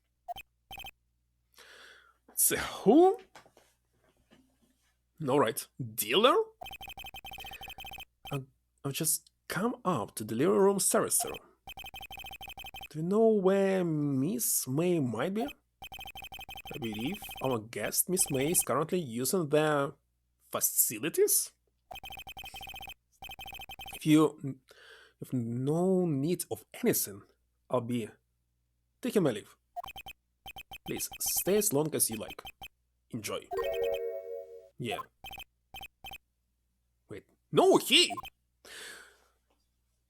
The who? Alright, dealer? I've just come up to the living room service, sir. Do you know where Miss May might be? I believe our guest, Miss May, is currently using the facilities? If you have no need of anything, I'll be taking my leave. Please, stay as long as you like. Enjoy. Yeah. Wait, no, he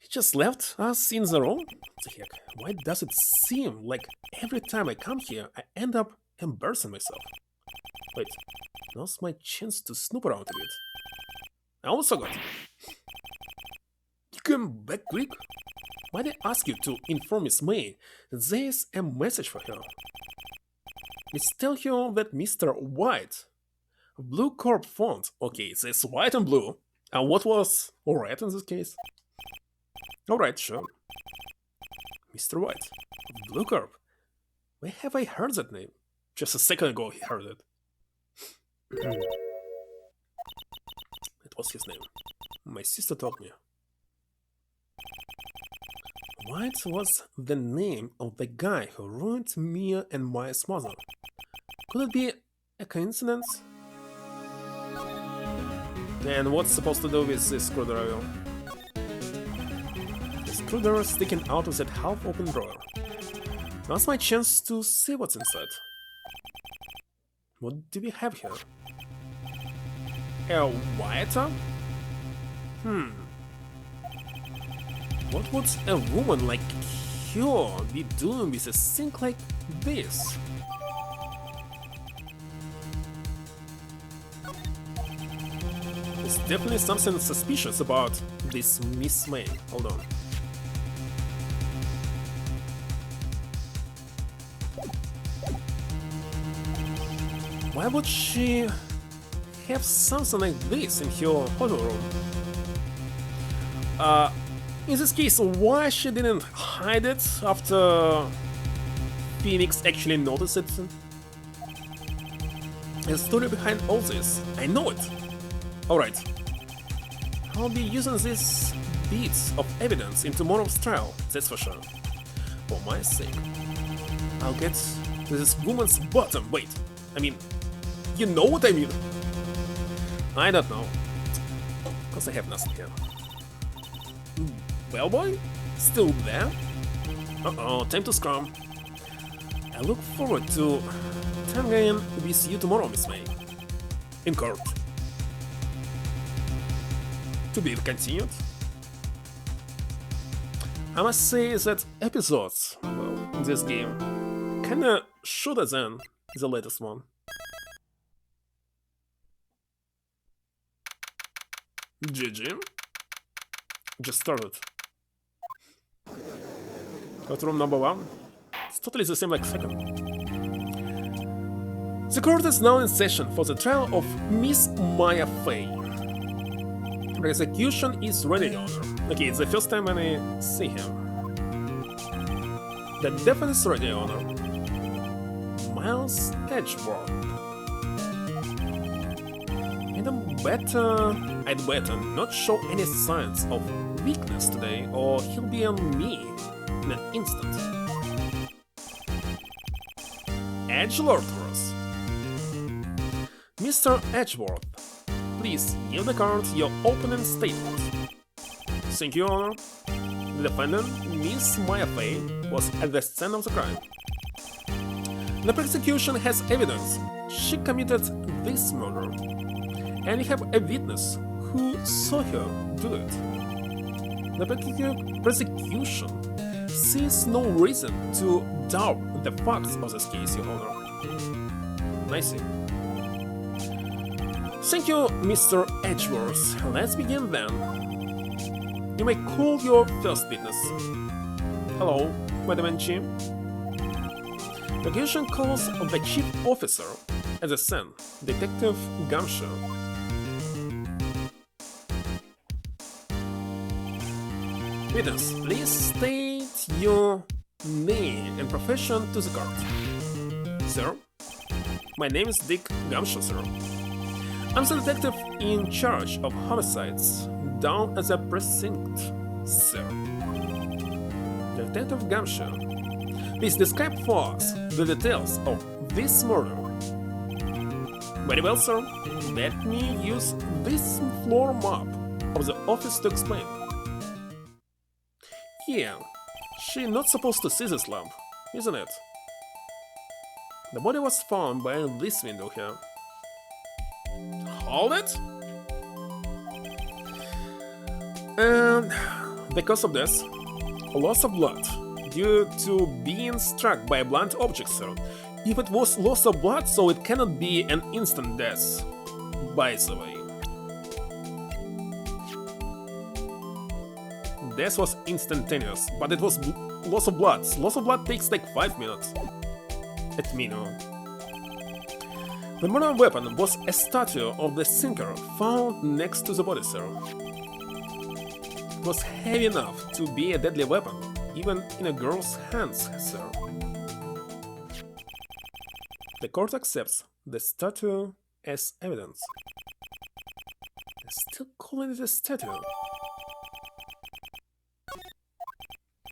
just left us in the room? What the heck? Why does it seem like every time I come here, I end up embarrassing myself? Wait, now's my chance to snoop around a bit. I almost forgot. You came back quick? Why'd I ask you to inform Miss May that there's a message for her? Let's tell her that Mr. White, blue corp font, okay, there's white and blue, and what was alright in this case? Alright, sure. Mr. White, blue corp, where have I heard that name? Just a second ago he heard it. It was his name. My sister told me. White was the name of the guy who ruined Mia and Maya's mother. Could it be a coincidence? And what's supposed to do with this screwdriver? The screwdriver sticking out of that half-open drawer. Now's my chance to see what's inside. What do we have here? A wire? What would a woman like her be doing with a thing like this? There's definitely something suspicious about this Miss May. Hold on. Why would she have something like this in her hotel room? In this case, why she didn't hide it after Phoenix actually noticed it? The story behind all this, I know it. Alright, I'll be using these bits of evidence in tomorrow's trial, that's for sure. For my sake. I'll get to this woman's bottom. Wait, I mean, you know what I mean? I don't know. Because I have nothing here. Bellboy? Still there? Uh-oh, time to scrum. I look forward to time again with you tomorrow, Miss May. In court. To be continued. I must say that episodes, well, in this game, kinda shorter than the latest one. GG. Just started. Courtroom number 1. It's totally the same like second. The court is now in session for the trial of Miss Maya Fey. The execution is ready, Your Honor. Okay, it's the first time when I see him. The defense is ready, Your Honor. Miles Edgeworth. I'd better not show any signs of weakness today, or he'll be on me in an instant. Edgelord Ross. Mr. Edgeworth, please give the court your opening statement. Thank you, Your Honor. The defendant, Miss Maya Fey, was at the scene of the crime. The prosecution has evidence she committed this murder, and we have a witness who saw her do it. The prosecution sees no reason to doubt the facts of this case, Your Honor. I see. Thank you, Mr. Edgeworth. Let's begin then. You may call your first witness. Hello, Madam NG. The prosecution calls the chief officer at the scene, Detective Gumshoe. Witness, please state your name and profession to the court. Sir, my name is Dick Gumshoe, sir. I'm the detective in charge of homicides down at the precinct, sir. Detective Gumshoe, please describe for us the details of this murder. Very well, sir. Let me use this floor map of the office to explain. Yeah, she's not supposed to see this lamp, isn't it? The body was found by this window here. Hold it? And because of this, loss of blood due to being struck by a blunt object, sir. If it was loss of blood, so it cannot be an instant death, by the way. Death was instantaneous, but it was loss of blood. Loss of blood takes like 5 minutes. At minimum. The murder weapon was a statue of the sinker found next to the body, sir. It was heavy enough to be a deadly weapon, even in a girl's hands, sir. The court accepts the statue as evidence. Still calling it a statue.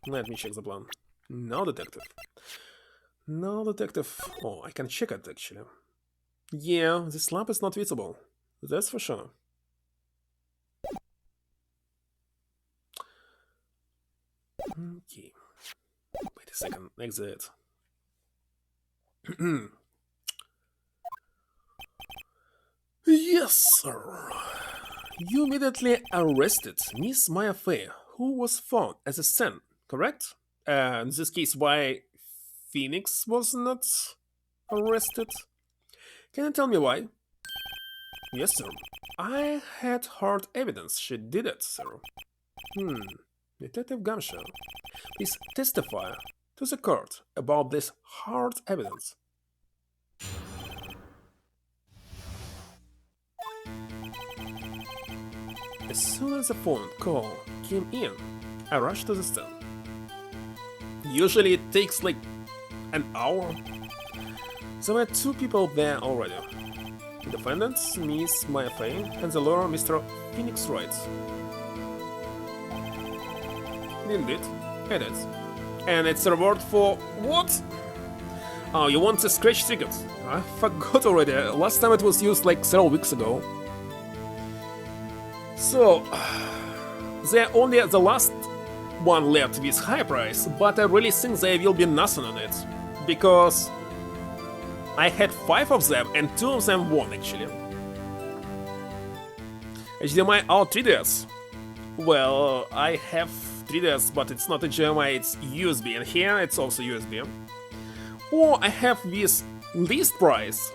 Let me check the plan. No, detective. No, detective. Oh, I can check it, actually. Yeah, this lamp is not visible. That's for sure. Okay. Wait a second. Exit. Yes, sir. You immediately arrested Miss Maya Fey, who was found as a scene, correct? In this case, why Phoenix was not arrested? Can you tell me why? Yes, sir. I had hard evidence she did it, sir. Detective Gumshoe, please testify to the court about this hard evidence. As soon as the phone call came in, I rushed to the stand. Usually it takes like an hour. There were 2 people there already. The defendant, Miss Maya Fey, and the lawyer, Mr. Phoenix Wright. Indeed, it is. And it's a reward for what? Oh, you want a scratch ticket? I forgot already. Last time it was used like several weeks ago. So, they're only the last one left with high price, but I really think there will be nothing on it. Because I had 5 of them and 2 of them won actually. HDMI out 3DS. Well, I have 3DS, but it's not HDMI, it's USB, and here it's also USB. Or I have this least price,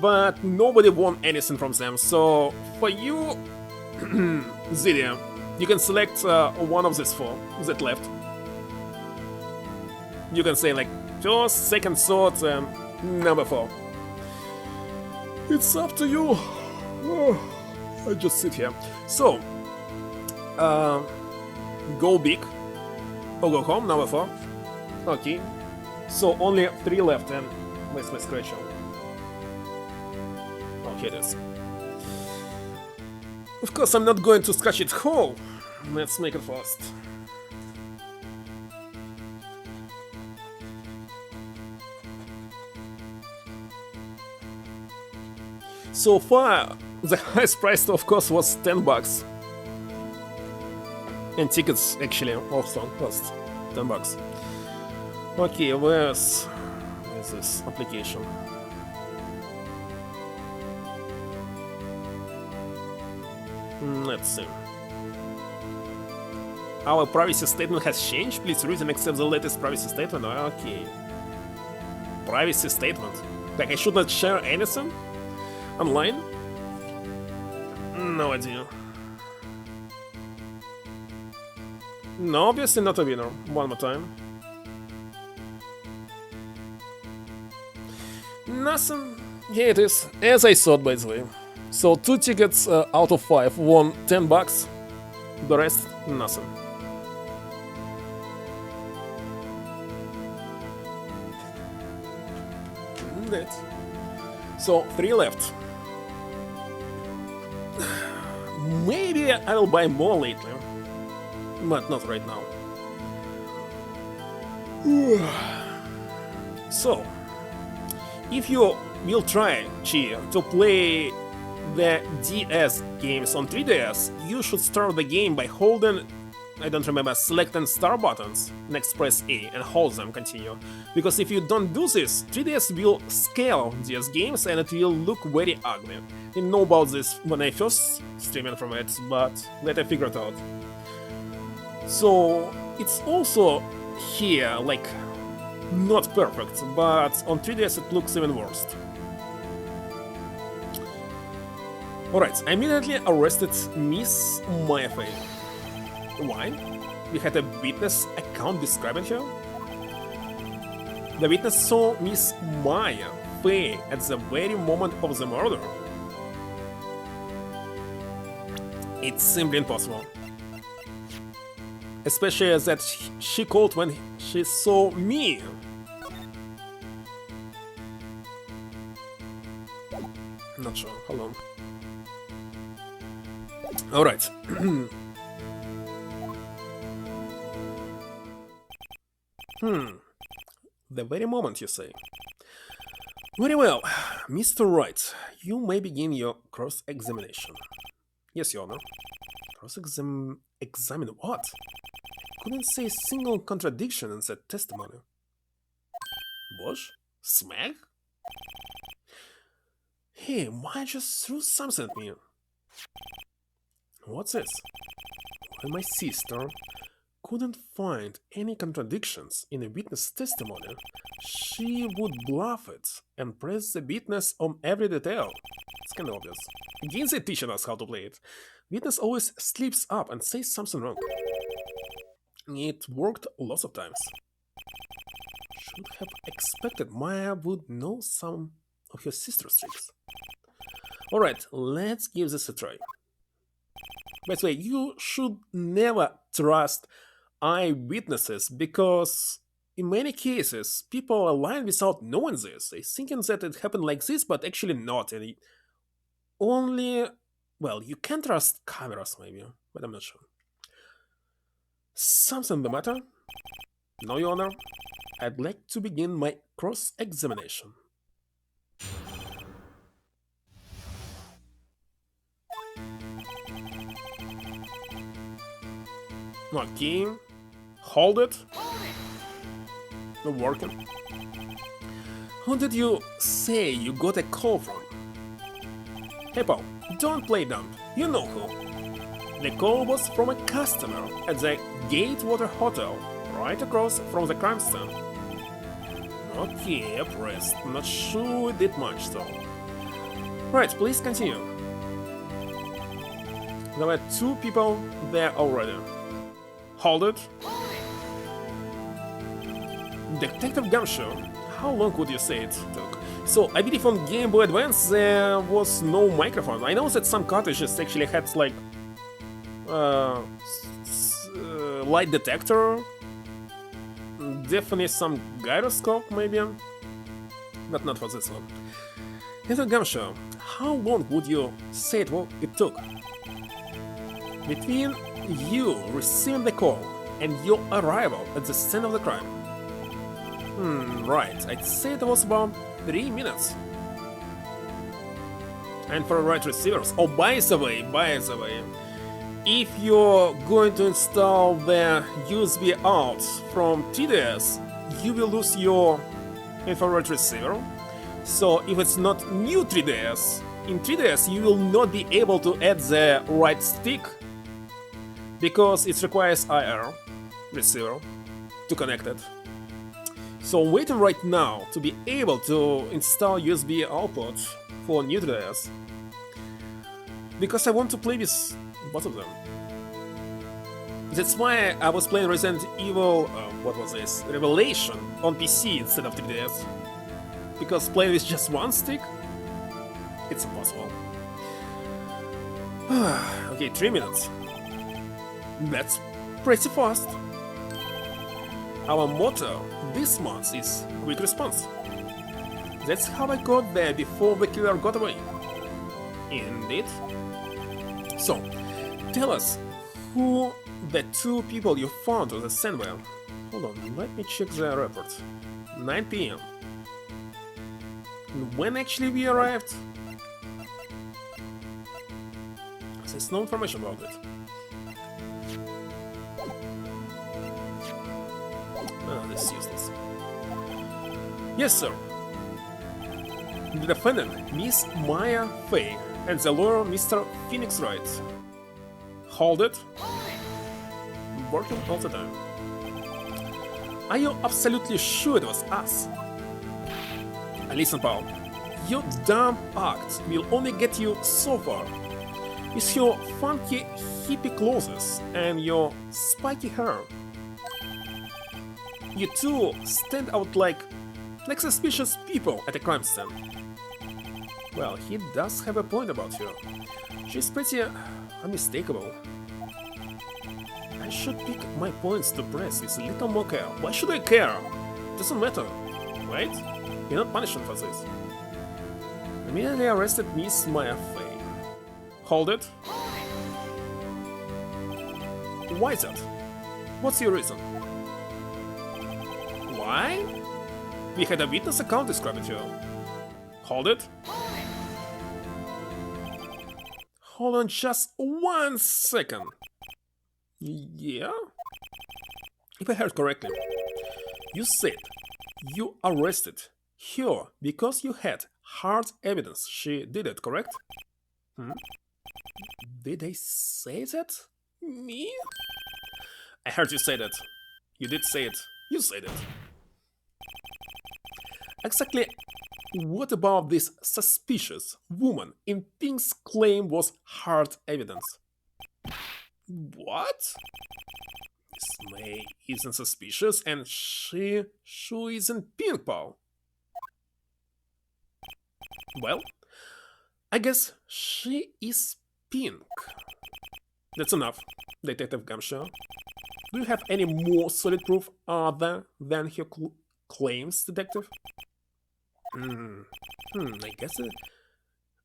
but nobody won anything from them. So for you, Zidia, you can select one of these 4 that left. You can say like first, second, third, number 4. It's up to you. Oh, I just sit here. So, go big or go home, number 4. Okay. So only 3 left, and where's my scratch on? Oh, here it is. Of course, I'm not going to scratch it whole. Let's make it fast. So far, the highest price, of course, was 10 bucks. And tickets actually also cost 10 bucks. Okay, where's this application? Let's see. Our privacy statement has changed. Please read and accept the latest privacy statement. Okay. Privacy statement. Like I should not share anything online? No idea. No, obviously not a winner. One more time. Nothing. Here it is, as I thought, by the way. So 2 tickets out of 5 won 10 bucks. The rest, nothing. That. So 3 left. Maybe I will buy more lately, but not right now. So, if you will try, Chi, to play the DS games on 3DS, you should start the game by holding, I don't remember, select and start buttons, next press A and hold them, continue. Because if you don't do this, 3DS will scale DS games and it will look very ugly. I didn't know about this when I first streamed from it, but let I figure it out. So it's also here, like, not perfect, but on 3DS it looks even worse. Alright, I immediately arrested Miss Maya Fey. Why? We had a witness account describing her? The witness saw Miss Maya Fey at the very moment of the murder. It's simply impossible. Especially that she called when she saw me. Not sure, hold on. Alright. The very moment, you say. Very well, Mr. Wright, you may begin your cross-examination. Yes, Your Honor. Cross-examine what? Couldn't say a single contradiction in that testimony. Bosh? Smack? Hey, why just threw something at me? What's this? When my sister couldn't find any contradictions in a witness testimony, she would bluff it and press the witness on every detail. It's kind of obvious. Again, they teaching us how to play it. Witness always slips up and says something wrong. It worked lots of times. Should have expected Maya would know some of her sister's tricks. Alright, let's give this a try. By the way, you should never trust eyewitnesses because in many cases people are lying without knowing this. They're thinking that it happened like this, but actually not. And only, well, you can trust cameras maybe, but I'm not sure. Something the matter? No, Your Honor. I'd like to begin my cross-examination. Okay. Hold it. Not working. Who did you say you got a call from? Hey Paul, don't play dumb. You know who. The call was from a customer at the Gatewater Hotel, right across from the crime scene. Okay, pressed. Not sure it did much though. Right, please continue. There were 2 people there already. Hold it. Detective Gumshoe, how long would you say it took? So, I believe on Game Boy Advance there was no microphone. I know that some cartridges actually had like light detector, definitely some gyroscope maybe, but not for this one. Detective Gumshoe, how long would you say it took? Between you receiving the call and your arrival at the scene of the crime. Right, I'd say it was about 3 minutes. And for Wright receivers, oh, by the way, if you're going to install the USB out from 3DS, you will lose your infrared receiver. So if it's not new 3DS, in 3DS you will not be able to add the right stick because it requires IR receiver to connect it. So I'm waiting right now to be able to install USB output for new 3DS because I want to play with both of them. That's why I was playing Resident Evil, Revelation on PC instead of 3DS. Because playing with just one stick, it's impossible. Okay, 3 minutes. That's pretty fast. Our motto this month is quick response. That's how I got there before the killer got away. Indeed. So, tell us who the 2 people you found on the scene were. Hold on, let me check the report. 9 PM. And when actually we arrived? There's no information about it. This is useless. Yes, sir. The defendant, Miss Maya Fay, and the lawyer, Mr. Phoenix Wright. Hold it. Working all the time. Are you absolutely sure it was us? Listen, Paul. Your dumb act will only get you so far. With your funky hippie clothes and your spiky hair. You two stand out like suspicious people at a crime scene. Well, he does have a point about you. She's pretty unmistakable. I should pick my points to press with a little more care. Why should I care? Doesn't matter, right? You're not punishing for this. Immediately arrested Miss Maya Fay. Hold it. Why is that? What's your reason? Why? We had a witness account described to you. Hold it. Hold on just 1 second. Yeah? If I heard correctly, you said you arrested her because you had hard evidence she did it, correct? Did I say that? Me? I heard you say that. You did say it. You said it. Exactly what about this suspicious woman in pink's claim was hard evidence? What? Miss May isn't suspicious and she isn't pink, Paul. Well, I guess she is pink. That's enough, Detective Gumshoe. Do you have any more solid proof other than her claims, Detective?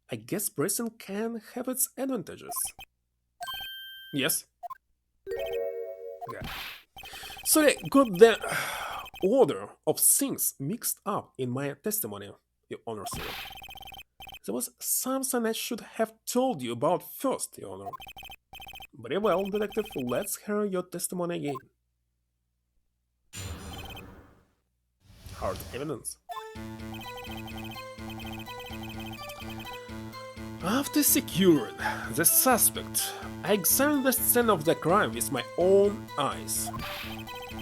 I guess prison can have its advantages. Yes. Yeah. So I got the order of things mixed up in my testimony, Your Honor, sir. There was something I should have told you about first, Your Honor. Very well, detective, let's hear your testimony again. Hard evidence. After securing the suspect, I examined the scene of the crime with my own eyes.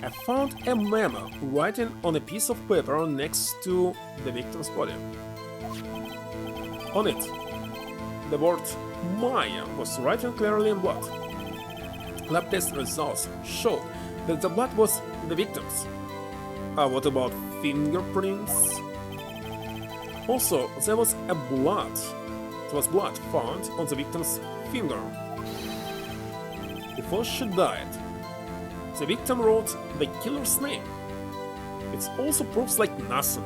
I found a memo written on a piece of paper next to the victim's body. On it, the word Maya was written clearly in blood. Lab test results showed that the blood was the victim's. What about fingerprints? Also, there was blood found on the victim's finger. Before she died, the victim wrote the killer's name. It also proves like nothing.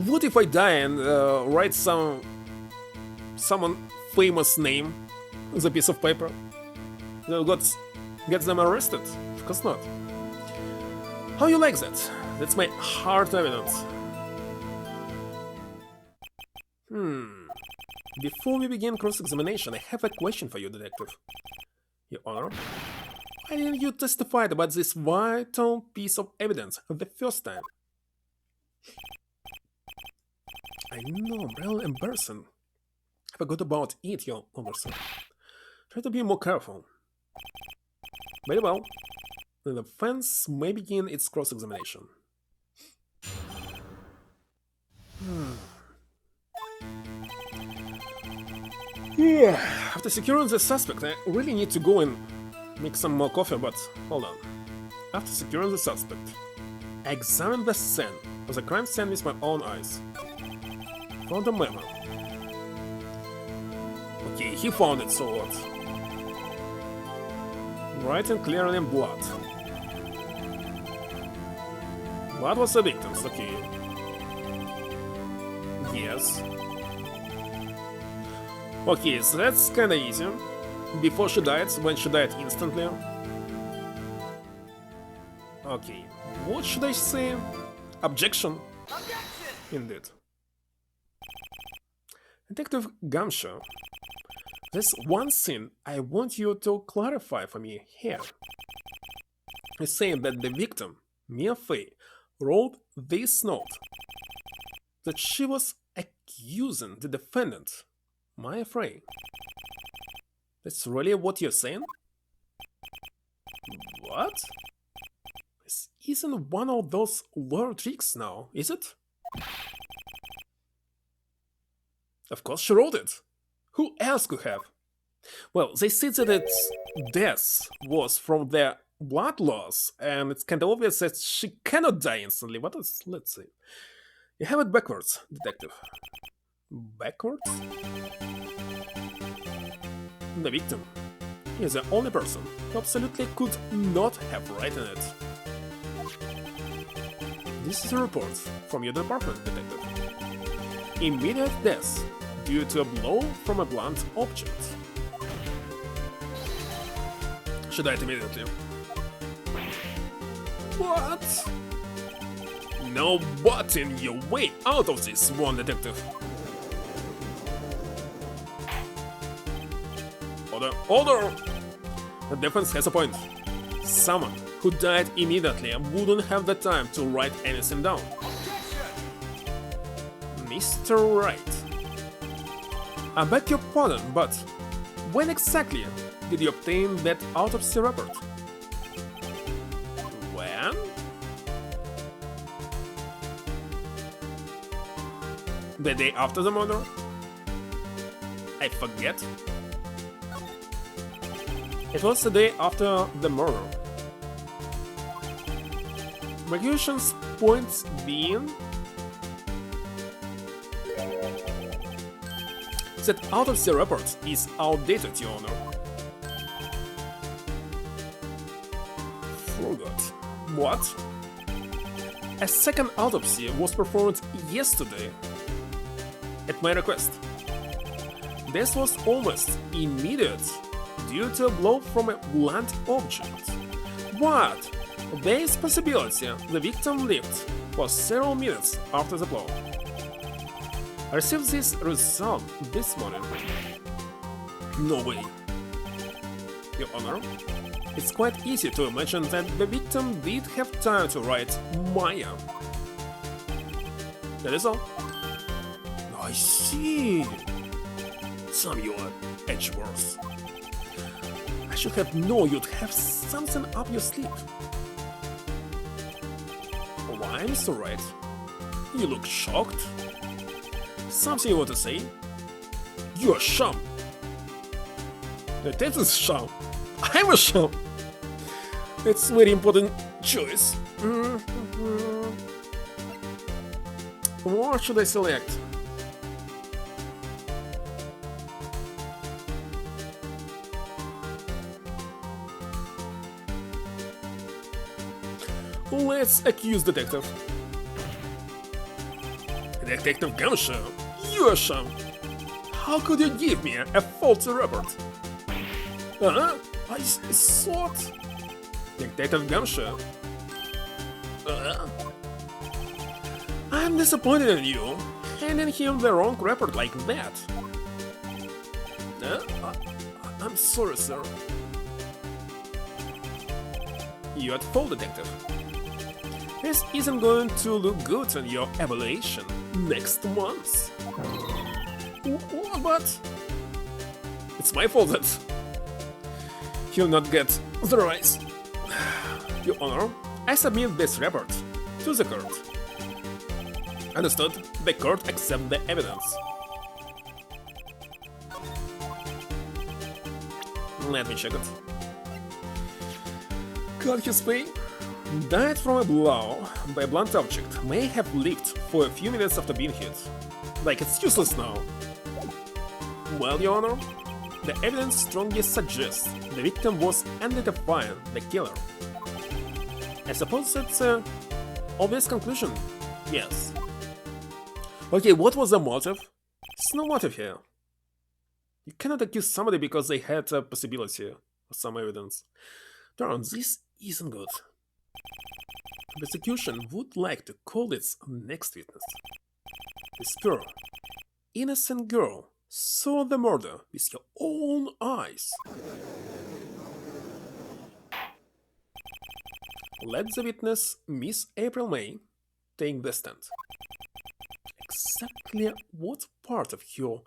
What if I die and write someone famous name on the piece of paper? Gets them arrested? Of course not. How you like that? That's my hard evidence. Before we begin cross-examination, I have a question for you, detective. Your Honor, why didn't you testify about this vital piece of evidence the first time? I know, really embarrassing. I forgot about it, Your Honor. Try to be more careful. Very well. The defense may begin its cross-examination. Yeah, after securing the suspect, I really need to go and make some more coffee, but hold on. After securing the suspect, I examined the scene of the crime scene with my own eyes. Found a memo. Okay, he found it, so what? Writing clearly in blood. Blood was the victim's, okay. Yes. Okay, so that's kinda easy. Before she died, when she died instantly. Okay, what should I say? Objection. Indeed. Detective Gumshoe, there's one thing I want you to clarify for me here. You're saying that the victim, Mia Fey, wrote this note. That she was accusing the defendant, Maya Fey. That's really what you're saying? What? This isn't one of those lawyer tricks now, is it? Of course she wrote it. Who else could have? Well, they said that its death was from their blood loss, and it's kinda obvious that she cannot die instantly. What else? Let's see. You have it backwards, detective. Backwards? The victim is the only person who absolutely could not have written it. This is a report from your department, detective. Immediate death due to a blow from a blunt object. She died immediately. What? No butting your way out of this one, detective. Order! The defense has a point. Someone who died immediately wouldn't have the time to write anything down. Mr. Wright, I beg your pardon, but when exactly did you obtain that autopsy report? When? The day after the murder? I forget. It was the day after the murder. Regulations points being that autopsy report is outdated, Your Honor. Forgot. What? A second autopsy was performed yesterday at my request. This was almost immediate due to a blow from a blunt object. But there is possibility the victim lived for several minutes after the blow. I received this result this morning. No way. Your Honor, it's quite easy to imagine that the victim did have time to write Maya. That is all. I see. Some you are edgelords. I should have known you'd have something up your sleeve. Why, Mr. Wright? You look shocked. Something you want to say? You're a sham. That is sham. I'm a sham. It's a very important choice. What should I select? Let's accuse detective. Detective Gumshoe, you're a sham. How could you give me a faulty report? I thought... Detective Gumshoe. I'm disappointed in you, handing him the wrong report like that. I'm sorry, sir. You're at fault, detective. This isn't going to look good on your evaluation next month. But it's my fault that he'll not get the rise. Your Honor, I submit this report to the court. Understood? The court accepts the evidence. Let me check it. Cut his face. Died from a blow by a blunt object. May have lived for a few minutes after being hit. Like it's useless now. Well, Your Honor, the evidence strongly suggests the victim was identifying the killer. I suppose that's an obvious conclusion. Yes. Okay, what was the motive? There's no motive here. You cannot accuse somebody because they had a possibility or some evidence. Darn, this isn't good. The prosecution would like to call its next witness. This girl, innocent girl, saw the murder with her own eyes. Let the witness, Miss April May, take the stand. Exactly what part of her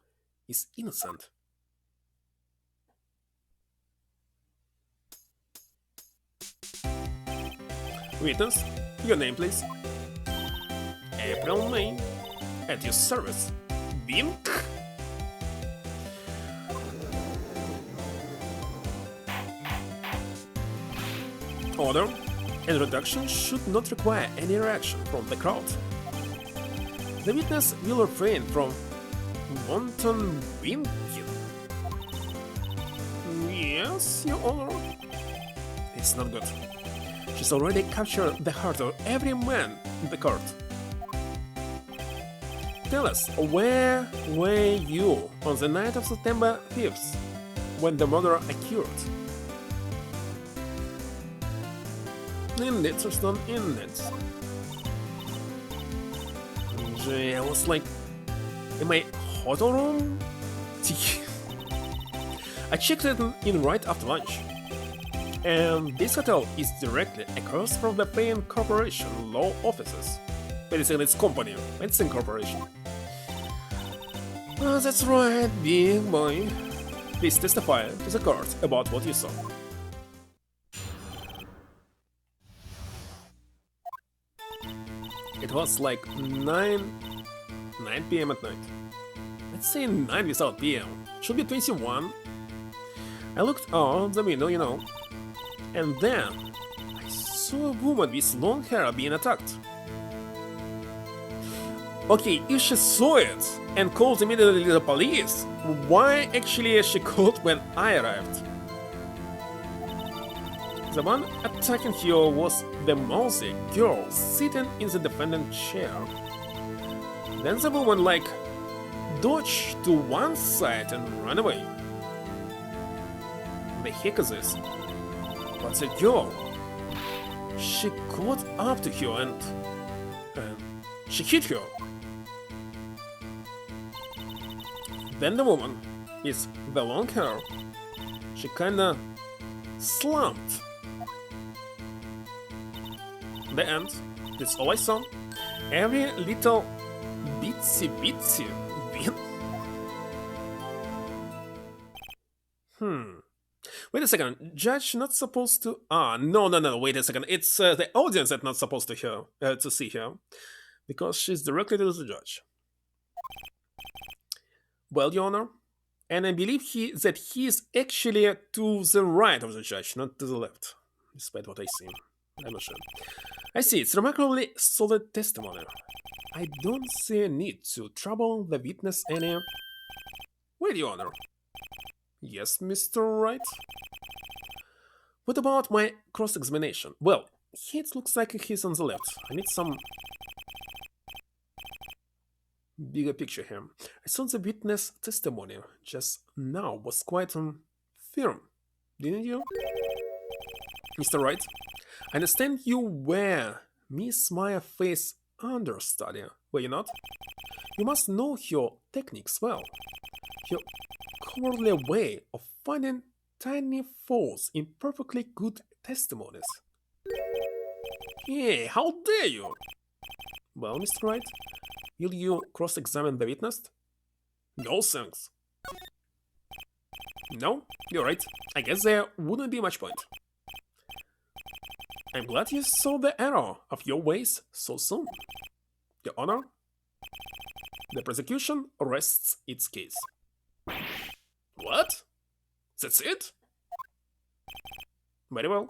is innocent? Witness, your name please. April May, at your service. Wink. Order. Introduction should not require any reaction from the crowd. The witness will refrain from wanton winking. Yes, Your Honor. It's not good. She's already captured the heart of every man in the court. Tell us, where were you on the night of September 5th, when the murder occurred? Indeed, Thurston, indeed. I was like in my hotel room. I checked it in right after lunch. And this hotel is directly across from the Payne Corporation law offices. Medicine its company, Medicine Corporation. Oh, that's right, big boy. Please testify to the court about what you saw. It was like 9 p.m. at night. Let's say 9 without p.m. Should be 21. I looked out the window, you know. And then I saw a woman with long hair being attacked. Okay, if she saw it and called immediately the police, why actually she called when I arrived? The one attacking her was the mousy girl sitting in the defendant's chair. Then the woman like dodged to one side and ran away. The heck is this? But the girl, she caught up to her and she hit her. Then the woman is the long hair. She kinda slumped. The end. That's all I saw. Every little bitsy bit. Wait a second. Judge not supposed to. No. Wait a second. It's the audience that's not supposed to hear to see her, because she's directly to the judge. Well, Your Honor, and I believe that he is actually to the right of the judge, not to the left, despite what I see. I'm not sure. I see, it's remarkably solid testimony. I don't see a need to trouble the witness any. Wait, Your Honor. Yes, Mr. Wright? What about my cross-examination? Well, it looks like he's on the left. I need some bigger picture here. I saw the witness testimony just now was quite firm, didn't you? Mr. Wright, I understand you were Miss Maya Faye's understudy, were you not? You must know your techniques well. Your cowardly way of finding tiny faults in perfectly good testimonies. Hey, how dare you! Well, Mr. Wright, will you cross-examine the witness? No thanks. No, you're right. I guess there wouldn't be much point. I'm glad you saw the error of your ways so soon. Your Honor, the prosecution rests its case. What? That's it? Very well.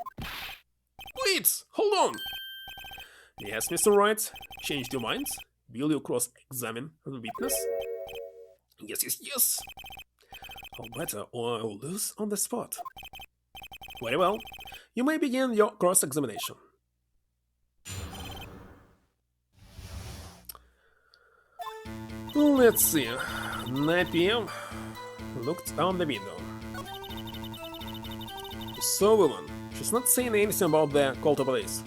Wait, hold on! Yes, Mr. Wright, changed your mind? Will you cross-examine the witness? Yes. I'll better or I'll lose on the spot. Very well. You may begin your cross-examination. Let's see. 9 p.m. Looked out the window. So, woman, she's not saying anything about the call to police.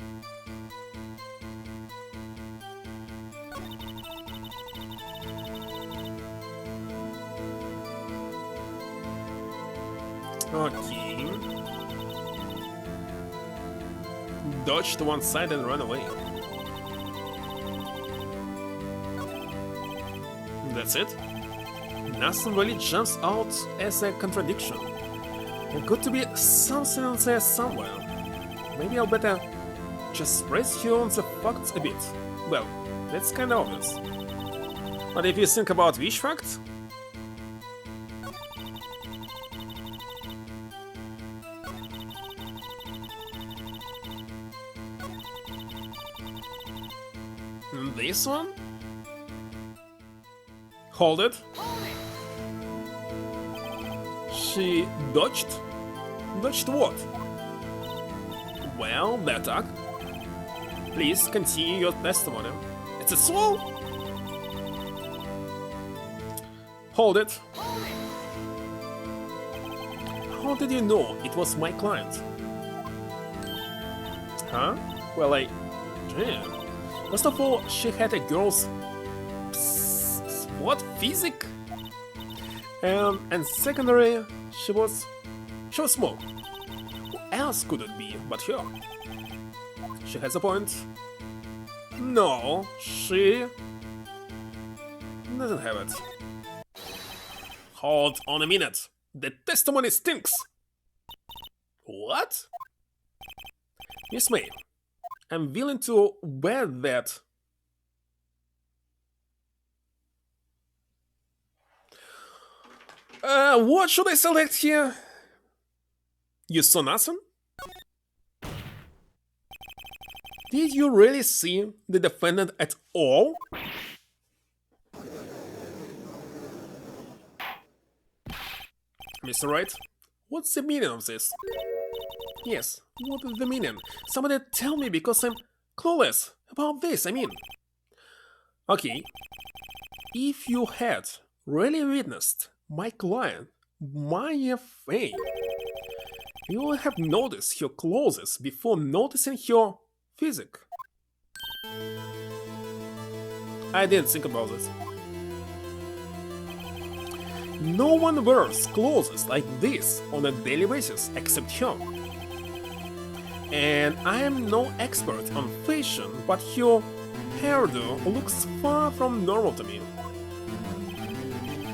Okay. Dodge to one side and run away. That's it? Nothing really jumps out as a contradiction. There got to be something on there somewhere. Maybe I'll better just press you on the facts a bit. Well, that's kinda obvious. But if you think about which facts? This one? Hold it. She dodged? Dodged what? Well, the attack. Please continue your testimony. It's a slow? Hold it. How did you know it was my client? Huh? Well, damn. First of all, she had a girl's what? Physic? And secondary, she was small. Who else could it be but her? She has a point. No, she doesn't have it. Hold on a minute. The testimony stinks. What? Miss May, I'm willing to wear that. What should I select here? You saw nothing? Did you really see the defendant at all? Mr. Wright, what's the meaning of this? Yes, what is the meaning? Somebody tell me, because I'm clueless about this, I mean. Okay, if you had really witnessed my client, Maya Faye, you will have noticed her clothes before noticing her physique. I didn't think about this. No one wears clothes like this on a daily basis except her. And I am no expert on fashion, but her hairdo looks far from normal to me.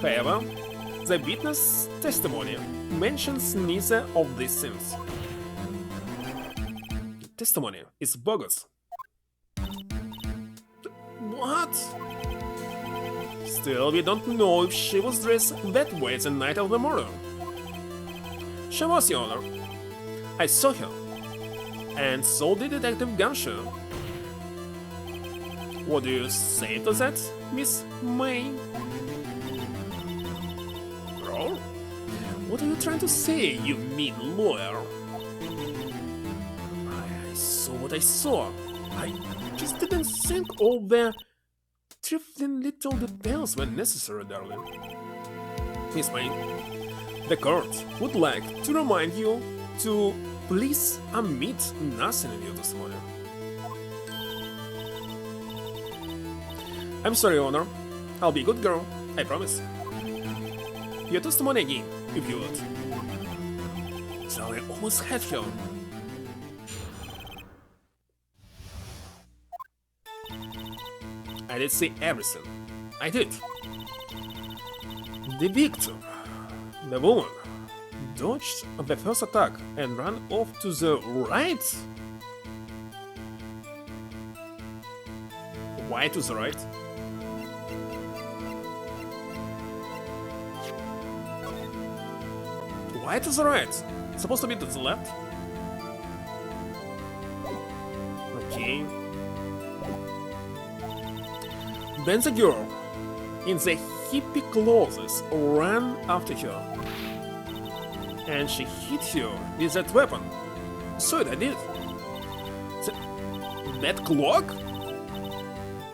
However, the witness testimony mentions neither of these things. The testimony is bogus. What? Still, we don't know if she was dressed that way the night of the murder. She was, Your Honor. I saw her. And so did Detective Gunsher. What do you say to that, Miss May? Bro? What are you trying to say, you mean lawyer? I saw what I saw. I just didn't think all the trifling little details were necessary, darling. Miss May, the court would like to remind you to please omit nothing in your testimony. I'm sorry, Your Honor. I'll be a good girl, I promise. Your testimony again, if you would. So I almost had her. I did see everything. I did. The victim, the woman, dodged the first attack and ran off to the right? Why to the right? Why to the right? It's supposed to be to the left? Okay. Then the girl, in the hippie clothes, ran after her. And she hit her with that weapon. So I did. That clock?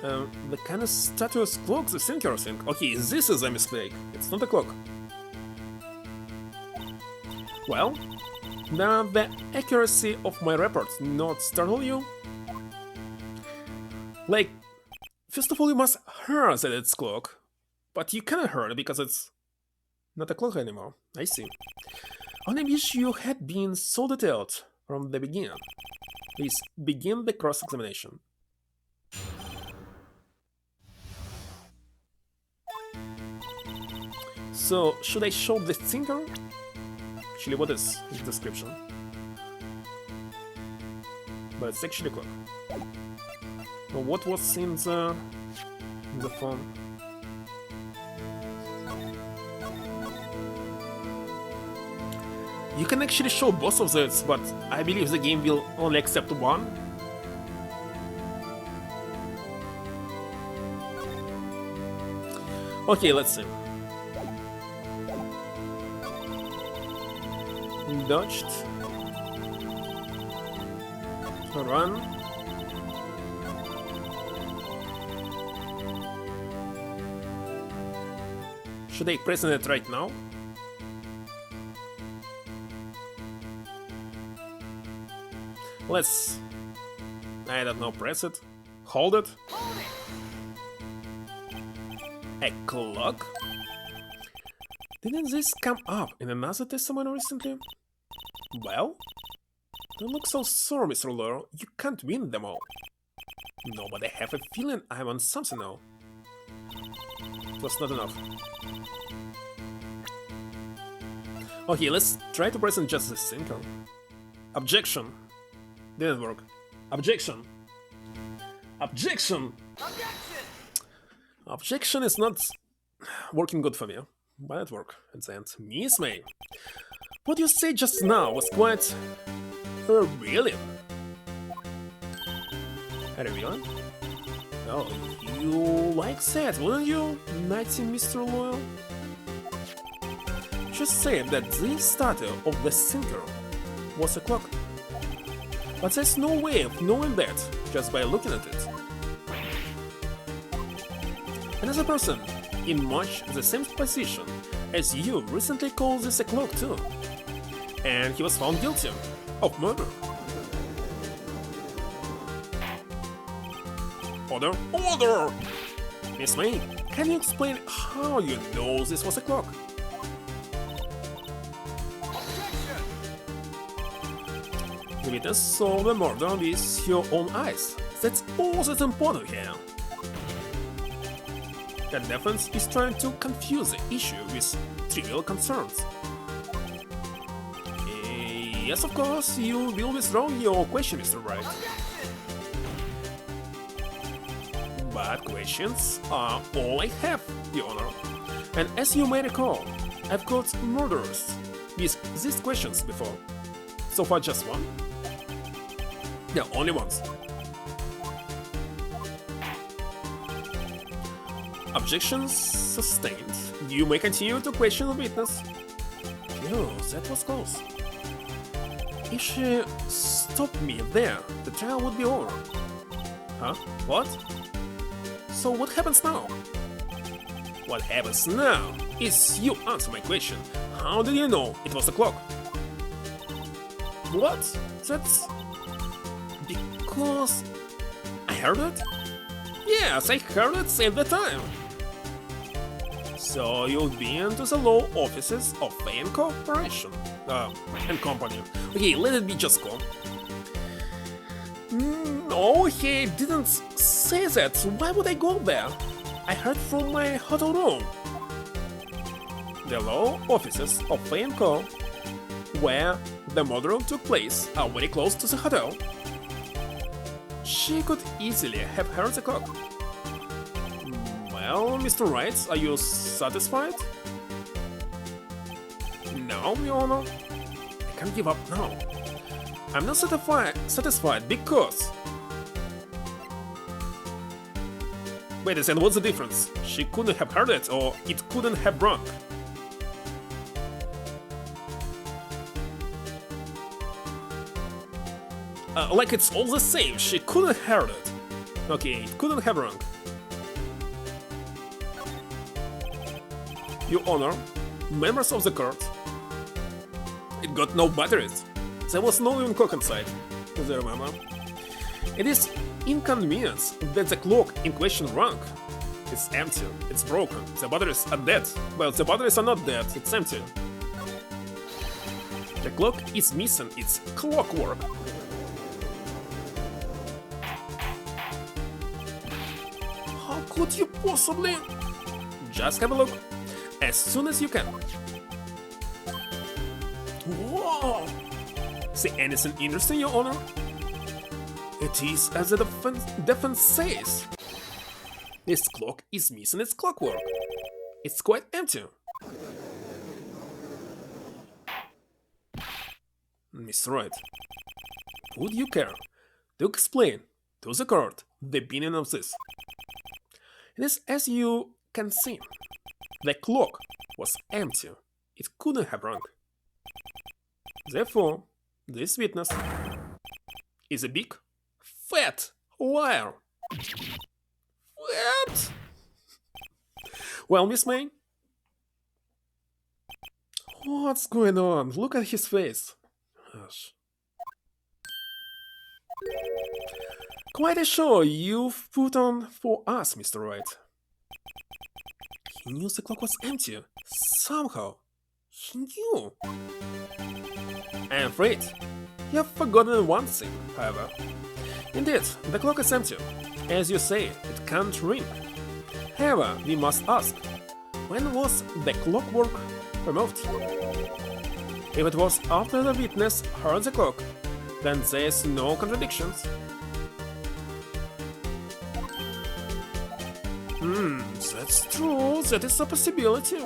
The kind of statue's clock the thinker think. Okay, this is a mistake. It's not a clock. Well, now the accuracy of my report not startle you? Like, first of all, you must hear that it's clock, but you cannot hear it because it's not a clock anymore. I see. Only wish you had been so detailed from the beginning. Please begin the cross-examination. So, should I show the thinker? Actually, what is his description? But it's actually clock. Well, what was in the phone? You can actually show both of those, but I believe the game will only accept one. Okay, let's see. Dodged. Run. Should I press it right now? Let's, I don't know, press it, hold it. A clock? Didn't this come up in another testimony recently? Well, don't look so sore, Mr. Lawyer, you can't win them all. No, but I have a feeling I'm on something now. It was not enough. Okay, let's try to present just this thinker. Objection. Didn't work. Objection. Objection! Objection! Objection is not working good for me, but it worked at the end. Miss May, what you said just now was quite revealing. Revealing? Oh, you like that, wouldn't you, Nighty Mr. Loyal? Just said that this statue of the thinker was a clock. But there's no way of knowing that just by looking at it. Another person in much the same position as you recently called this a clock too. And he was found guilty of murder. Order! Order! Miss May, can you explain how you know this was a clock? The witness saw the murder with your own eyes. That's all that's important here. The defense is trying to confuse the issue with trivial concerns. Yes, of course, you will withdraw your question, Mr. Wright. But questions are all I have, Your Honor. And as you may recall, I've caught murderers with these questions before. So far, just one? Yeah, only once. Objections sustained. You may continue to question the witness. Oh, that was close. If she stopped me there, the trial would be over. Huh? What? So what happens now? What happens now is you answer my question. How did you know it was the clock? What? That's... because... I heard it? Yes, I heard it at the time. So you've been to the law offices of Fane Corporation and Company. Okay, let it be just go. No, he didn't say that. Why would I go there? I heard from my hotel room. The law offices of Fane Co, where the murder took place, are very close to the hotel. She could easily have heard the clock. Well, Mr. Wright, are you satisfied? No, Your Honor. I can't give up now. I'm not satisfied because... Wait a second, what's the difference? She couldn't have heard it, or it couldn't have rung. Like it's all the same, she couldn't have heard it. Okay, it couldn't have rung. Your Honor, members of the court, it got no batteries. There was no even clock inside, as I remember. It is inconvenience that the clock in question rung. It's empty, it's broken, the batteries are dead. Well, the batteries are not dead, it's empty. The clock is missing its clockwork. How could you possibly... Just have a look. As soon as you can. Whoa! See anything interesting, Your Honor? It is as the defense says. This clock is missing its clockwork. It's quite empty. Mr. Wright, would you care to explain to the court the meaning of this? It is as you can see. The clock was empty. It couldn't have rung. Therefore, this witness is a big, fat liar. What? Well, Miss May? What's going on? Look at his face. Gosh. Quite a show you've put on for us, Mr. Wright. He knew the clock was empty. Somehow. He knew. I'm afraid you have forgotten one thing, however. Indeed, the clock is empty. As you say, it can't ring. However, we must ask, when was the clockwork removed? If it was after the witness heard the clock, then there's no contradictions. That's true, that is a possibility.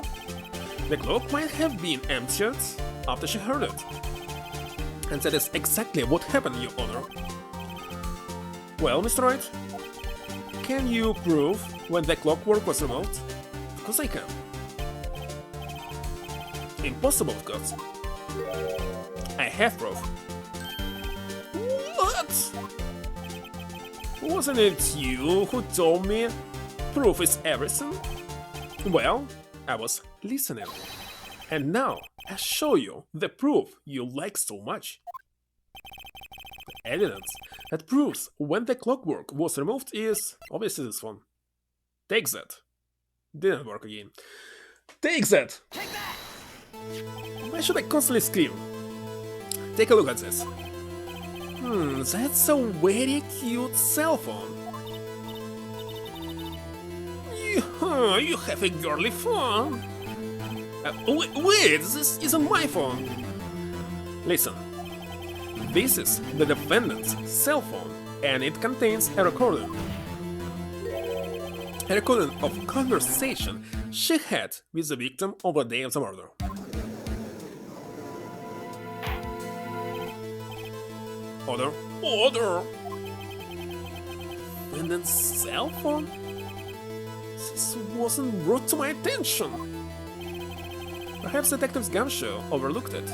The clock might have been emptied after she heard it. And that is exactly what happened, Your Honor. Well, Mr. Wright, can you prove when the clockwork was removed? Of course I can. Impossible, of course. I have proof. What? Wasn't it you who told me proof is everything? Well, I was listening. And now I show you the proof you like so much. The evidence that proves when the clockwork was removed is obviously this one. Take that. Didn't work again. Take that! Why should I constantly scream? Take a look at this. That's a very cute cell phone. You have a girly phone. Wait, this isn't my phone. Listen, this is the defendant's cell phone, and it contains a recording. A recording of conversation she had with the victim on the day of the murder. Order! Defendant's cell phone? This wasn't brought to my attention. Perhaps Detective Gumshoe overlooked it.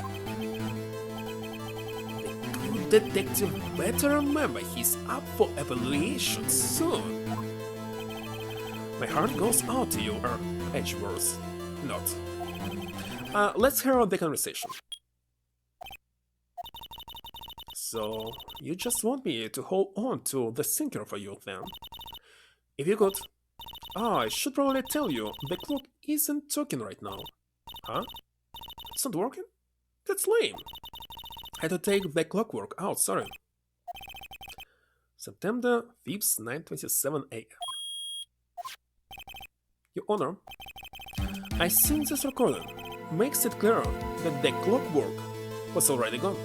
The good detective better remember he's up for evaluation soon. My heart goes out to you, Edgeworth. Not. Let's hear out the conversation. So, you just want me to hold on to the sinker for you, then? If you could. I should probably tell you, the clock isn't talking right now. Huh? It's not working? That's lame. I had to take the clockwork out, sorry. September 5th, 9:27 a.m. Your Honor, I think this recording makes it clear that the clockwork was already gone.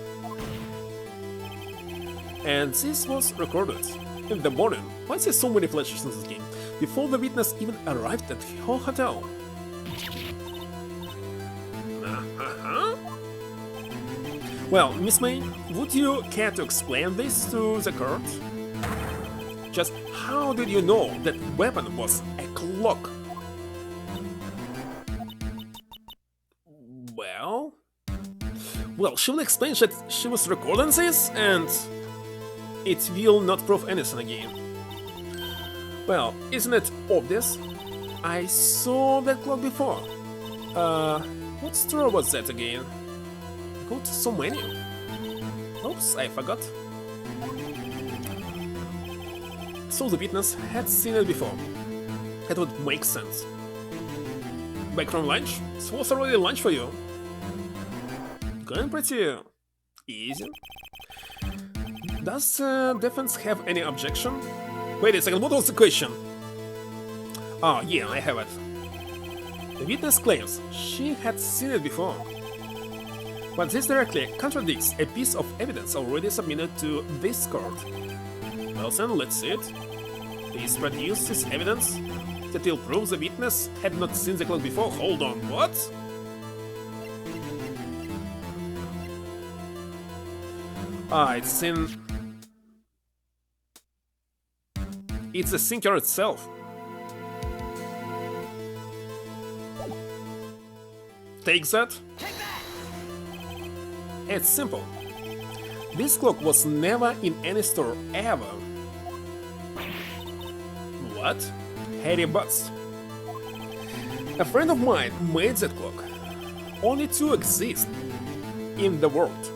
And this was recorded in the morning. Why is there so many flashes in this game? Before the witness even arrived at the hotel. Well, Miss May, would you care to explain this to the court? Just how did you know that weapon was a clock? Well, she will explain that she was recording this and it will not prove anything again. Well, isn't it obvious? I saw that clock before. What store was that again? I got so many. Oops, I forgot. So the witness had seen it before. That would make sense. Back from lunch? It was already lunch for you. Going pretty easy. Does defense have any objection? Wait a second, what was the question? Oh, yeah, I have it. The witness claims she had seen it before. But this directly contradicts a piece of evidence already submitted to this court. Well then, let's see it. Please produce this evidence that will prove the witness had not seen the clock before. Hold on, what? It's in... It's the sinker itself. Take that. It's simple. This clock was never in any store ever. What? Harry Butts. A friend of mine made that clock. Only two exist in the world.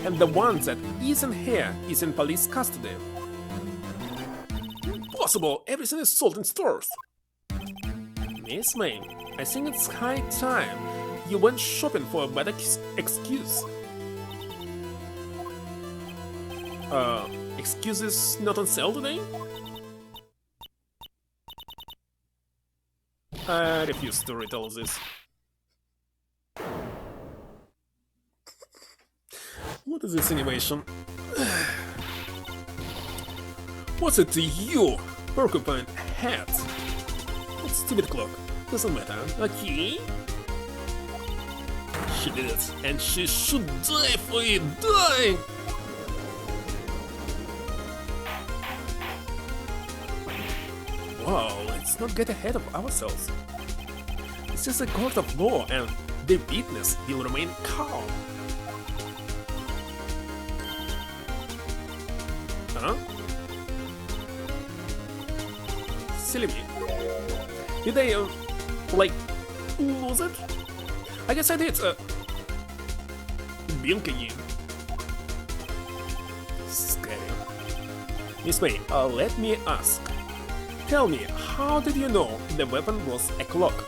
And the one that isn't here is in police custody. Impossible! Everything is sold in stores! Miss May, I think it's high time you went shopping for a better excuse. Excuses not on sale today? I refuse to retell this. What is this animation? What's it to you, porcupine hat? That stupid clock. Doesn't matter, okay? She did it, and she should die for it! Die! Wow, let's not get ahead of ourselves. This is a court of law, and the witness will remain calm. Huh? Silly me. Did I, like, lose it? I guess I did, blink again. Scary. Miss May, let me ask. Tell me, how did you know the weapon was a clock?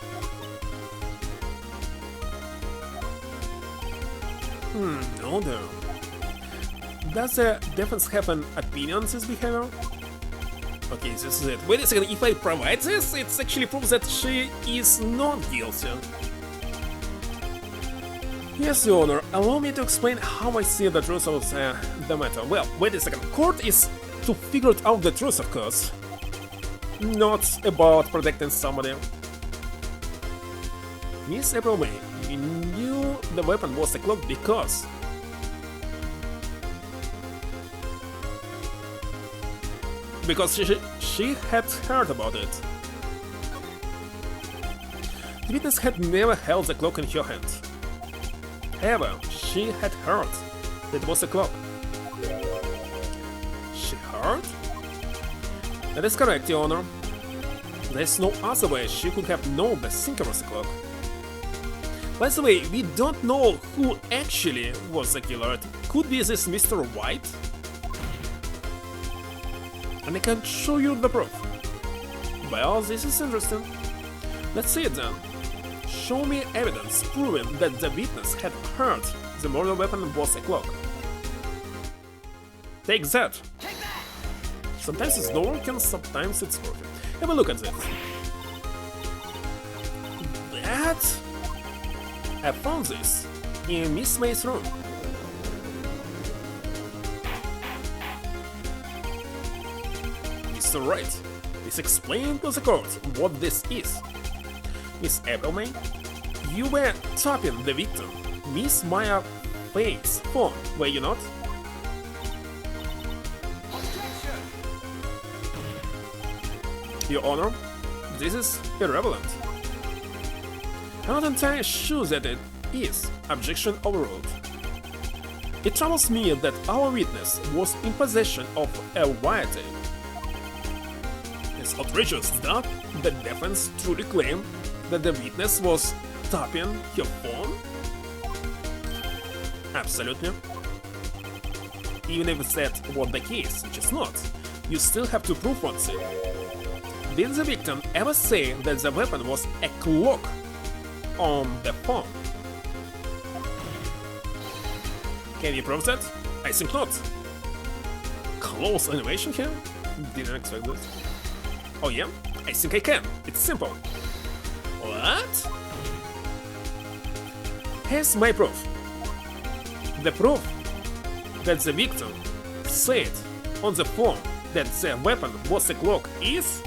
No, Does the defense have an opinion on this behavior? Okay, this is it. Wait a second, if I provide this, it actually proves that she is not guilty. Yes, Your Honor, allow me to explain how I see the truth of the matter. Well, wait a second, court is to figure out the truth, of course. Not about protecting somebody. Miss April May, you knew the weapon was a clock because... she had heard about it. The witness had never held the clock in her hand. However, she had heard that it was a clock. She heard? That is correct, Your Honor. There's no other way she could have known the sinker was a clock. By the way, we don't know who actually was the killer. It could be this Mr. Wright. And I can show you the proof. Well, this is interesting. Let's see it then. Show me evidence proving that the witness had heard the murder weapon was a clock. Take that! Sometimes it's broken, sometimes it's perfect. Have a look at this. That? I found this in Miss May's room. Mr. Wright, please explain to the court what this is. Miss April May, you were tapping the victim, Miss Maya Faye's phone, were you not? Your Honor, this is irrelevant. I'm not entirely sure that it is. Objection overruled. It troubles me that our witness was in possession of a wiretap. It's outrageous that the defense truly claimed that the witness was tapping her phone? Absolutely. Even if that was the case, which is not, you still have to prove one thing. Did the victim ever say that the weapon was a clock on the phone? Can you prove that? I think not. Close animation here? Didn't expect this. Oh yeah? I think I can. It's simple. What? Here's my proof. The proof that the victim said on the phone that the weapon was a clock is...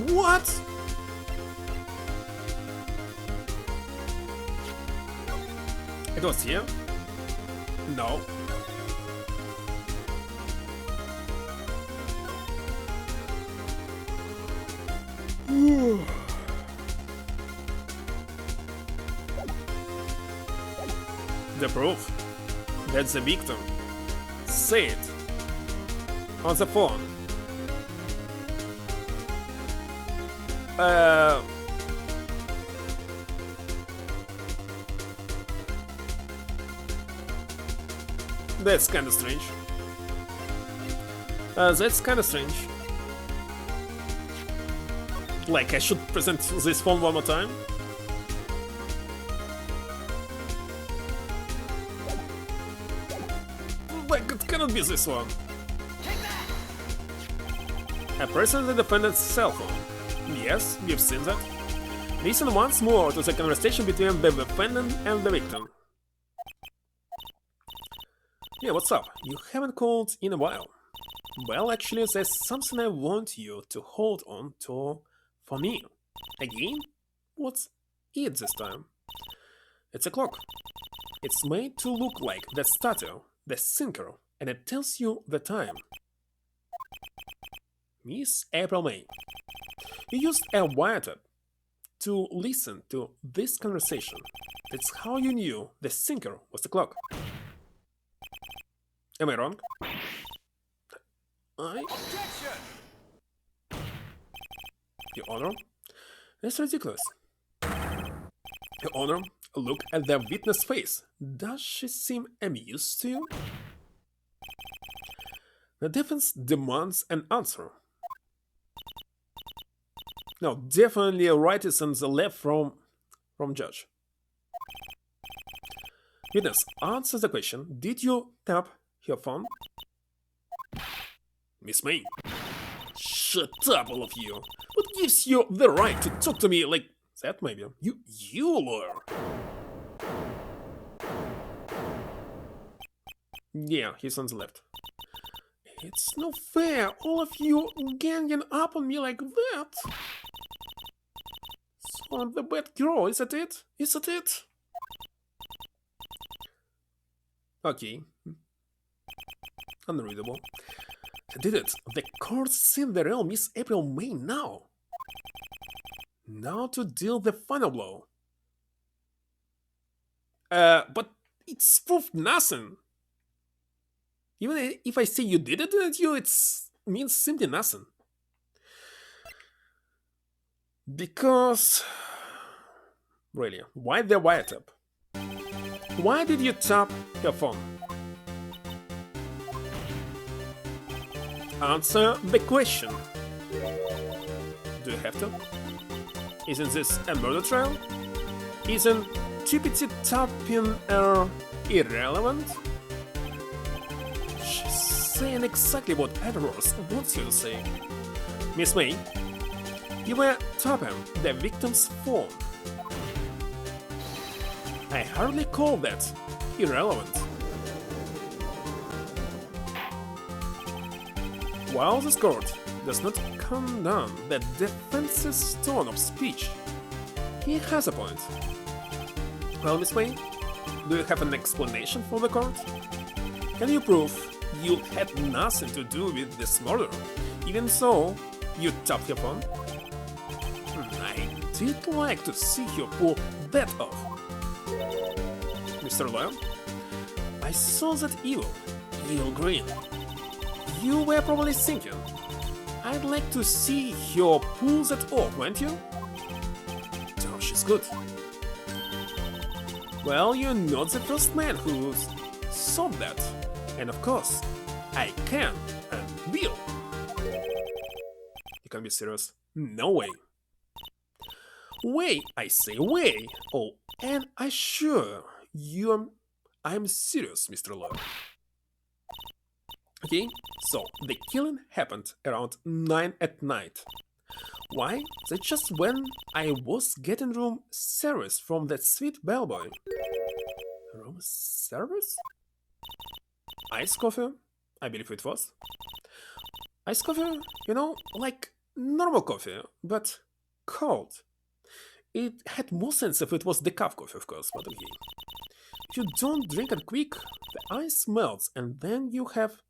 What? It was here? No. The proof that the victim said on the phone that's kinda strange. That's kinda strange. Like, I should present this phone one more time? Like, it cannot be this one. I present the defendant's cell phone. Yes, we've seen that. Listen once more to the conversation between the defendant and the victim. Yeah, what's up? You haven't called in a while. Well, actually, there's something I want you to hold on to for me. Again? What's it this time? It's a clock. It's made to look like the statue, the sinker, and it tells you the time. Miss April May, you used a wiretap to listen to this conversation. That's how you knew the sinker was the clock. Am I wrong? Objection! Your Honor, that's ridiculous. Your Honor, look at the witness' face. Does she seem amused to you? The defense demands an answer. No, definitely Wright is on the left from from judge. Witness, answer the question. Did you tap your phone? Miss May. Shut up, all of you. What gives you the right to talk to me like that, maybe? You lawyer. Yeah, he's on the left. It's not fair, all of you ganging up on me like that. So I'm the bad girl, is that it? Is that it? Okay. Unreadable. I did it. The court's seen the real Miss April May now. Now to deal the final blow. But it's proved nothing. Even if I say you did it, didn't you, it means simply nothing. Because... Really, why the wiretap? Why did you tap your phone? Answer the question. Do you have to? Isn't this a murder trial? Isn't stupidity tapping irrelevant? She's saying exactly what Edwards wants you to say. Miss May, you were tapping the victim's phone. I hardly call that irrelevant. While this court does not condone the defense's tone of speech, he has a point. Well, Miss May, do you have an explanation for the court? Can you prove you had nothing to do with this murder, even so you tapped your phone? I did like to see you pull that off. Mr. Lawyer, I saw that evil grin. You were probably thinking, I'd like to see her pull that off, weren't you? Oh, she's good. Well, you're not the first man who saw that. And of course, I can and will. You can be serious? No way. Way, I say way. Oh, and I assure you I'm serious, Mr. Lawyer. Okay, so the killing happened around 9 at night. Why? That's just when I was getting room service from that sweet bellboy. Room service? Iced coffee? I believe it was. Iced coffee, you know, like normal coffee, but cold. It had more sense if it was decaf coffee, of course, but okay. If you don't drink it quick, the ice melts and then you have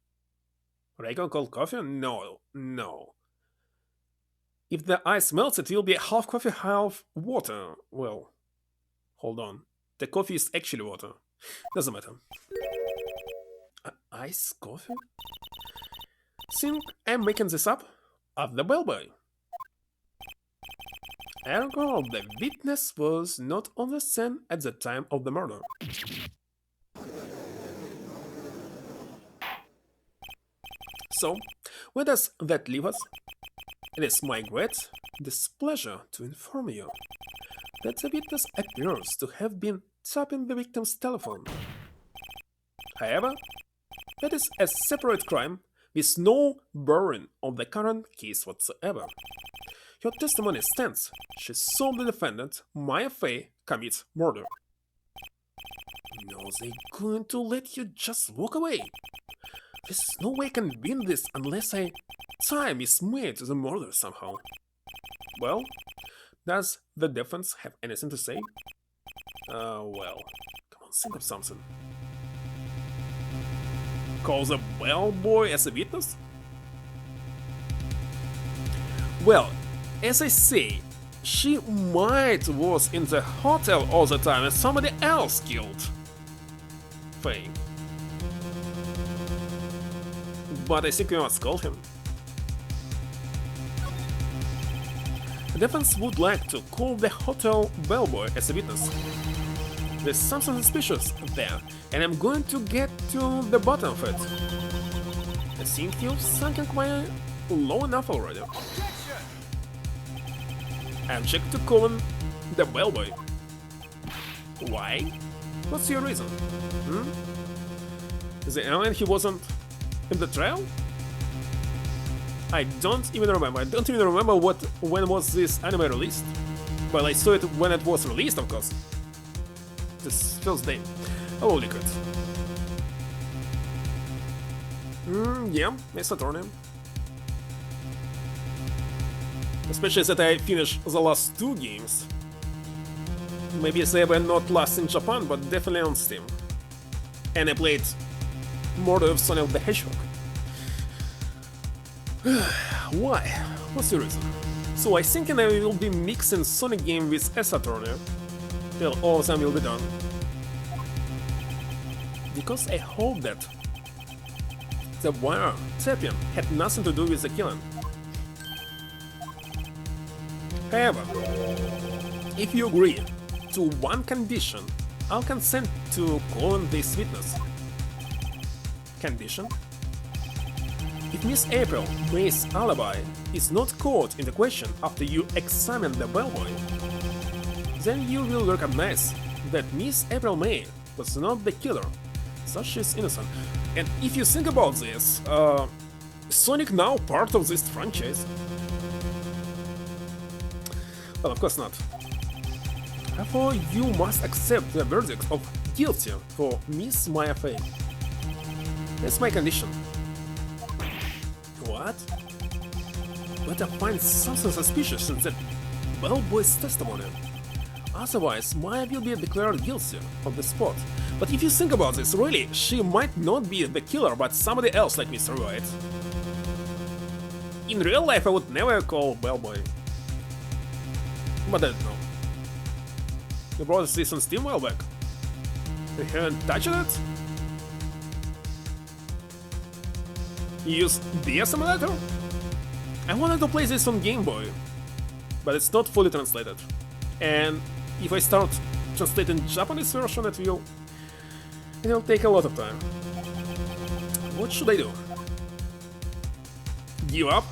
regular cold coffee? No, no. If the ice melts, it will be half coffee, half water. Well, hold on. The coffee is actually water. Doesn't matter. Ice coffee? Think I'm making this up? Of the bellboy. Ergo, the witness was not on the scene at the time of the murder. So, where does that leave us? It is my great displeasure to inform you that the witness appears to have been tapping the victim's telephone. However, that is a separate crime with no bearing on the current case whatsoever. Your testimony stands. She saw the defendant, Maya Fey, commit murder. No, they're going to let you just walk away. There's no way I can win this unless I tie Miss May to the murder somehow. Well, does the defense have anything to say? Well, come on, think of something. Call the bellboy as a witness? Well, as I say, she might was in the hotel all the time and somebody else killed Faye. But I think we must call him. The defense would like to call the hotel bellboy as a witness. There's something suspicious there, and I'm going to get to the bottom of it. I think you've sunken quite low enough already. Object to calling the bellboy. Why? What's your reason? The alien he wasn't in the trial? I don't even remember. I don't even remember when was this anime released. Well, I saw it when it was released, of course. This first day. Oh, holy crap. Yeah, it's attorney. Especially that I finished the last 2 games. Maybe they were not last in Japan, but definitely on Steam. And I played more of Sonic the Hedgehog. Why? What's the reason? So I think I will be mixing Sonic game with S Attorney till all of them will be done. Because I hope that the Wire Tapian had nothing to do with the killing. However, if you agree to one condition, I'll consent to calling this witness. Condition? If Miss April May's alibi is not called into question after you examine the bellboy, then you will recognize that Miss April May was not the killer, so she's innocent. And if you think about this, Sonic now part of this franchise? Well, of course not. Therefore, you must accept the verdict of guilty for Miss Maya Fey. That's my condition. What? But I find something suspicious in that bellboy's testimony. Otherwise, Maya will be declared guilty on the spot. But if you think about this, really, she might not be the killer, but somebody else like Mr. Wright. In real life, I would never call bellboy. But I don't know. You brought this on Steam a while back. You haven't touched it? You use the simulator? I wanted to play this on Game Boy, but it's not fully translated. And if I start translating Japanese version, it will take a lot of time. What should I do? Give up?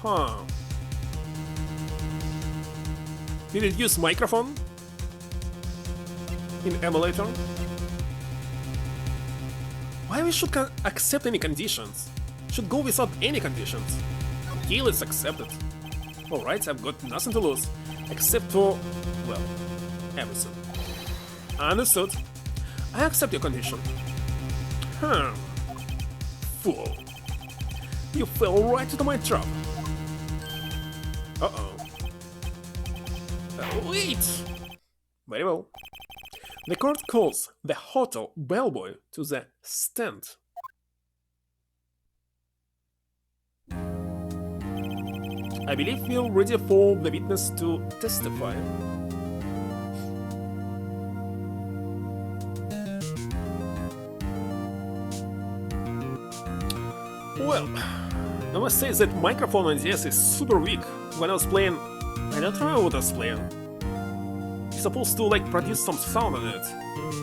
Huh. Did it use microphone? In emulator? Why we should accept any conditions? Should go without any conditions. Okay, let's accept it. Alright, I've got nothing to lose. Except for, well, everything. Understood. I accept your condition. Fool. You fell right into my trap. Uh-oh. Wait! Very well. The court calls the hotel bellboy to the stand. I believe we're ready for the witness to testify. Well, I must say that microphone on this is super weak. When I was playing, I don't remember what I was playing. It's supposed to like produce some sound on it.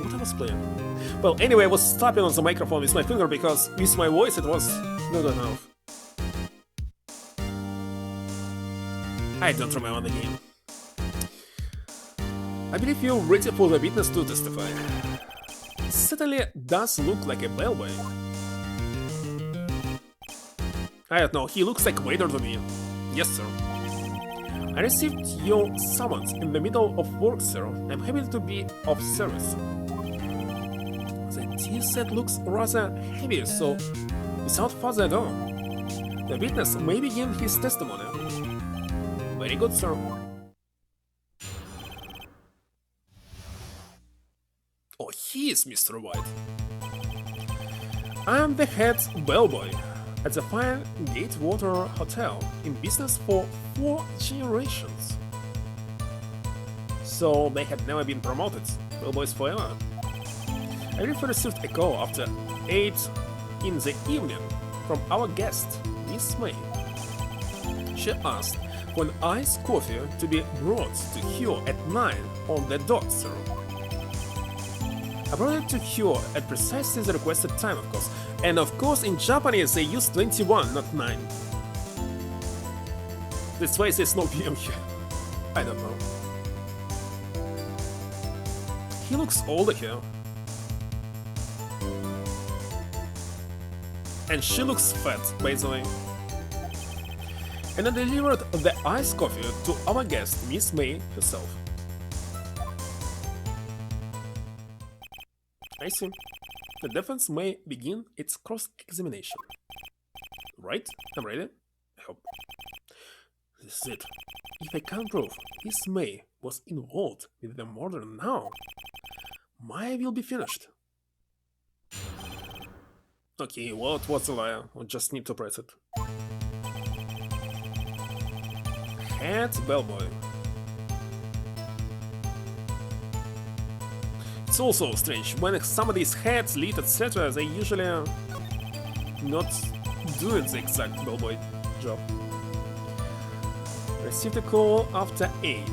What I was playing? Well, anyway, I was tapping on the microphone with my finger because with my voice it was not enough. I don't remember the game. I believe you're ready for the witness to testify. It certainly does look like a bellboy. I don't know, he looks like waiter to me. Yes, sir. I received your summons in the middle of work, sir. I'm happy to be of service. The tea set looks rather heavy, so without further ado, the witness may begin his testimony. Very good, sir. Oh, he is Mr. White. I am the head bellboy at the fine Gatewater Hotel, in business for 4 generations. So they had never been promoted, bellboys forever. I received a call after 8 in the evening from our guest, Miss May. She asked for an iced coffee to be brought to her at 9 on the dot, sir. I brought it to her at precisely the requested time, of course. And of course, in Japanese they use 21, not 9. That's why there's no PM here. I don't know. He looks older here. And she looks fat, by the way. And I delivered the iced coffee to our guest, Miss May herself. I see. The defense may begin its cross-examination. Right? I'm ready? I hope. This is it. If I can prove Miss May was involved with the murder now, my will be finished. Okay, what was the liar? I just need to press it. Head bellboy. It's also strange, when somebody's heads, lead, etc., they usually not doing the exact bellboy job. Received a call after 8.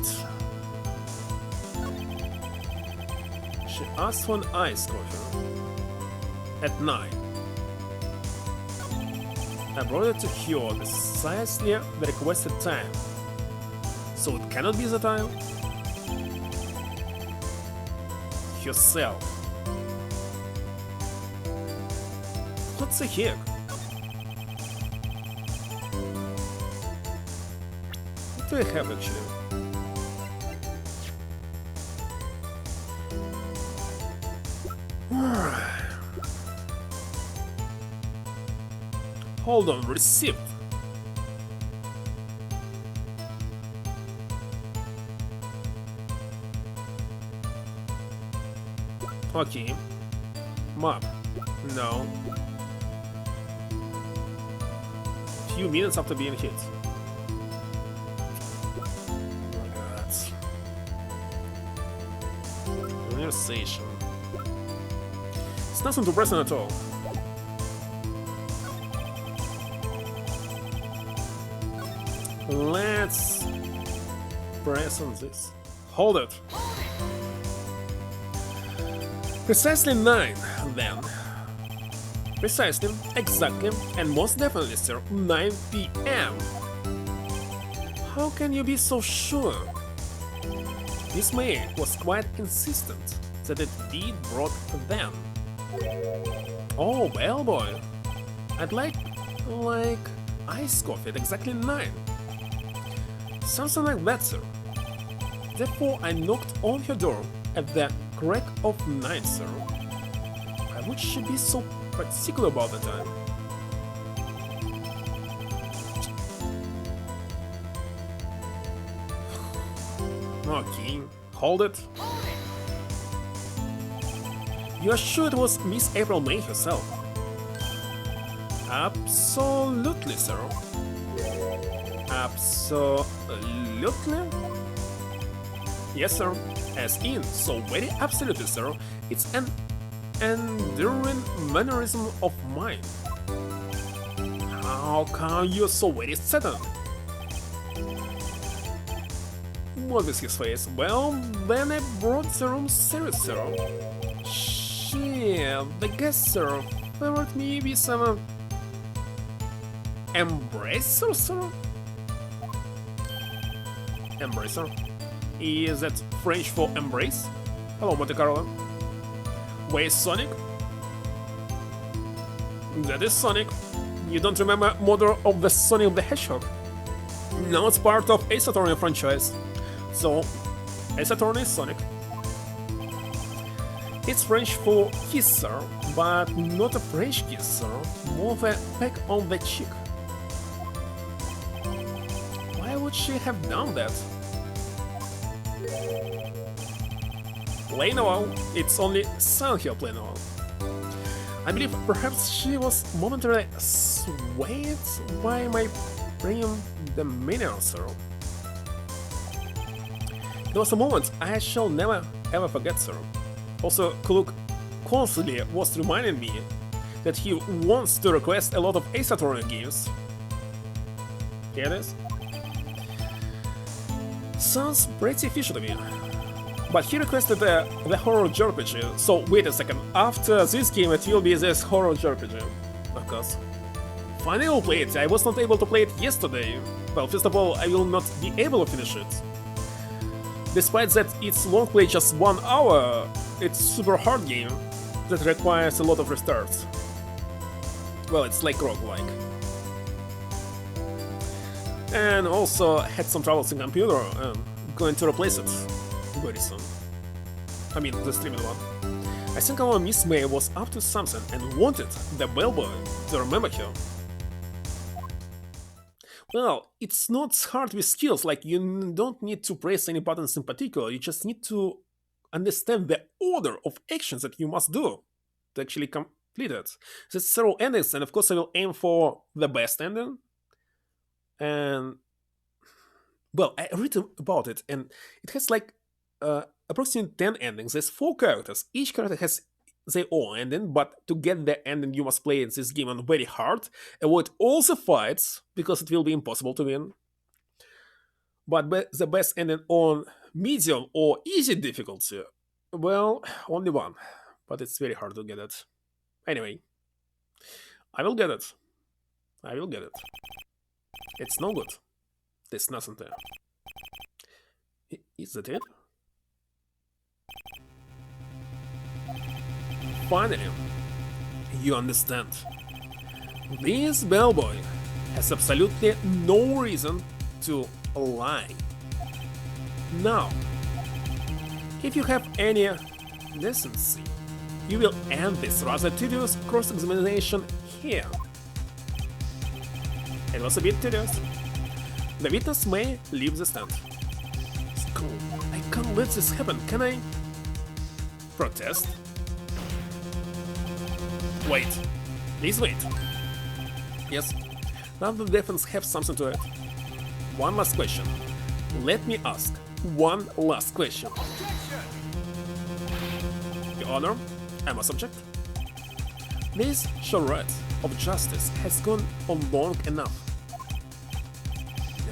She asked for an iced coffee at 9. I brought it to her precisely the requested time. So it cannot be the time? Herself. What the heck? What do I have actually? Hold on, receipt. Okay. Map. No. Few minutes after being hit. Oh my god. Conversation. It's nothing to press on at all. Let's press on this. Hold it. Precisely 9, then. Precisely, exactly, and most definitely, sir, 9 p.m. How can you be so sure? Miss May was quite insistent that it did brought them. Oh, bellboy. I'd like iced coffee at exactly 9. Something like that, sir. Therefore, I knocked on her door at the crack of 9, sir. Why would she be so particular about the time? Okay, hold it. You are sure it was Miss April May herself? Absolutely, sir. Absolutely? Yes, sir. As in, so very absolutely, sir. It's an enduring mannerism of mine. How come you're so very certain? What is his face? Well, then I brought the room serious, sir. The guest, sir, favored me with some embracer, sir? Embracer? Is that French for embrace? Hello, Monte Carlo. Wait, Sonic? That is Sonic. You don't remember Mother of the Sonic the Hedgehog? Now it's part of Ace Attorney franchise. So, Ace Attorney is Sonic. It's French for kiss, sir, but not a French kiss, sir. More of a peck on the cheek. Why would she have done that? Play Noel. It's only Sun here play Noel. I believe perhaps she was momentarily swayed by my bringing the mineral, sir. There was a moment I shall never ever forget, sir. Also, Kluk constantly was reminding me that he wants to request a lot of Ace Attorney games. Here it is. Sounds pretty fishy to me. But he requested the horror JRPG, so wait a second, after this game it will be this horror JRPG. Of course. Finally I'll play it, I was not able to play it yesterday. Well, first of all, I will not be able to finish it. Despite that its long play just 1 hour, it's super hard game that requires a lot of restarts. Well, it's like roguelike. And also had some troubles in computer and going to replace it very soon. I mean, the streaming one. I think our Miss May was up to something and wanted the bellboy to remember her. Well, it's not hard with skills, like you don't need to press any buttons in particular, you just need to understand the order of actions that you must do to actually complete it. There's several endings, and of course I will aim for the best ending. And well, I read about it, and it has like approximately 10 endings. There's 4 characters. Each character has their own ending, but to get the ending, you must play this game on very hard, avoid all the fights, because it will be impossible to win. But the best ending on medium or easy difficulty, well, only one. But it's very hard to get it. Anyway, I will get it. I will get it. It's no good. There's nothing there. Is that it? Finally, you understand. This bellboy has absolutely no reason to lie. Now, if you have any decency, you will end this rather tedious cross-examination here. It was a bit tedious. The witness may leave the stand. Screw, I can't let this happen, can I? Protest? Wait. Please wait. Yes, now the defense have something to add. One last question. Let me ask one last question. Your Honor, I must object. This charade of justice has gone on long enough.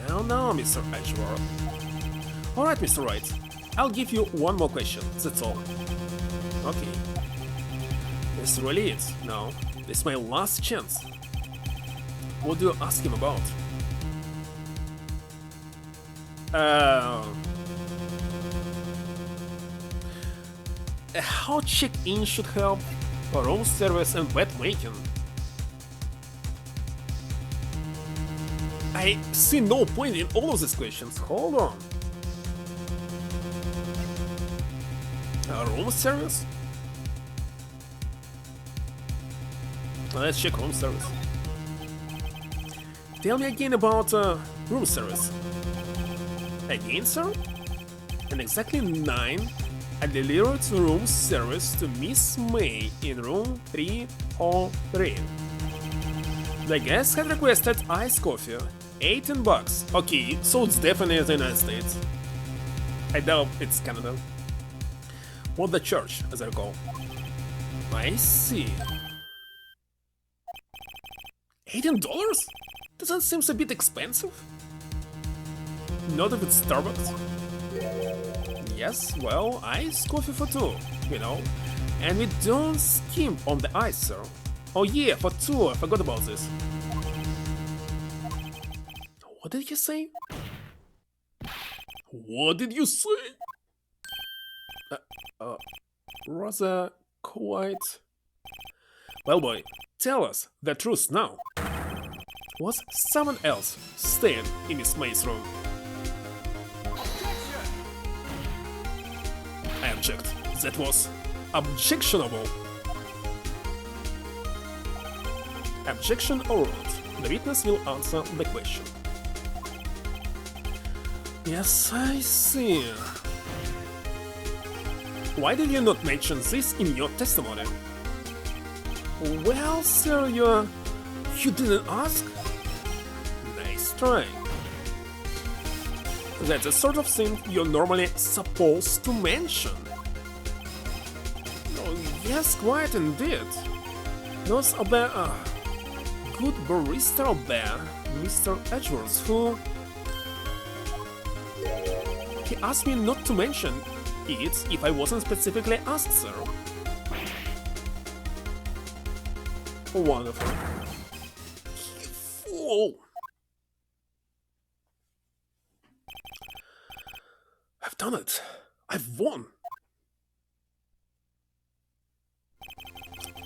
Now, Mr. Edgeworth. Alright, Mr. Wright, I'll give you one more question, that's all. Okay. This really is. Now, this is my last chance. What do you ask him about? How check-in should help, room service and bed making. I see no point in all of these questions. Hold on. Room service? Let's check room service. Tell me again about room service. Again, sir? In exactly 9, I delivered room service to Miss May in room 303. The guest had requested iced coffee, $18. Okay, so it's definitely the United States. I doubt it's Canada. What the charge, as I recall. I see. $18? Doesn't seem a bit expensive? Not if it's Starbucks. Yes, well, iced coffee for 2, you know. And we don't skimp on the ice, sir. Oh yeah, for 2, I forgot about this. What did you say? What did you say? Rather quite... Well, boy, tell us the truth now. Was someone else staying in Miss May's room? I object. That was objectionable. Objection overruled. The witness will answer the question. Yes, I see. Why did you not mention this in your testimony? Well, sir, you didn't ask? Nice try. That's the sort of thing you're normally supposed to mention. Oh, yes, quite indeed. Those are the good barista out there, Mr. Edgeworth, who... He asked me not to mention it if I wasn't specifically asked, sir. Wonderful. Fool! I've I've done it. I've won.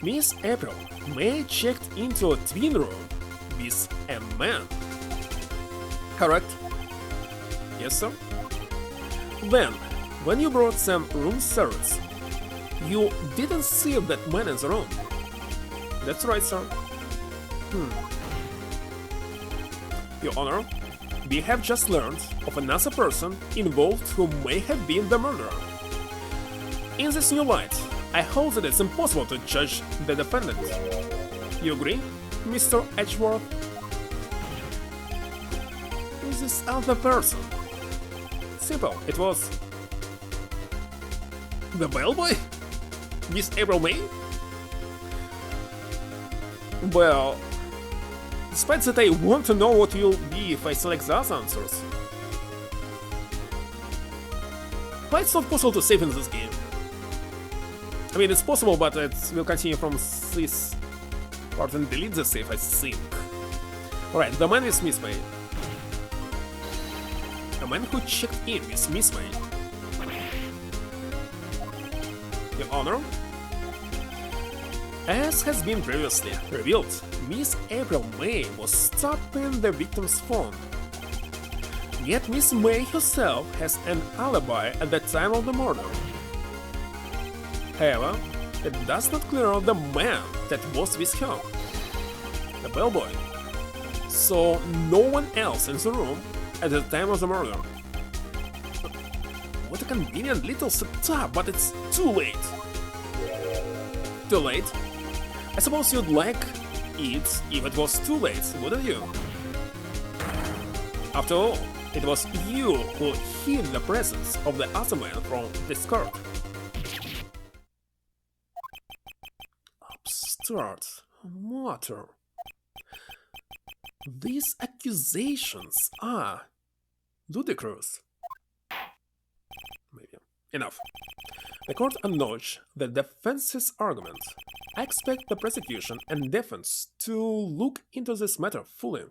Miss April May checked into a twin room with a man. Correct? Yes, sir. Then, when you brought some room service, you didn't see that man in the room. That's right, sir. Your Honor, we have just learned of another person involved who may have been the murderer. In this new light, I hold that it's impossible to judge the defendant. You agree, Mr. Edgeworth? Who's this other person? Simple, it was... the bellboy? Miss April May? Well... despite that I want to know what will be if I select those answers. Why it's not possible to save in this game? I mean, it's possible, but it will continue from this part and delete the save, I think. Alright, the man with Miss May. A man who checked in with Miss May. Your Honor? As has been previously revealed, Miss April May was tapping the victim's phone. Yet Miss May herself has an alibi at the time of the murder. However, it does not clear out the man that was with her, the bellboy. So no one else in the room at the time of the murder. What a convenient little setup, but it's too late. Too late? I suppose you'd like it if it was too late, wouldn't you? After all, it was you who hid the presence of the other man from the skirt. Upstart matter. These accusations are ludicrous. Maybe. Enough. The court acknowledged the defense's argument. I expect the prosecution and defense to look into this matter fully.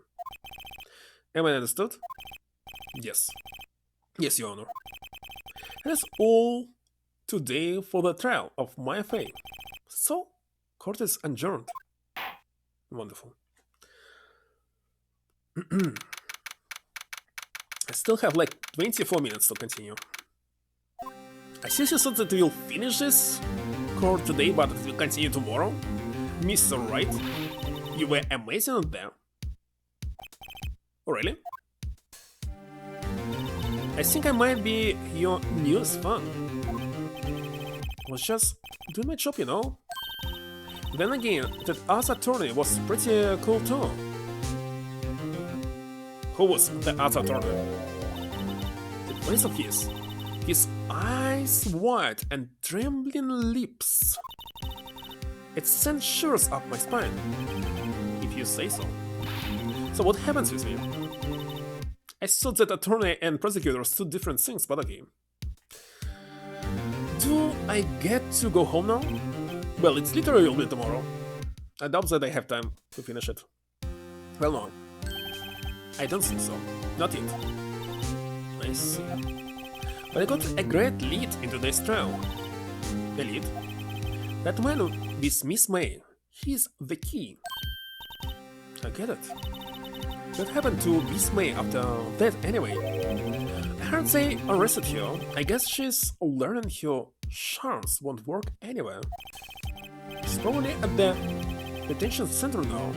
Am I understood? Yes. Yes, Your Honor. That's all today for the trial of my fate. So, court is adjourned. Wonderful. I still have like 24 minutes to continue. I seriously thought that we'll finish this court today, but it will continue tomorrow. Mr. Wright, you were amazing out there. Oh, really? I think I might be your newest fan. I was just doing my job, you know? Then again, that other attorney was pretty cool too. Who was the other attorney? The face of his eyes wide and trembling lips. It sent shivers up my spine, if you say so. So what happens with me? I thought that attorney and prosecutor are two different things, but okay. Do I get to go home now? Well, it's literally will be tomorrow. I doubt that I have time to finish it. Well, no. I don't think so. Not yet. I see. But I got a great lead in today's trial. A lead? That man with Miss May, he's the key. I get it. What happened to Miss May after that anyway? I heard they arrested her. I guess she's learning her charms won't work anyway. She's probably at the detention center now.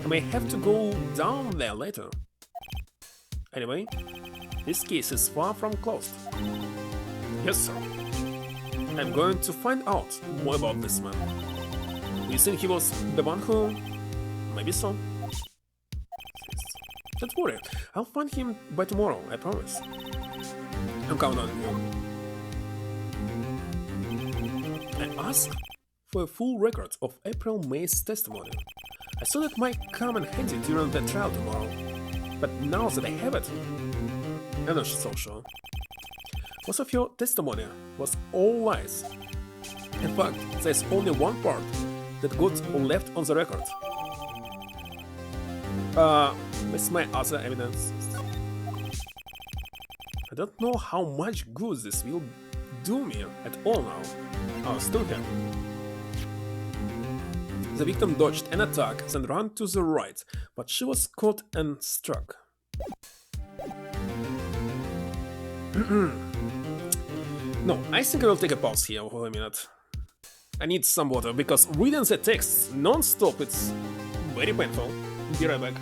I may have to go down there later. Anyway, this case is far from closed. Yes, sir. I'm going to find out more about this man. Do you think he was the one who... Maybe so. Don't worry, I'll find him by tomorrow, I promise. I'm counting on you. I asked for a full record of April May's testimony. I thought it might come in handy during the trial tomorrow. But now that I have it, I'm not so sure. Most of your testimony was all lies. In fact, there's only one part that got left on the record. With my other evidence. I don't know how much good this will do me at all now. Oh, still here. The victim dodged an attack, then ran to the right, but she was caught and struck. No, I think I will take a pause here for a minute. I need some water, because reading the text non-stop, it's very painful. Be right back.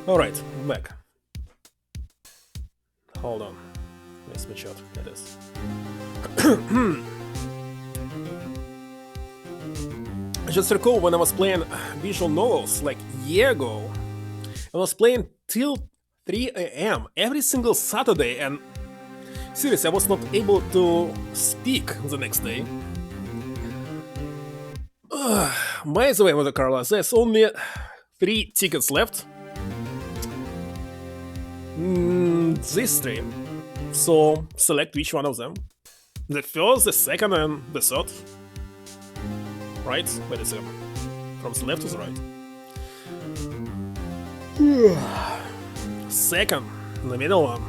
Alright, I'm back. Hold on. Let me switch out. It is. I just recall when I was playing visual novels like a year ago, I was playing till 3 AM every single Saturday, and seriously, I was not able to speak the next day. By the way, Mother Carla, there's only 3 tickets left. These 3. So select which one of them. The first, the second, and the third. Right? Wait a second. From the left to the right. Second, the middle one.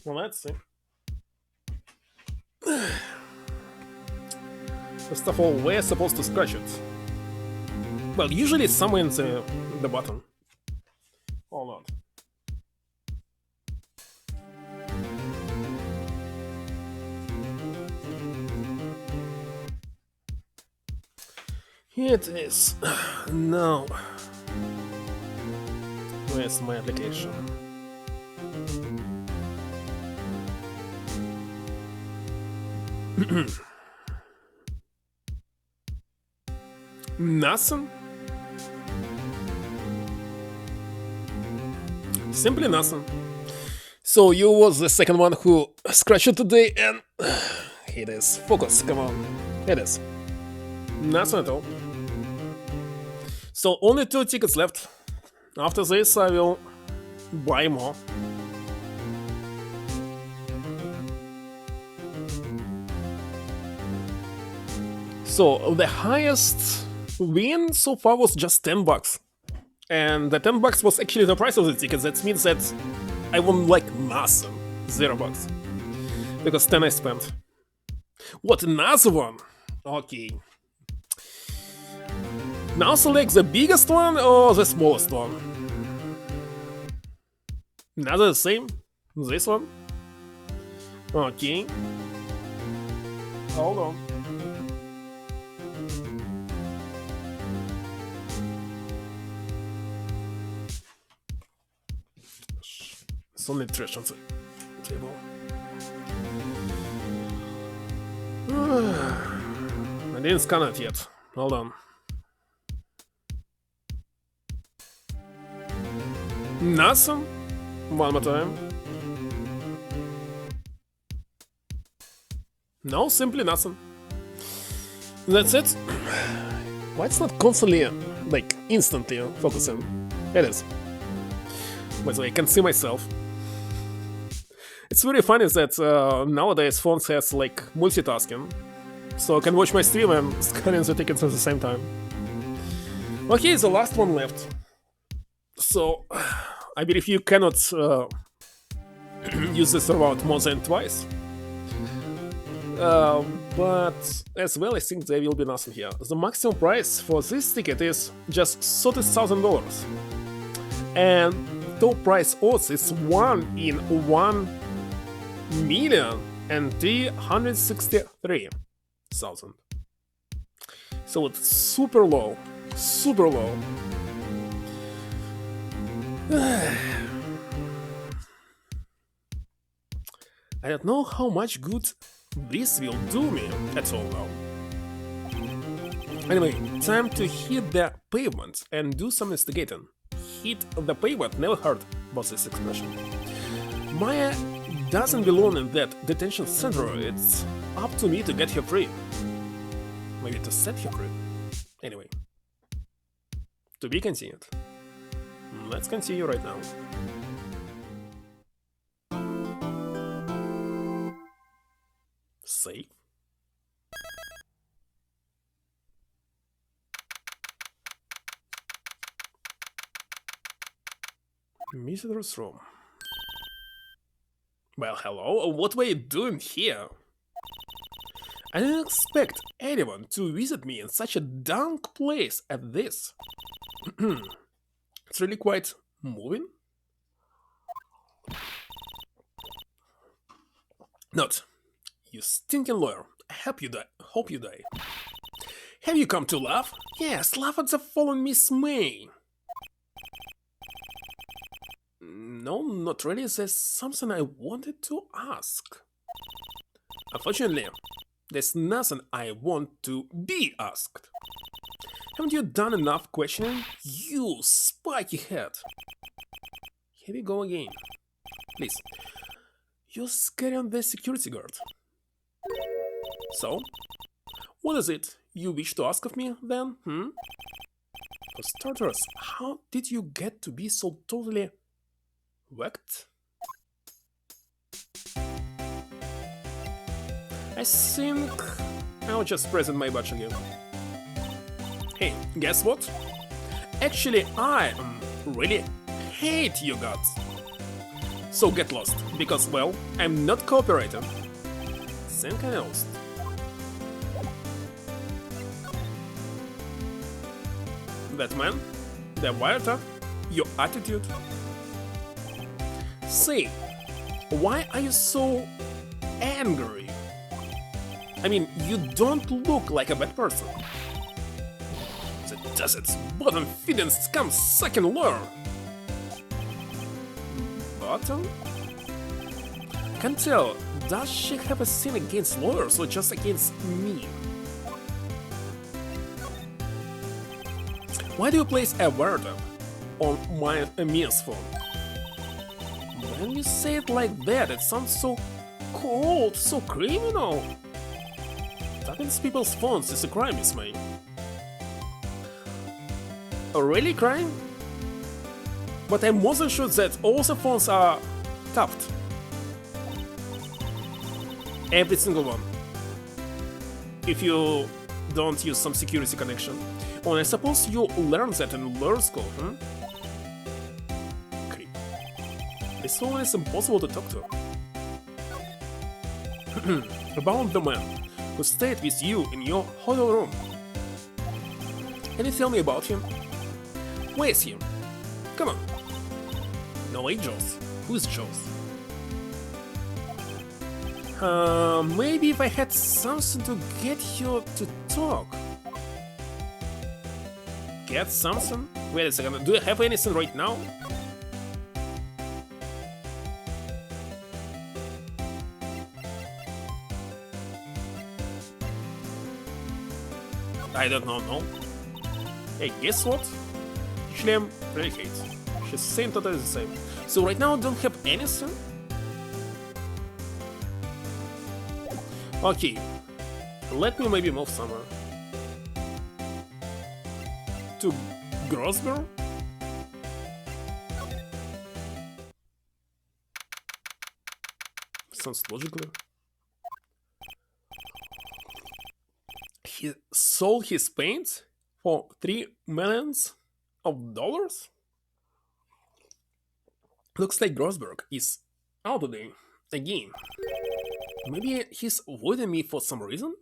Well, let's see. First of all, we're supposed to scratch it. Well, usually it's somewhere in the bottom. Hold on. Here it is. Now, where's my application? Nothing? Simply nothing. So you was the second one who scratched it today, and it is. Focus, come on. It is. Nothing at all. So only 2 tickets left. After this I will buy more. So the highest win so far was just $10. And the $10 was actually the price of the tickets. That means that I won like nothing. $0. Because 10 I spent. What, another one? Okay. Now select the biggest one or the smallest one. Another the same. This one. Okay. Hold on. It's only trash on the table. I didn't scan it yet. Hold on. Nothing. One more time. No, simply nothing. That's it. Why it's not constantly, like, instantly focusing? It is. By the way, I can see myself. It's very funny that nowadays phones has like multitasking, so I can watch my stream and scanning the tickets at the same time. Okay, the last one left. So I believe you cannot use this route more than twice. But as well, I think there will be nothing here. The maximum price for this ticket is just $30,000, and top price odds is 1 in 1,363,000. So it's super low, super low. I don't know how much good this will do me at all now. Anyway, time to hit the pavement and do some investigating. Hit the pavement, never heard about this expression. Maya doesn't belong in that detention center, it's up to me to get her free. Maybe to set her free. Anyway. To be continued. Let's continue right now. Save. Visitor's room. Well, hello, what were you doing here? I didn't expect anyone to visit me in such a dank place as this. It's really quite moving. Note, you stinking lawyer, I hope you die. Have you come to laugh? Yes, laugh at the fallen Miss May. No, not really. There's something I wanted to ask. Unfortunately, there's nothing I want to be asked. Haven't you done enough questioning? You spiky head. Here we go again. Please. You're scaring the security guard. So, what is it you wish to ask of me, then, For starters, how did you get to be so totally whacked? I think I'll just present my badge again. Hey, guess what? Actually, I really hate you guys. So get lost, because, well, I'm not cooperating. Think I lost. That man, the writer, your attitude. Say, why are you so angry? I mean, you don't look like a bad person. The desert's bottom-feeding scum-sucking lure. Bottom? Can't tell, does she have a sin against lawyers or just against me? Why do you place a word up on my Mia's phone? When you say it like that, it sounds so cold, so criminal. Tapping people's phones is a crime, Miss May. A really crime? But I'm more than sure that all the phones are tapped. Every single one. If you don't use some security connection. Oh, I suppose you learned that in law school, huh? Creep. This woman is impossible to talk to. About the man who stayed with you in your hotel room. Can you tell me about him? Where is he? Come on. No way, Jules. Who is Jules? Maybe if I had something to get you to talk. Get something? Wait a second, do you have anything right now? I don't know, no. Hey, guess what? Actually, I'm really hate. She's same, totally the same. So right now I don't have anything? Okay. Let me maybe move somewhere. To Grosberg? Sounds logical. He sold his paint for $3 million? Looks like Grosberg is out today again. Maybe he's avoiding me for some reason?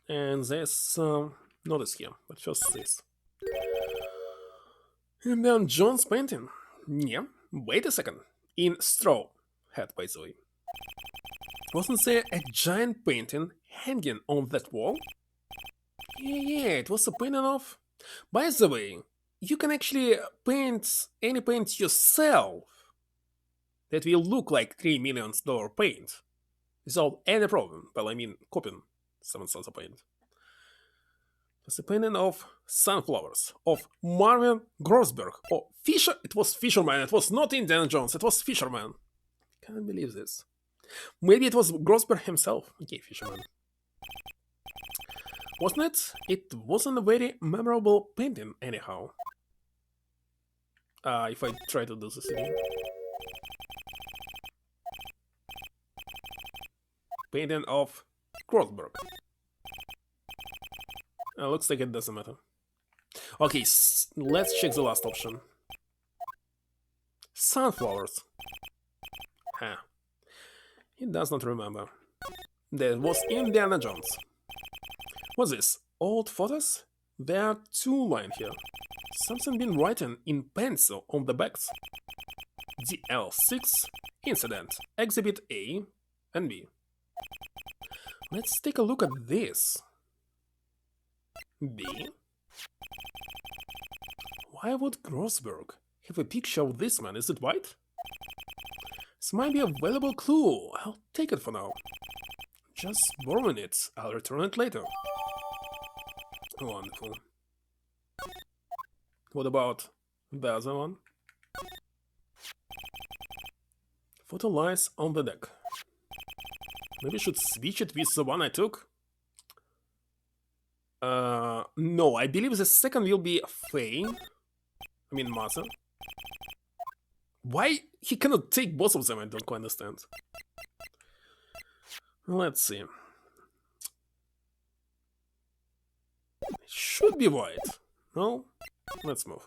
And there's notice here, but first this. And then John's painting. Yeah, wait a second. In straw hat, by the way. Wasn't there a giant painting hanging on that wall? Yeah, it was a painting of... By the way, you can actually paint any paint yourself that will look like $3 million paint without any problem. Well, I mean, copying someone else's paint. It's a painting of sunflowers of Marvin Grosberg. Oh, Fisher. It was Fisherman. It was not Indiana Jones. It was Fisherman. Can't believe this. Maybe it was Grosberg himself. Okay, Fisherman. Wasn't it? It wasn't a very memorable painting, anyhow. If I try to do this again. Painting of Grosberg. Looks like it doesn't matter. Okay, let's check the last option. Sunflowers. Huh. He does not remember. That was Indiana Jones. What's this? Old photos? There are 2 lines here. Something been written in pencil on the backs. DL6 Incident, Exhibit A and B. Let's take a look at this. B? Why would Grosberg have a picture of this man? Is it White? This might be a valuable clue. I'll take it for now. Just borrowing it. I'll return it later. Wonderful. What about the other one? Photo lies on the deck. Maybe I should switch it with the one I took? No, I believe the second will be Faye. I mean, Masa. Why he cannot take both of them? I don't quite understand. Let's see. It should be White. No? Let's move.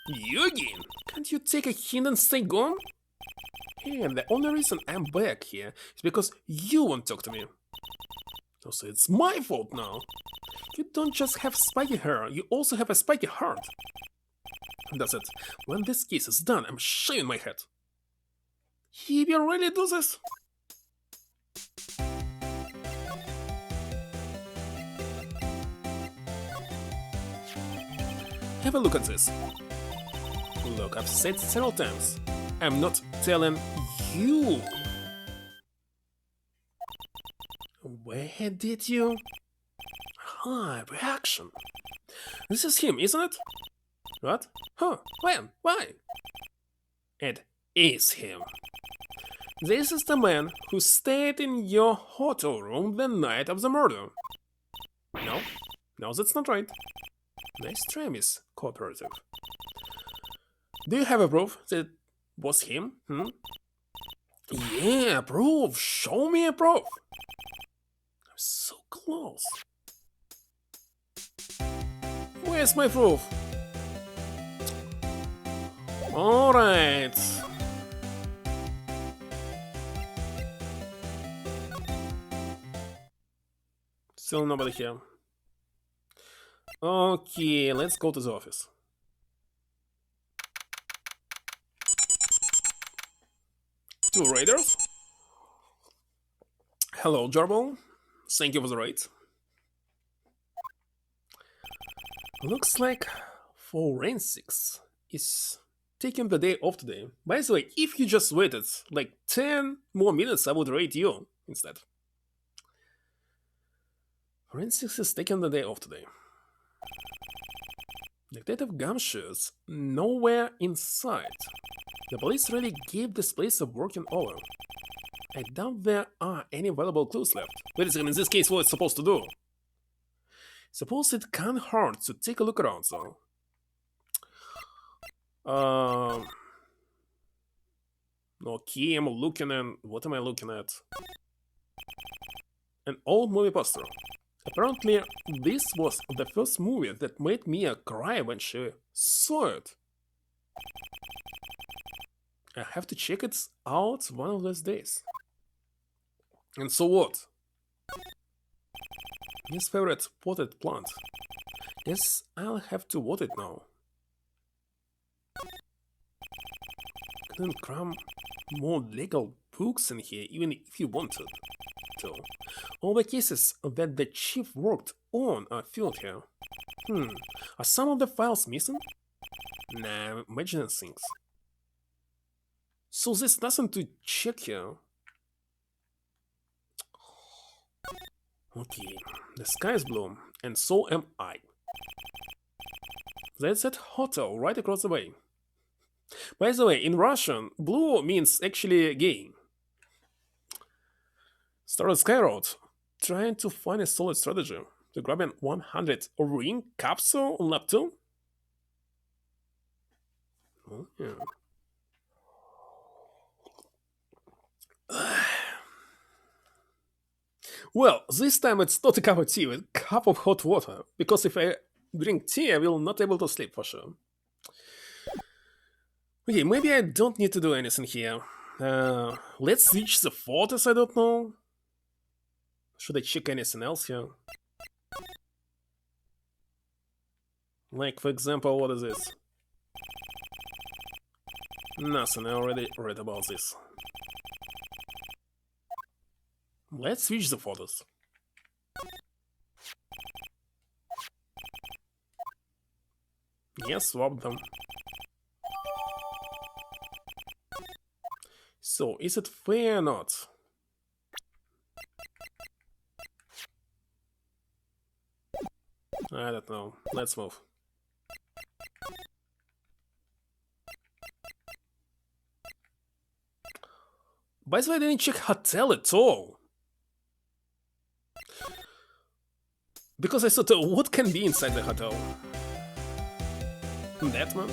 You again? Can't you take a hint and stay gone? And the only reason I'm back here is because you won't talk to me. So it's my fault now. You don't just have spiky hair, you also have a spiky heart. That's it. When this case is done, I'm shaving my head. He will really do this? have a look at this. Look, I've said several times, I'm not telling you. Where did you? High reaction. This is him, isn't it? What? Huh? When? Why? It is him. This is the man who stayed in your hotel room the night of the murder. No? No, that's not right. Nice try, Miss Cooperative. Do you have a proof that it was him? Yeah, proof! Show me a proof! I'm so close. Where's my proof? Alright. Still nobody here. Okay, let's go to the office. Two raiders. Hello, Jarbo. Thank you for the raid. Looks like forensics is taking the day off today. By the way, if you just waited like 10 more minutes, I would rate you instead. Forensics is taking the day off today. Detective Gumshoes nowhere in sight. The police really gave this place a working over. I doubt there are any valuable clues left. Wait a second, in this case, what it's supposed to do? Suppose it can't hurt to take a look around, so. Okay, I'm looking at. What am I looking at? An old movie poster. Apparently, this was the first movie that made Mia cry when she saw it. I have to check it out one of those days. And so what? His favorite potted plant. Guess I'll have to water it now. Couldn't cram more legal books in here even if you wanted to. All the cases that the chief worked on are filled here. Are some of the files missing? Nah, I'm imagining things. So there's nothing to check here. Okay, the sky is blue, and so am I. That's that hotel right across the way. By the way, in Russian, blue means actually gay. Started Sky Road, trying to find a solid strategy to grab an 100 ring capsule on lap 2. Oh, yeah. Well, this time it's not a cup of tea, it's a cup of hot water, because if I drink tea, I will not able to sleep for sure. Okay, maybe I don't need to do anything here. Let's switch the photos, I don't know. Should I check anything else here? Like, for example, what is this? Nothing, I already read about this. Let's switch the photos. Yes, swap them. So, is it fair or not? I don't know. Let's move. By the way, I didn't check hotel at all. Because I thought, what can be inside the hotel? That man?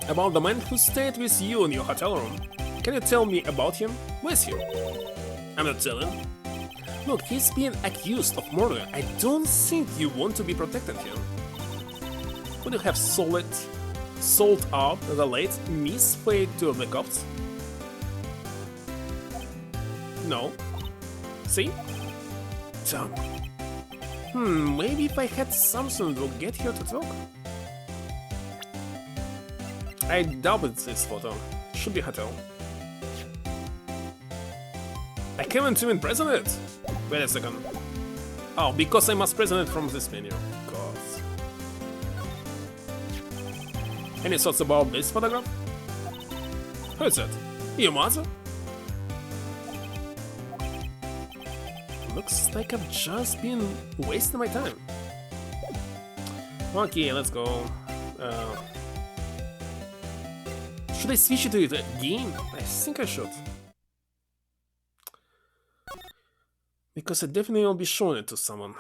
About the man who stayed with you in your hotel room. Can you tell me about him? Where's he? I'm not telling. Look, he's being accused of murder. I don't think you want to be protected here. Would you have sold out the late Miss Fate to the cops? No. See? Dumb. Maybe if I had something we'll get here to talk. I doubted this photo. Should be hotel. I can't even present it. Wait a second. Oh, because I must present it from this menu. Of course. Any thoughts about this photograph? Who is it? Your mother? Looks like I've just been wasting my time. Okay, let's go. Should I switch it to it again? I think I should. Because I definitely will be showing it to someone.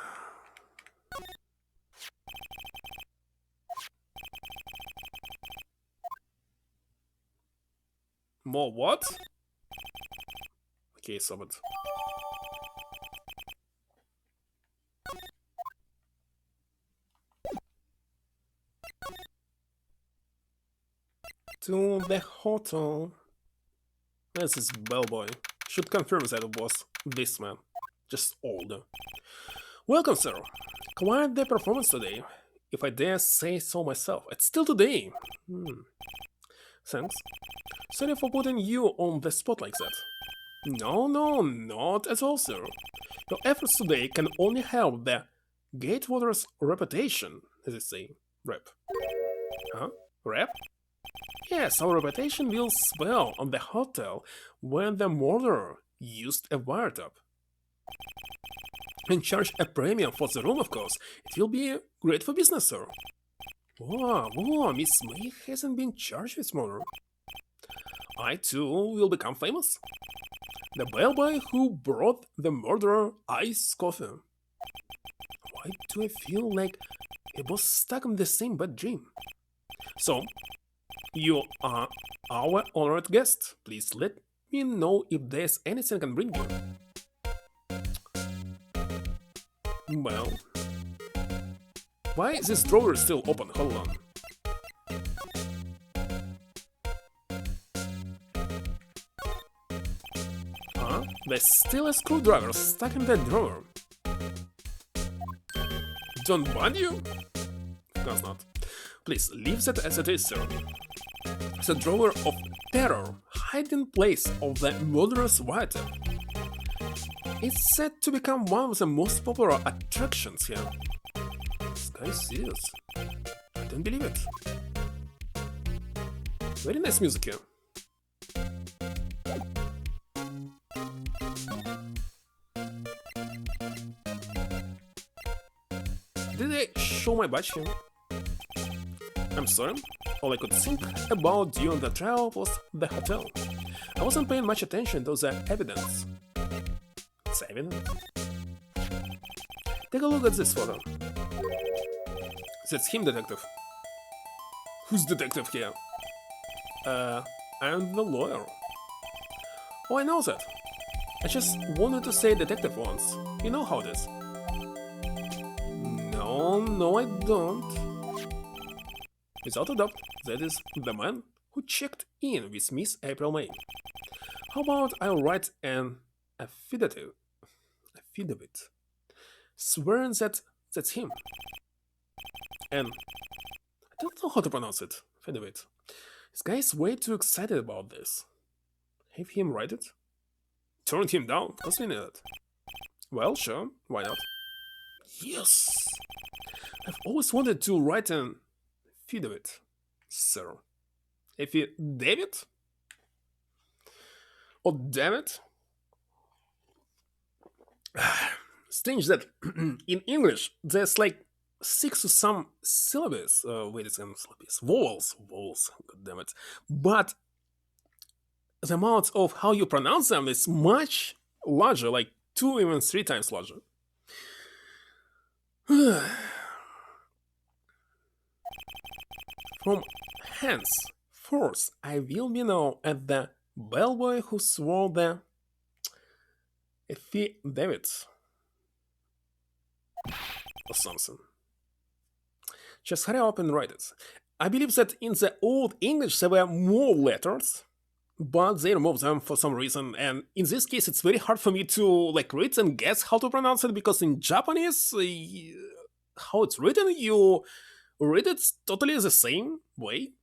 More what? Okay, stop it. To the hotel. This is bellboy. Should confirm that it was this man. Just older. Welcome, sir. Quite the performance today. If I dare say so myself. It's still today. Thanks. Sorry for putting you on the spot like that. No, not at all, sir. Your efforts today can only help the Gatewater's reputation, as they say. Rep. Huh? Rep? Yes, our reputation will swell on the hotel when the murderer used a wiretap. And charge a premium for the room, of course. It will be great for business, sir. Whoa, Miss May hasn't been charged with murder. I too will become famous. The bellboy who brought the murderer iced coffee. Why do I feel like I was stuck in the same bad dream? So, you are our honored guest. Please let me know if there's anything I can bring you. Well, why is this drawer still open? Hold on. Huh? There's still a screwdriver stuck in that drawer. Don't want you? Of course not. Please leave that as it is, sir. The drawer of terror, hiding place of the murderous writer. It's said to become one of the most popular attractions here. This guy is serious. I don't believe it. Very nice music here. Did I show my badge here? I'm sorry. All I could think about during the trial was the hotel. I wasn't paying much attention to the evidence. It's evident. Take a look at this photo. That's him, detective. Who's detective here? I'm the lawyer. Oh, I know that. I just wanted to say detective once. You know how it is. No, I don't. Without a doubt, that is the man who checked in with Miss April May. How about I write an affidavit, swearing that that's him. And I don't know how to pronounce it. Affidavit. This guy is way too excited about this. Have him write it? Turn him down, because we need it. Well, sure, why not? Yes! I've always wanted to write an affidavit, sir. Affidavit? Oh, damn it. Strange that in English there's like 6 or some syllables. Wait a second, syllables. Vowels, god damn it. But the amount of how you pronounce them is much larger, like 2, even 3 times larger. From henceforth, I will be known as the bellboy who swore the affidavit. Or something. Just hurry up and write it. I believe that in the Old English there were more letters, but they removed them for some reason, and in this case it's very hard for me to like read and guess how to pronounce it, because in Japanese, how it's written, you read it totally the same way.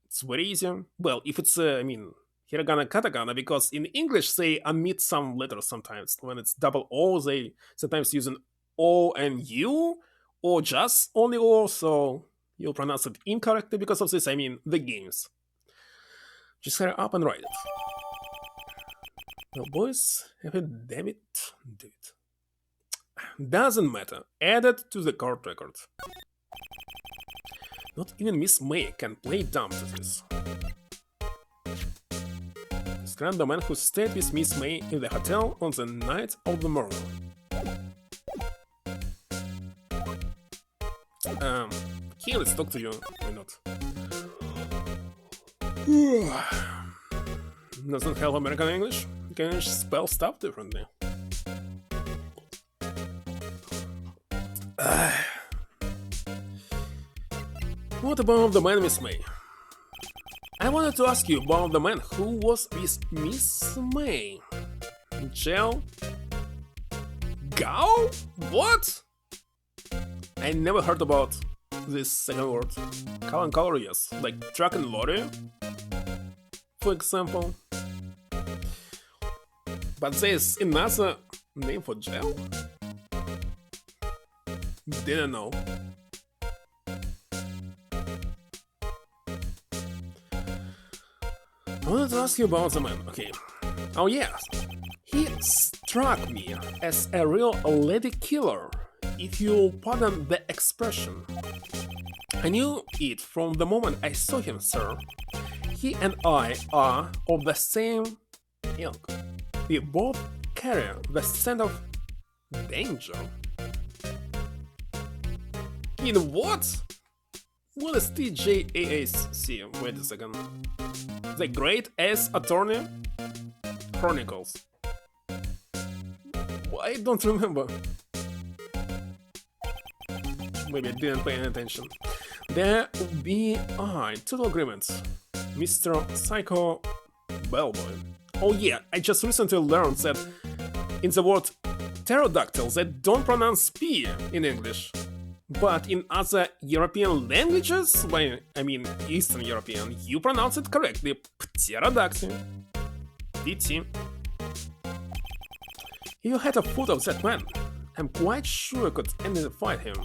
It's very easy. Well, if it's, hiragana, katakana, because in English they omit some letters sometimes. When it's double O, they sometimes use an O and U, or just only O, so You'll pronounce it incorrectly because of this, I mean the games. Just hurry up and write it. Well, boys, have a damn it, do it. Doesn't matter, add it to the court record. Not even Miss May can play dumb to this. Describe the man who stayed with Miss May in the hotel on the night of the murder. Here, let's talk to you. Why not? Doesn't have American English? Can you spell stuff differently? What about the man Miss May? I wanted to ask you about the man who was with Miss May. Gel? Gao? What? I never heard about this second word. Color and color, yes. Like truck and lorry, for example. But there's another name for gel? Didn't know. I wanted to ask you about the man, okay. Oh yes, he struck me as a real lady killer, if you'll pardon the expression. I knew it from the moment I saw him, sir. He and I are of the same ilk. We both carry the scent of danger. In what? What is NTR-AGYE-USA? Wait a second. The Great Ace Attorney Chronicles. I don't remember. Maybe I didn't pay any attention. There be total agreements. Mr. Psycho Bellboy. Oh yeah, I just recently learned that in the word pterodactyl they don't pronounce P in English. But in other European languages, I mean Eastern European, you pronounce it correctly. Pterodactyl. PT. You had a photo of that man. I'm quite sure I could identify him.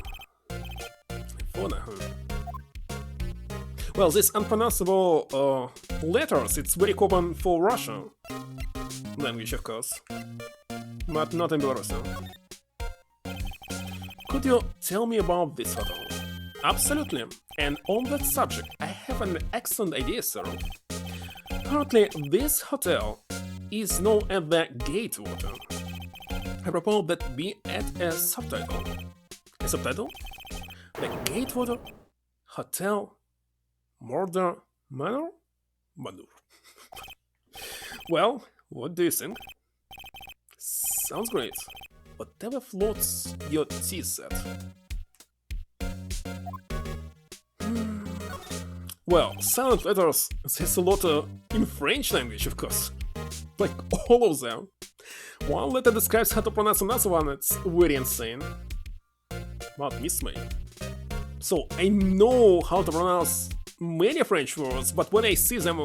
Well, these unpronounceable letters, it's very common for Russian language, of course. But not in Belarus. Could you tell me about this hotel? Absolutely. And on that subject, I have an excellent idea, sir. Currently, this hotel is known as the Gatewater. I propose that we add a subtitle. A subtitle? The Gatewater Hotel Murder Manor? Manor. Well, what do you think? Sounds great. Whatever floats your teeth at. Well, silent letters, there's a lot in French language, of course. Like all of them. One letter describes how to pronounce another one, it's very insane. But Miss May. So I know how to pronounce many French words, but when I see them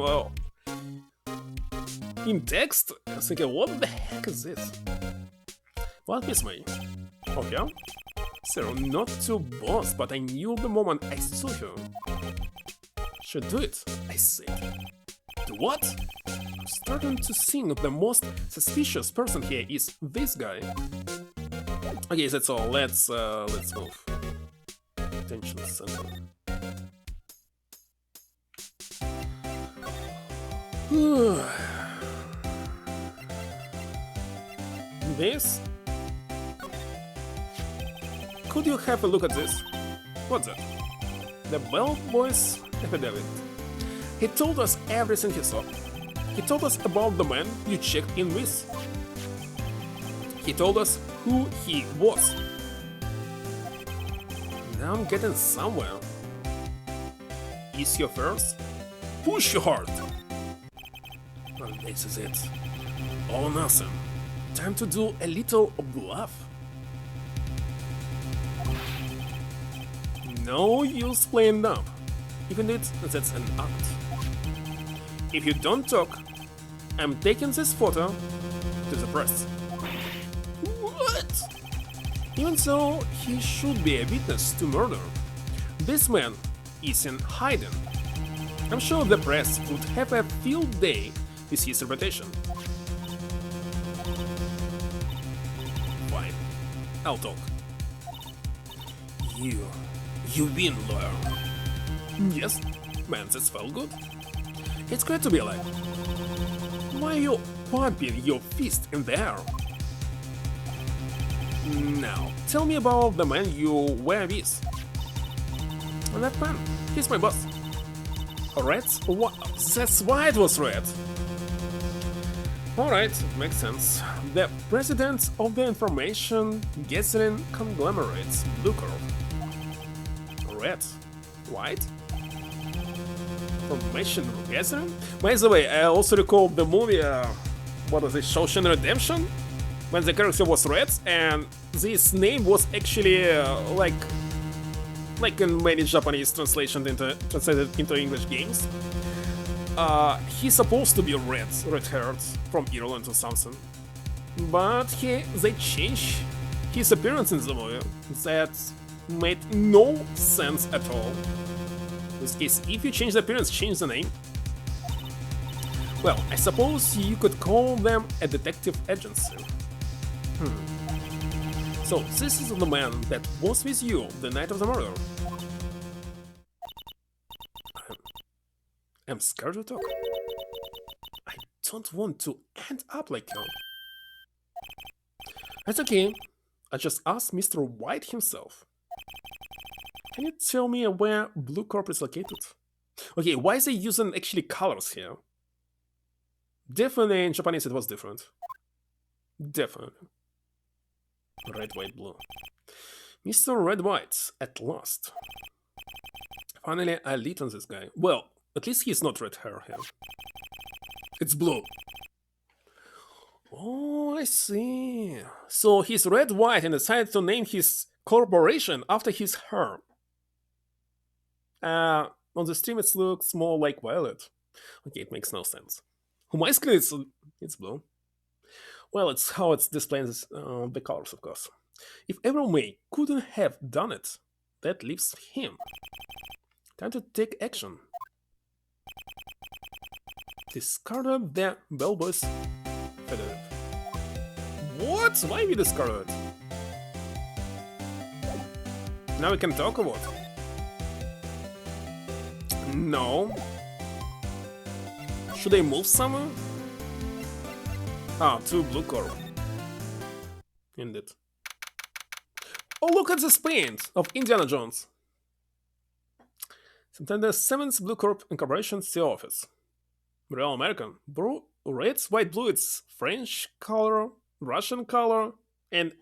in text, I think, what the heck is this? What Miss May? Oh yeah? Sir, not to boast, but I knew the moment I saw her. Should do it, I said. Do what? I'm starting to think the most suspicious person here is this guy. Okay, that's all. Let's move. Attention center. This? Could you have a look at this? What's that? The Bellboy's affidavit. He told us everything he saw. He told us about the man you checked in with. He told us who he was. Now I'm getting somewhere. Is your first? Push your heart! Well, this is it. All or nothing. Time to do a little bluff. No use playing dumb. Even if that's an act. If you don't talk, I'm taking this photo to the press. What? Even so, he should be a witness to murder. This man isn't hidden. I'm sure the press would have a field day with his reputation. Fine, I'll talk. You win, lawyer. Yes, man, that felt good. It's great to be alive. Why are you pumping your fist in the air? Now, tell me about the man you were with. That man, he's my boss. Red? What? That's why it was red. Alright, makes sense. The president of the information gathering conglomerates, Blue Corp. Red? White? Information gathering? By the way, I also recall the movie, what was it, Shawshank Redemption? When the character was red, and this name was actually like in many Japanese translated into English games. He's supposed to be red-haired from Ireland or something, but they changed his appearance in the movie. That made no sense at all. In this case, if you change the appearance, change the name. Well, I suppose you could call them a detective agency. So, this is the man that was with you the night of the murder. I'm scared to talk. I don't want to end up like you. That's okay. I just asked Mr. White himself. Can you tell me where Blue Corp is located? Okay, why is he using actually colors here? Definitely in Japanese it was different. Definitely. Red, white, blue. Mr. Red White, at last. Finally, I lead on this guy. Well, at least he's not red hair here. It's blue. Oh, I see. So he's red, white, and decided to name his corporation after his hair. On the stream it looks more like violet. Okay, it makes no sense. On my screen it's blue. Well, it's how it displays the colors, of course. If Everon May couldn't have done it, that leaves him. Time to take action. Discarded the Bellboy's feather. What? Why we discarded it? Now we can talk about it. No. Should I move somewhere? Ah, to Blue Corp. Indeed. Oh, look at this paint of Indiana Jones. September 7th, Blue Corp Incorporation CEO office. Real American. Red, white, blue, it's French color, Russian color, and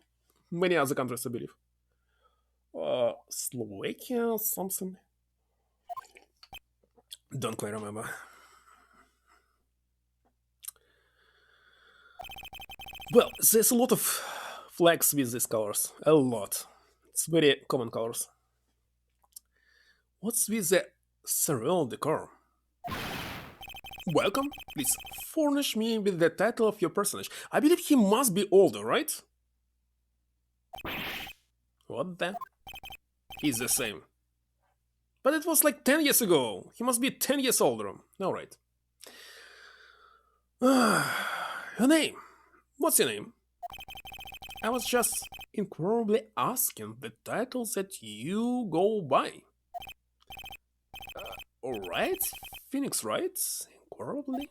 many other countries, I believe. Slovakia, something. Don't quite remember. Well, there's a lot of flags with these colors. A lot. It's very common colors. What's with the surreal decor? Welcome. Please furnish me with the title of your personage. I believe he must be older, right? What the? He's the same. But it was like 10 years ago. He must be 10 years older. Alright. Your name. What's your name? I was just inquirably asking the titles that you go by. Alright, Phoenix Wright? Inquirably?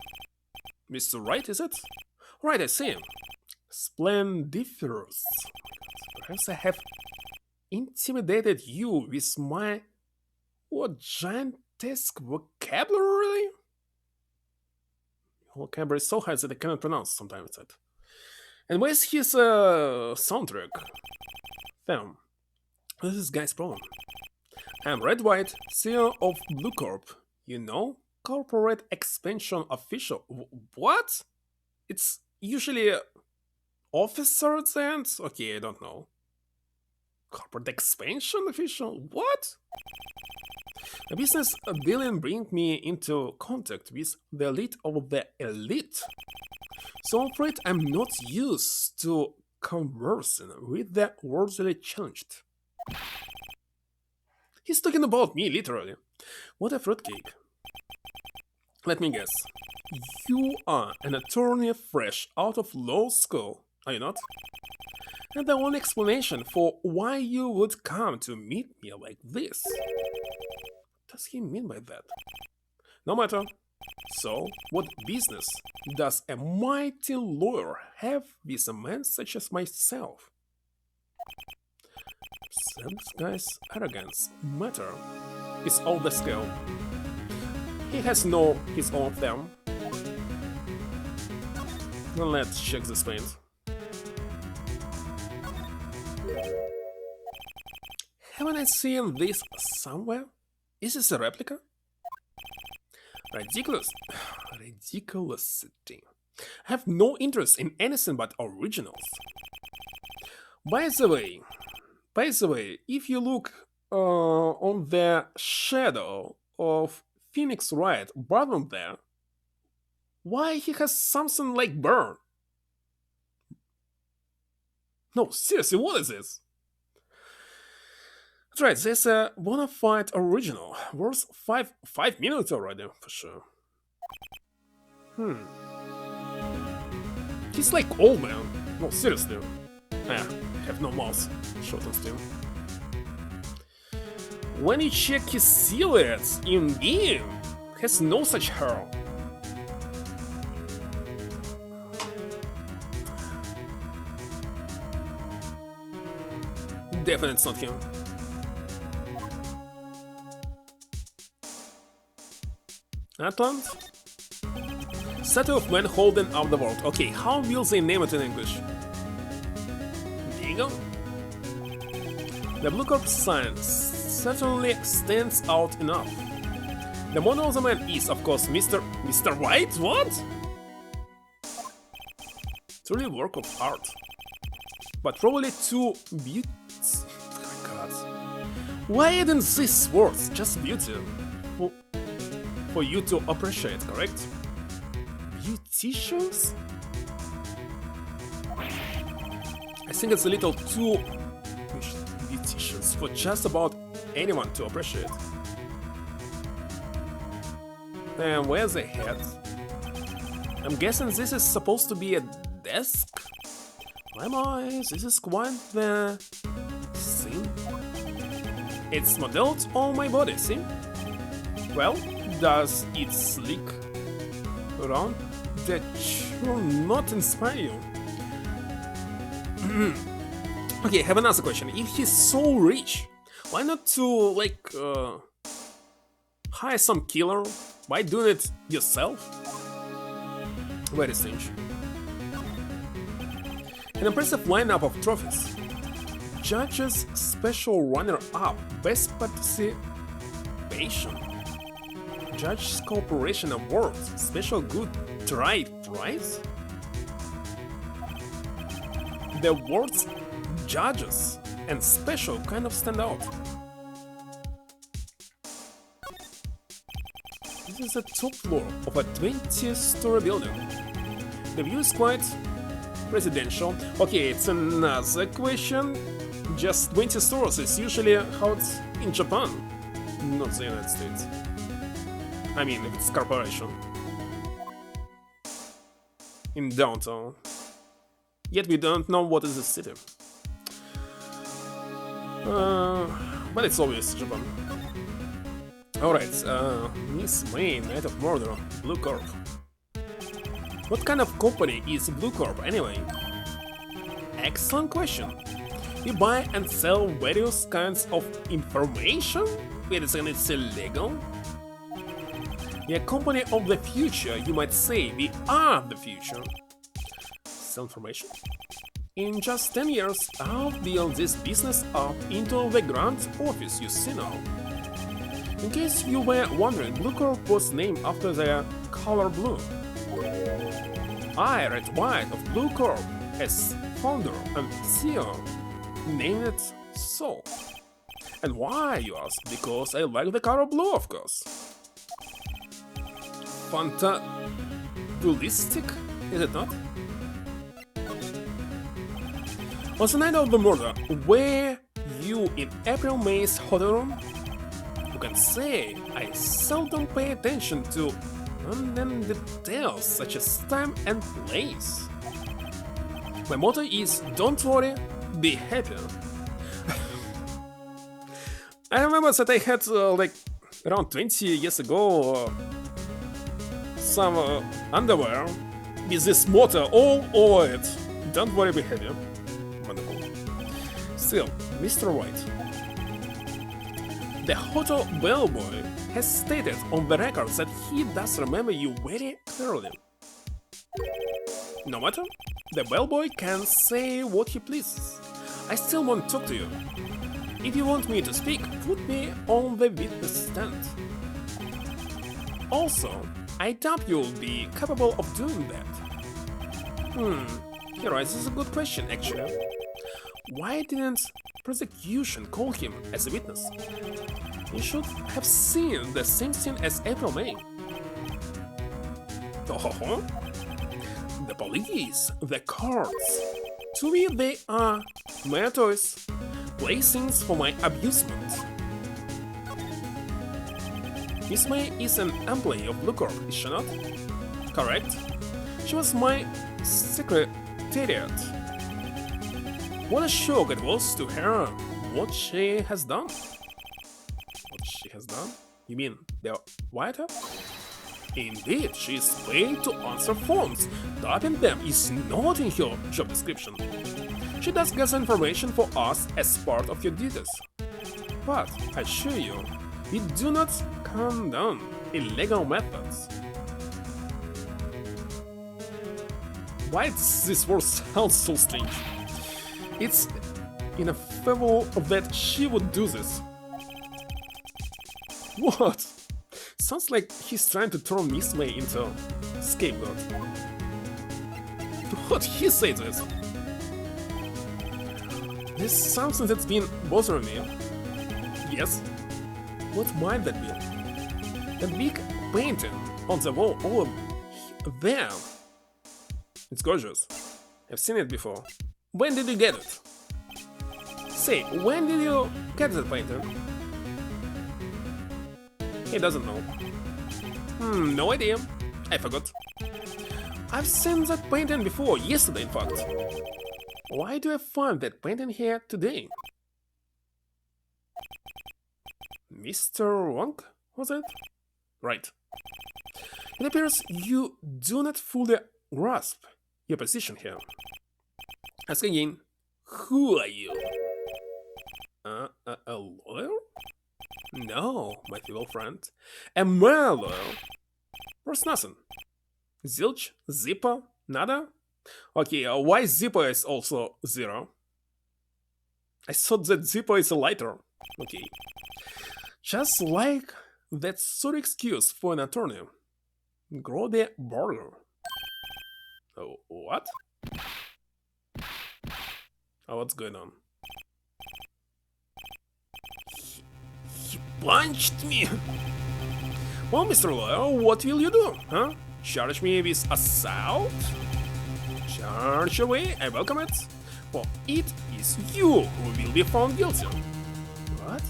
Mr. Wright, is it? Right, I see him. Splendiferous. Perhaps I have intimidated you with my... what giantesque vocabulary? Vocabulary is so high that I cannot pronounce sometimes that. And where's his soundtrack? Damn. What is this guy's problem? I'm Red White, CEO of Blue Corp. You know? Corporate expansion official. What? It's usually officer at the end? Okay, I don't know. Corporate expansion official? What? A business dealing bring me into contact with the elite of the elite. So I'm afraid I'm not used to conversing with the worldly challenged. He's talking about me, literally. What a fruitcake. Let me guess. You are an attorney fresh out of law school, are you not? And the only explanation for why you would come to meet me like this. What does he mean by that? No matter. So, what business does a mighty lawyer have with a man such as myself? This guy's arrogance matter is all the skill. He has his own of them. Let's check this paint. Haven't I seen this somewhere? Is this a replica? Ridiculous. Ridiculosity. I have no interest in anything but originals. By the way, if you look on the shadow of Phoenix Wright bottom there, why he has something like burn? No, seriously, what is this? That's right, there's a bona fide original, worth 5 minutes already, for sure. He's like old man. No, seriously. I have no mouse. Short on Steam. When you check his silhouettes in game, has no such hair. Definitely it's not him. Atlant? Statue of man holding up the world. Okay, how will they name it in English? Diego? The Blue Corp sign certainly stands out enough. The model of the man is, of course, Mr. Wright? What? Truly a work of art. But probably too beauty. Oh my god. Why isn't this words just beauty? For you to appreciate, correct? Beauticians? I think it's a little too beauticians for just about anyone to appreciate. And where's the head? I'm guessing this is supposed to be a desk? My boys, this is quite the thing. It's modeled on my body, see? Well, does it slick around that should not inspire you? Okay, I have another question. If he's so rich, why not to, like, hire some killer? Why doing it yourself? Very strange. An impressive lineup of trophies. Judges special runner-up, best participation. Judges Corporation Awards, special good try prize. The awards, judges, and special kind of stand out. This is the top floor of a 20-story building. The view is quite residential. Okay, it's another question. Just 20 stories is usually how it's in Japan, not the United States. I mean, if it's corporation. In downtown. Yet we don't know what is the city. But it's obvious Japan. Alright, Miss May, Night of Murder, Blue Corp. What kind of company is Blue Corp anyway? Excellent question. You buy and sell various kinds of information? Wait a second, it's illegal? We are a company of the future, you might say. We are the future. Sell information? In just 10 years, I've built this business up into the grand office you see now. In case you were wondering, Blue Corp was named after the color blue. I, Wright of Blue Corp, as founder and CEO, named it so. And why, you ask? Because I like the color blue, of course. Fantabulistic, is it not? On the night of the murder, were you in April May's hotel room? You can say I seldom pay attention to random details such as time and place. My motto is don't worry, be happy. I remember that I had like around 20 years ago some underwear with this motto all over it. Don't worry, be happy. Wonderful. Still, Mr. Wright. The hotel bellboy has stated on the record that he does remember you very clearly. No matter, the bellboy can say what he pleases. I still won't talk to you. If you want me to speak, put me on the witness stand. Also, I doubt you'll be capable of doing that. He raises a good question, actually. Why didn't prosecution call him as a witness? He should have seen the same scene as April May. Oh, the police, the courts. To me, they are mere toys, playthings for my amusement. Miss May is an employee of Lucor, is she not? Correct. She was my secretariat. What a shock it was to her what she has done. What she has done? You mean the writer? Indeed, she is paid to answer phones. Typing them is not in her job description. She does gather information for us as part of your duties. But, I assure you, we do not condone illegal methods. Why does this word sound so strange? It's ineffable that she would do this. What? Sounds like he's trying to turn Miss May into a scapegoat. What he say this? There's something that's been bothering me. Yes? What might that be? That big painting on the wall over there. It's gorgeous. I've seen it before. When did you get it? Say, when did you get that painting? He doesn't know. No idea. I forgot. I've seen that painting before, yesterday in fact. Why do I find that painting here today? Mr. Wong, was it? Right. It appears you do not fully grasp your position here. Ask again, who are you? A lawyer? No, my feeble friend. A mere lawyer? First nothing. Zilch? Zippo? Nada? Okay, why Zippo is also 0? I thought that Zippo is a lighter. Okay. Just like that sort of excuse for an attorney. Grow the burger. Oh, what? Oh, what's going on? He punched me! Well, Mr. Lawyer, what will you do, huh? Charge me with assault? Charge away, I welcome it. For it is you who will be found guilty. What?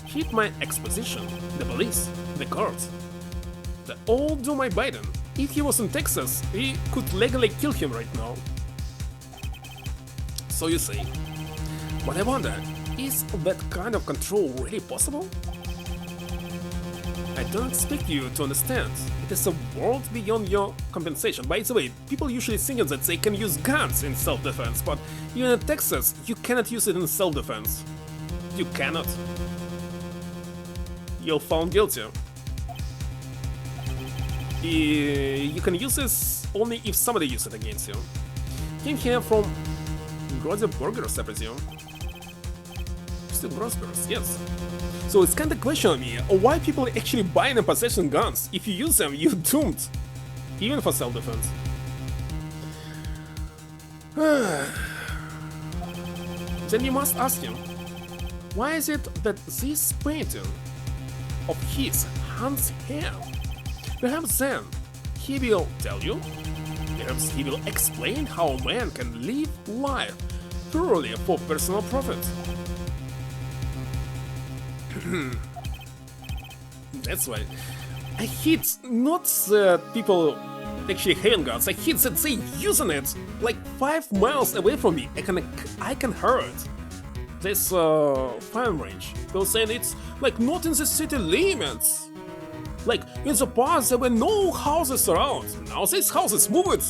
Hit my exposition, the police, the courts. They all do my Biden. If he was in Texas, we could legally kill him right now. So you say. But I wonder, is that kind of control really possible? I don't expect you to understand. It is a world beyond your compensation. By the way, people usually think that they can use guns in self-defense, but even in Texas, you cannot use it in self-defense. You cannot. You're found guilty. You can use this only if somebody uses it against you. Came here from Gross Burgers, I presume. Still Gross Burgers, yes. So it's kinda question me, why people actually buying and possessing guns? If you use them, you're doomed. Even for self-defense. Then you must ask him, why is it that this painting of his hunts him? Perhaps then he will tell you. Perhaps he will explain how a man can live life purely for personal profit. That's why. I hate not people actually having guns, I hate that they using it like 5 miles away from me. I can hear it. This fire range. People saying it's like not in the city limits. Like in the past there were no houses around. Now these houses move it.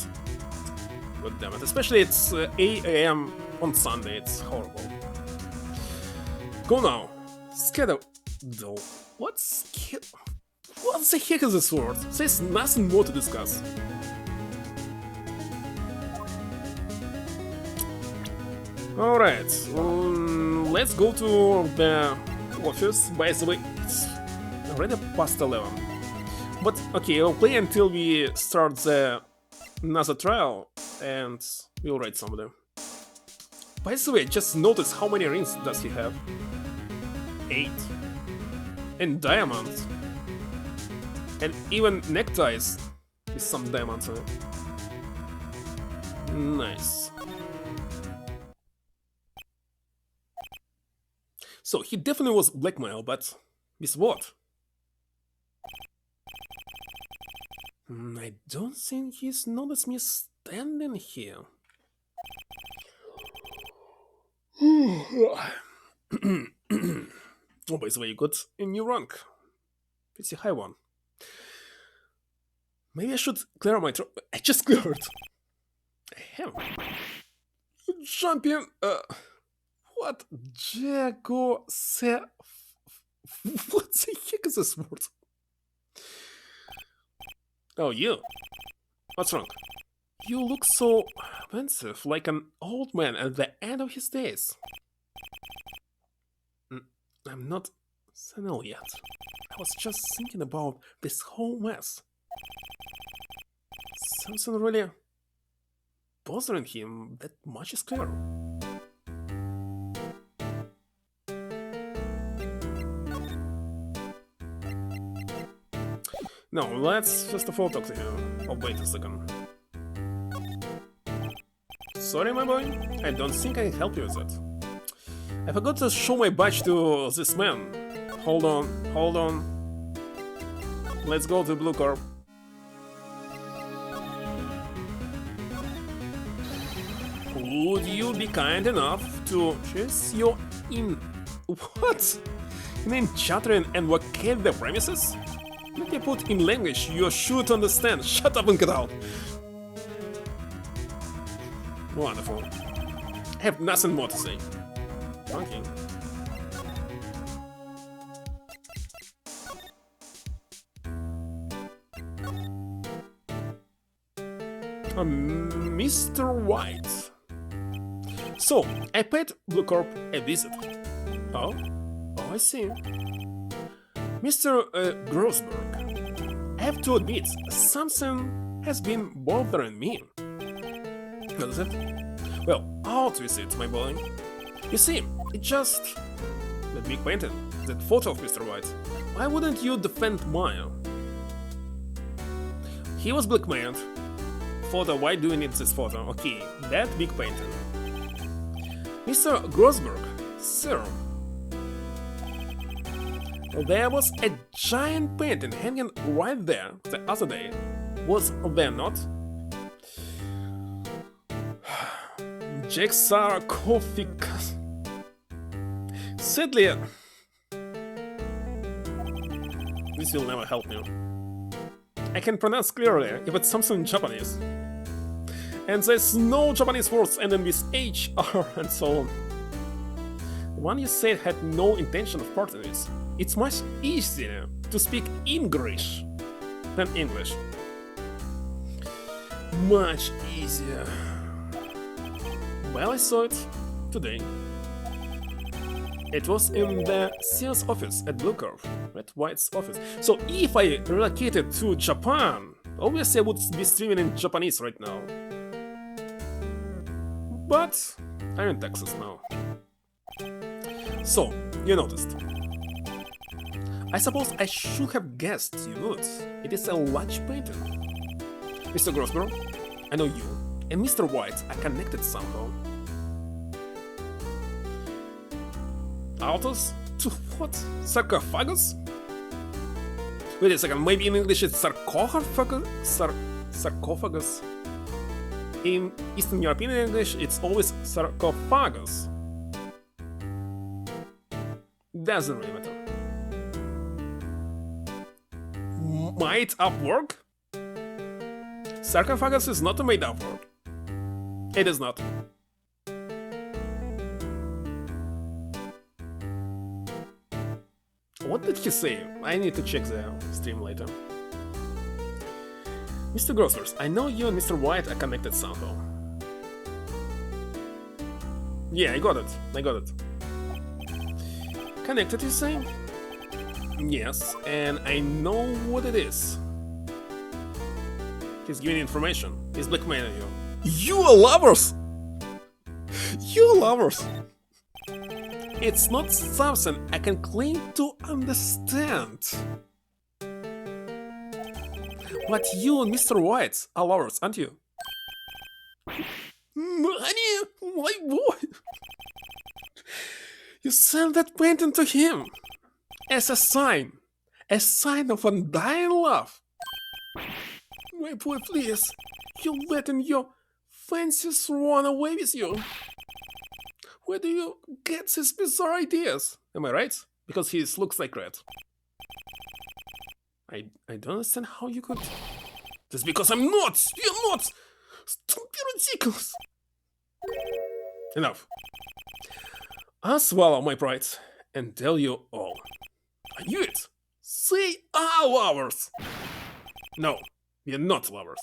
God damn it. Especially it's 8 AM on Sunday. It's horrible. Go now. Scatter. No. What the heck is this word? There's nothing more to discuss. Alright, let's go to the office. By the way, it's already past 11. But okay, I'll play until we start the another trial and we'll write some of them. By the way, just notice how many rings does he have? 8. And diamonds. And even neckties with some diamonds on it. Nice. So he definitely was blackmailed, but with what? I don't think he's noticed me standing here. Oh, by the way, you got a new rank. Pretty high one. Maybe I should clear my throat. I just cleared. Hell. Jumping. What? Jago se. What the heck is this word? Oh, you. What's wrong? You look so pensive, like an old man at the end of his days. I'm not senile yet. I was just thinking about this whole mess. Something really bothering him, that much is clear. No, let's first of all talk to him. Oh, wait a second. Sorry, my boy, I don't think I can help you with that. I forgot to show my badge to this man. Hold on. Let's go to Blue Corp. Would you be kind enough to choose your what? In chattering and vacate the premises? Let me put in language you should understand. Shut up and get out. Wonderful. I have nothing more to say. Okay. Mr. Wright. So, I paid Blue Corp a visit. Oh, I see. Mr. Grossberg, I have to admit, something has been bothering me. What is it? Well, out with it, my boy. You see, it just... that big painting, that photo of Mr. White. Why wouldn't you defend Maya? He was blackmailed. Photo, why do you need this photo? Okay, that big painting. Mr. Grossberg, sir. There was a giant painting hanging right there the other day. Was there not? Jigsaw coffee. Sadly, this will never help me. I can pronounce clearly if it's something Japanese. And there's no Japanese words ending with H, R, and so on. The one you said had no intention of parting with. It's much easier to speak English than English. Much easier. Well, I saw it today. It was in the sales office at Blue Corp, at White's office. So if I relocated to Japan, obviously I would be streaming in Japanese right now. But I'm in Texas now. So, you noticed. I suppose I should have guessed you would. It is a large painting. Mr. Grossberg, I know you and Mr. White are connected somehow. Autos? To what? Sarcophagus? Wait a second, maybe in English it's sarcophagus? Sarcophagus? In Eastern European English, it's always sarcophagus. Doesn't really matter. Made up work? Sarcophagus is not a made up word. It is not. What did he say? I need to check the stream later. Mr. Grossworth, I know you and Mr. White are connected somehow. Yeah, I got it. Connected, you say? Yes, and I know what it is. He's giving information. He's blackmailing you. You are lovers! You are lovers! It's not something I can claim to understand. But you and Mr. White are lovers, aren't you? Honey, my boy! You sent that painting to him as a sign of undying love. My boy, please, you're letting your fancies run away with you. Where do you get these bizarre ideas? Am I right? Because he looks like Red. I don't understand how you could... Just because I'm not! You're not! Don't be ridiculous! Enough. I'll swallow my pride and tell you all. I knew it! They are lovers! No, we are not lovers.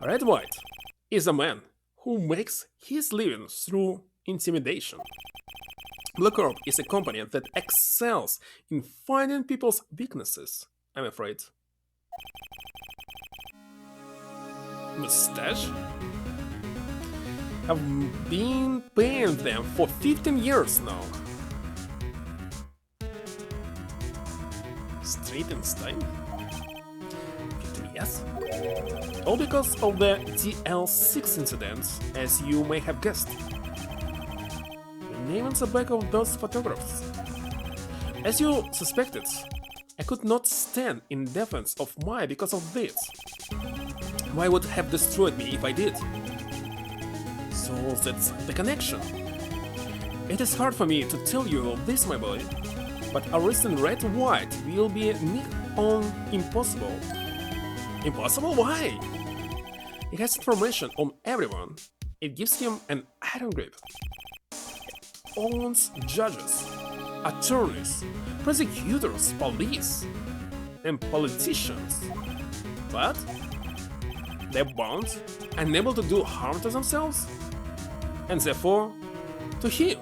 Red White is a man who makes his living through intimidation. Black Orb is a company that excels in finding people's weaknesses, I'm afraid. Mustache? I've been paying them for 15 years now. Straitenstein? 15 years? All because of the DL6 incident, as you may have guessed. The name on the back of those photographs. As you suspected, I could not stand in defense of Mai because of this. Mai would have destroyed me if I did. So that's the connection. It is hard for me to tell you this, my boy, but arresting Red White will be near on impossible. Impossible? Why? It has information on everyone. It gives him an iron grip. It owns judges, attorneys, prosecutors, police, and politicians. But they're bound, unable to do harm to themselves, and therefore to him.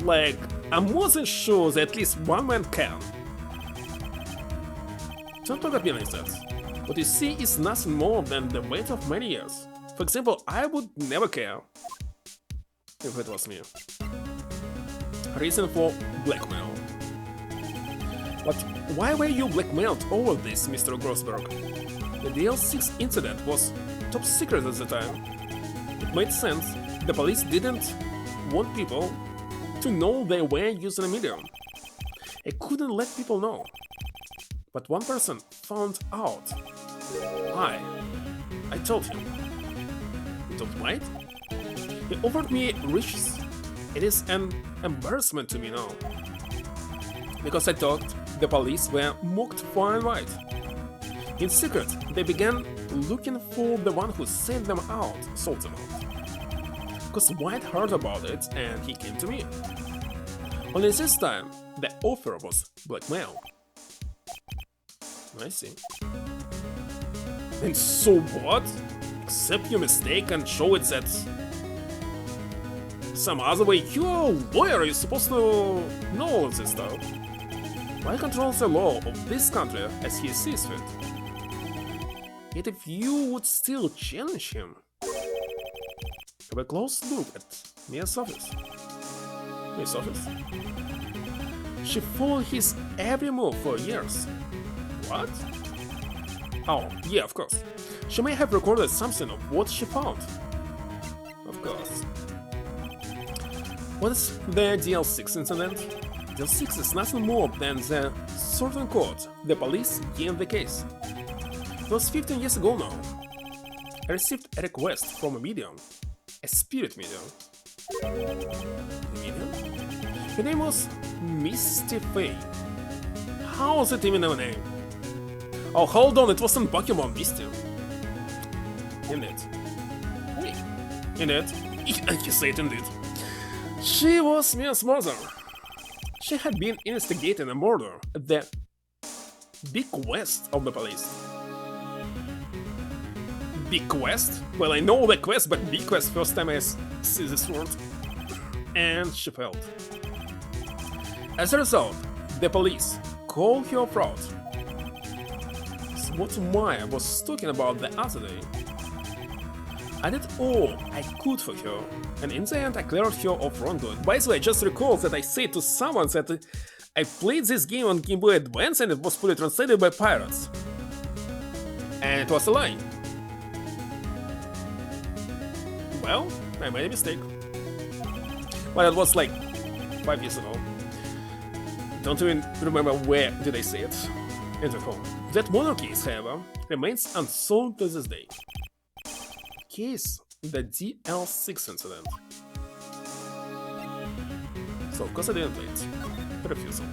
Like, I'm more than sure that at least one man can. Don't look at me like that. What you see is nothing more than the weight of many years. For example, I would never care if it was me. Reason for blackmail. But why were you blackmailed over this, Mr. Grossberg? The DL6 incident was top secret at the time. It made sense. The police didn't want people to know they were using a medium. I couldn't let people know. But one person found out. I told him. You told Wright? He offered me riches. It is an embarrassment to me now. Because I thought the police were mocked far and wide. In secret, they began looking for the one who sent them out, sold them out. Because White heard about it and he came to me. Only this time, the offer was blackmail. I see. And so what? Accept your mistake and show it that some other way. You're a lawyer, you're supposed to know all of this stuff. Why controls the law of this country as he sees fit? Yet if you would still challenge him, have a close look at Mia's office. Mia's office? She followed his every move for years. What? Oh, yeah, of course. She may have recorded something of what she found. Of course. What is the DL6 incident? The 6 is nothing more than the certain court the police gave the case. It was 15 years ago now. I received a request from a medium, a spirit medium. Medium? Her name was Misty Faye. How was it even her name? Oh, hold on, it wasn't Pokemon Misty. Indeed. Wait. Indeed. You say it indeed. She was Mia's mother. She had been investigating a murder at the bequest of the police. Bequest? Well, I know the quest, but bequest first time I see this word. And she failed. As a result, the police called her fraud. It's what Maya was talking about the other day. I did all I could for her, and in the end I cleared her of wrongdoing. By the way, I just recalled that I said to someone that I played this game on Game Boy Advance and it was fully translated by pirates. And it was a lie. Well, I made a mistake. Well, it was like 5 years ago. Don't even remember where did I say it. In the phone. That monarch case, however, remains unsolved to this day. Case the DL6 incident. So, of course I didn't play it. Refusal.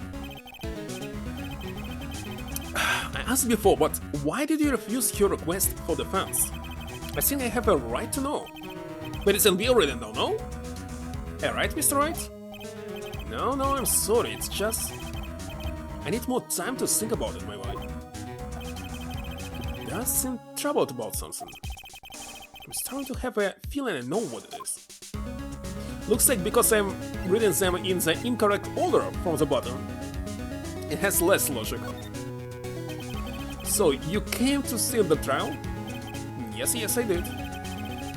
I asked before, but why did you refuse your request for defense? I think I have a right to know. But it's we already know, no? Alright, Mr. Wright? No, I'm sorry, it's just... I need more time to think about it, my wife. Does seem troubled about something. I'm starting to have a feeling I know what it is. Looks like because I'm reading them in the incorrect order from the bottom, it has less logic. So, you came to see the trial? Yes, I did.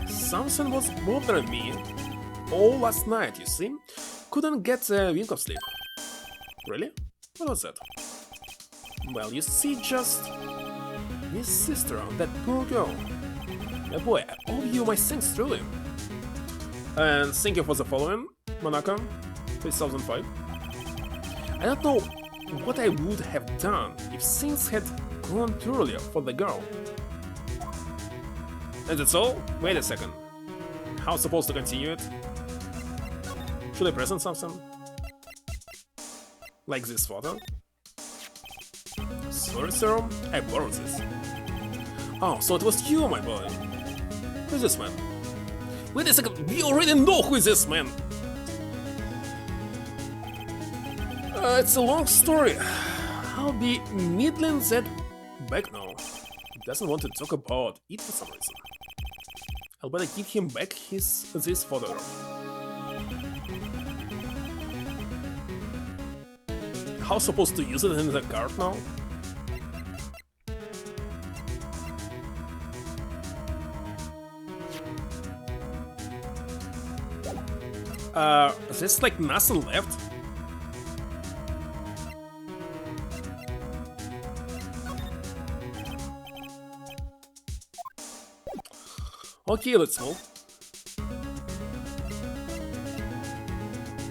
Something was bothering me all last night, you see? Couldn't get a wink of sleep. Really? What was that? Well, you see, just... Miss Sister, that poor girl. Boy, I owe you my thanks, truly. And thank you for the following, Monaco, 2005. I don't know what I would have done if things had gone earlier for the girl. And that's all? Wait a second. How supposed to continue it? Should I present something? Like this photo? Sorry, sir, I borrowed this. Oh, so it was you, my boy. Who is this man? Wait a second, we already know who is this man! It's a long story. I'll be needling that back now. He doesn't want to talk about it for some reason. I'll better give him back this photograph. How supposed to use it in the card now? There's like nothing left. Okay, let's move.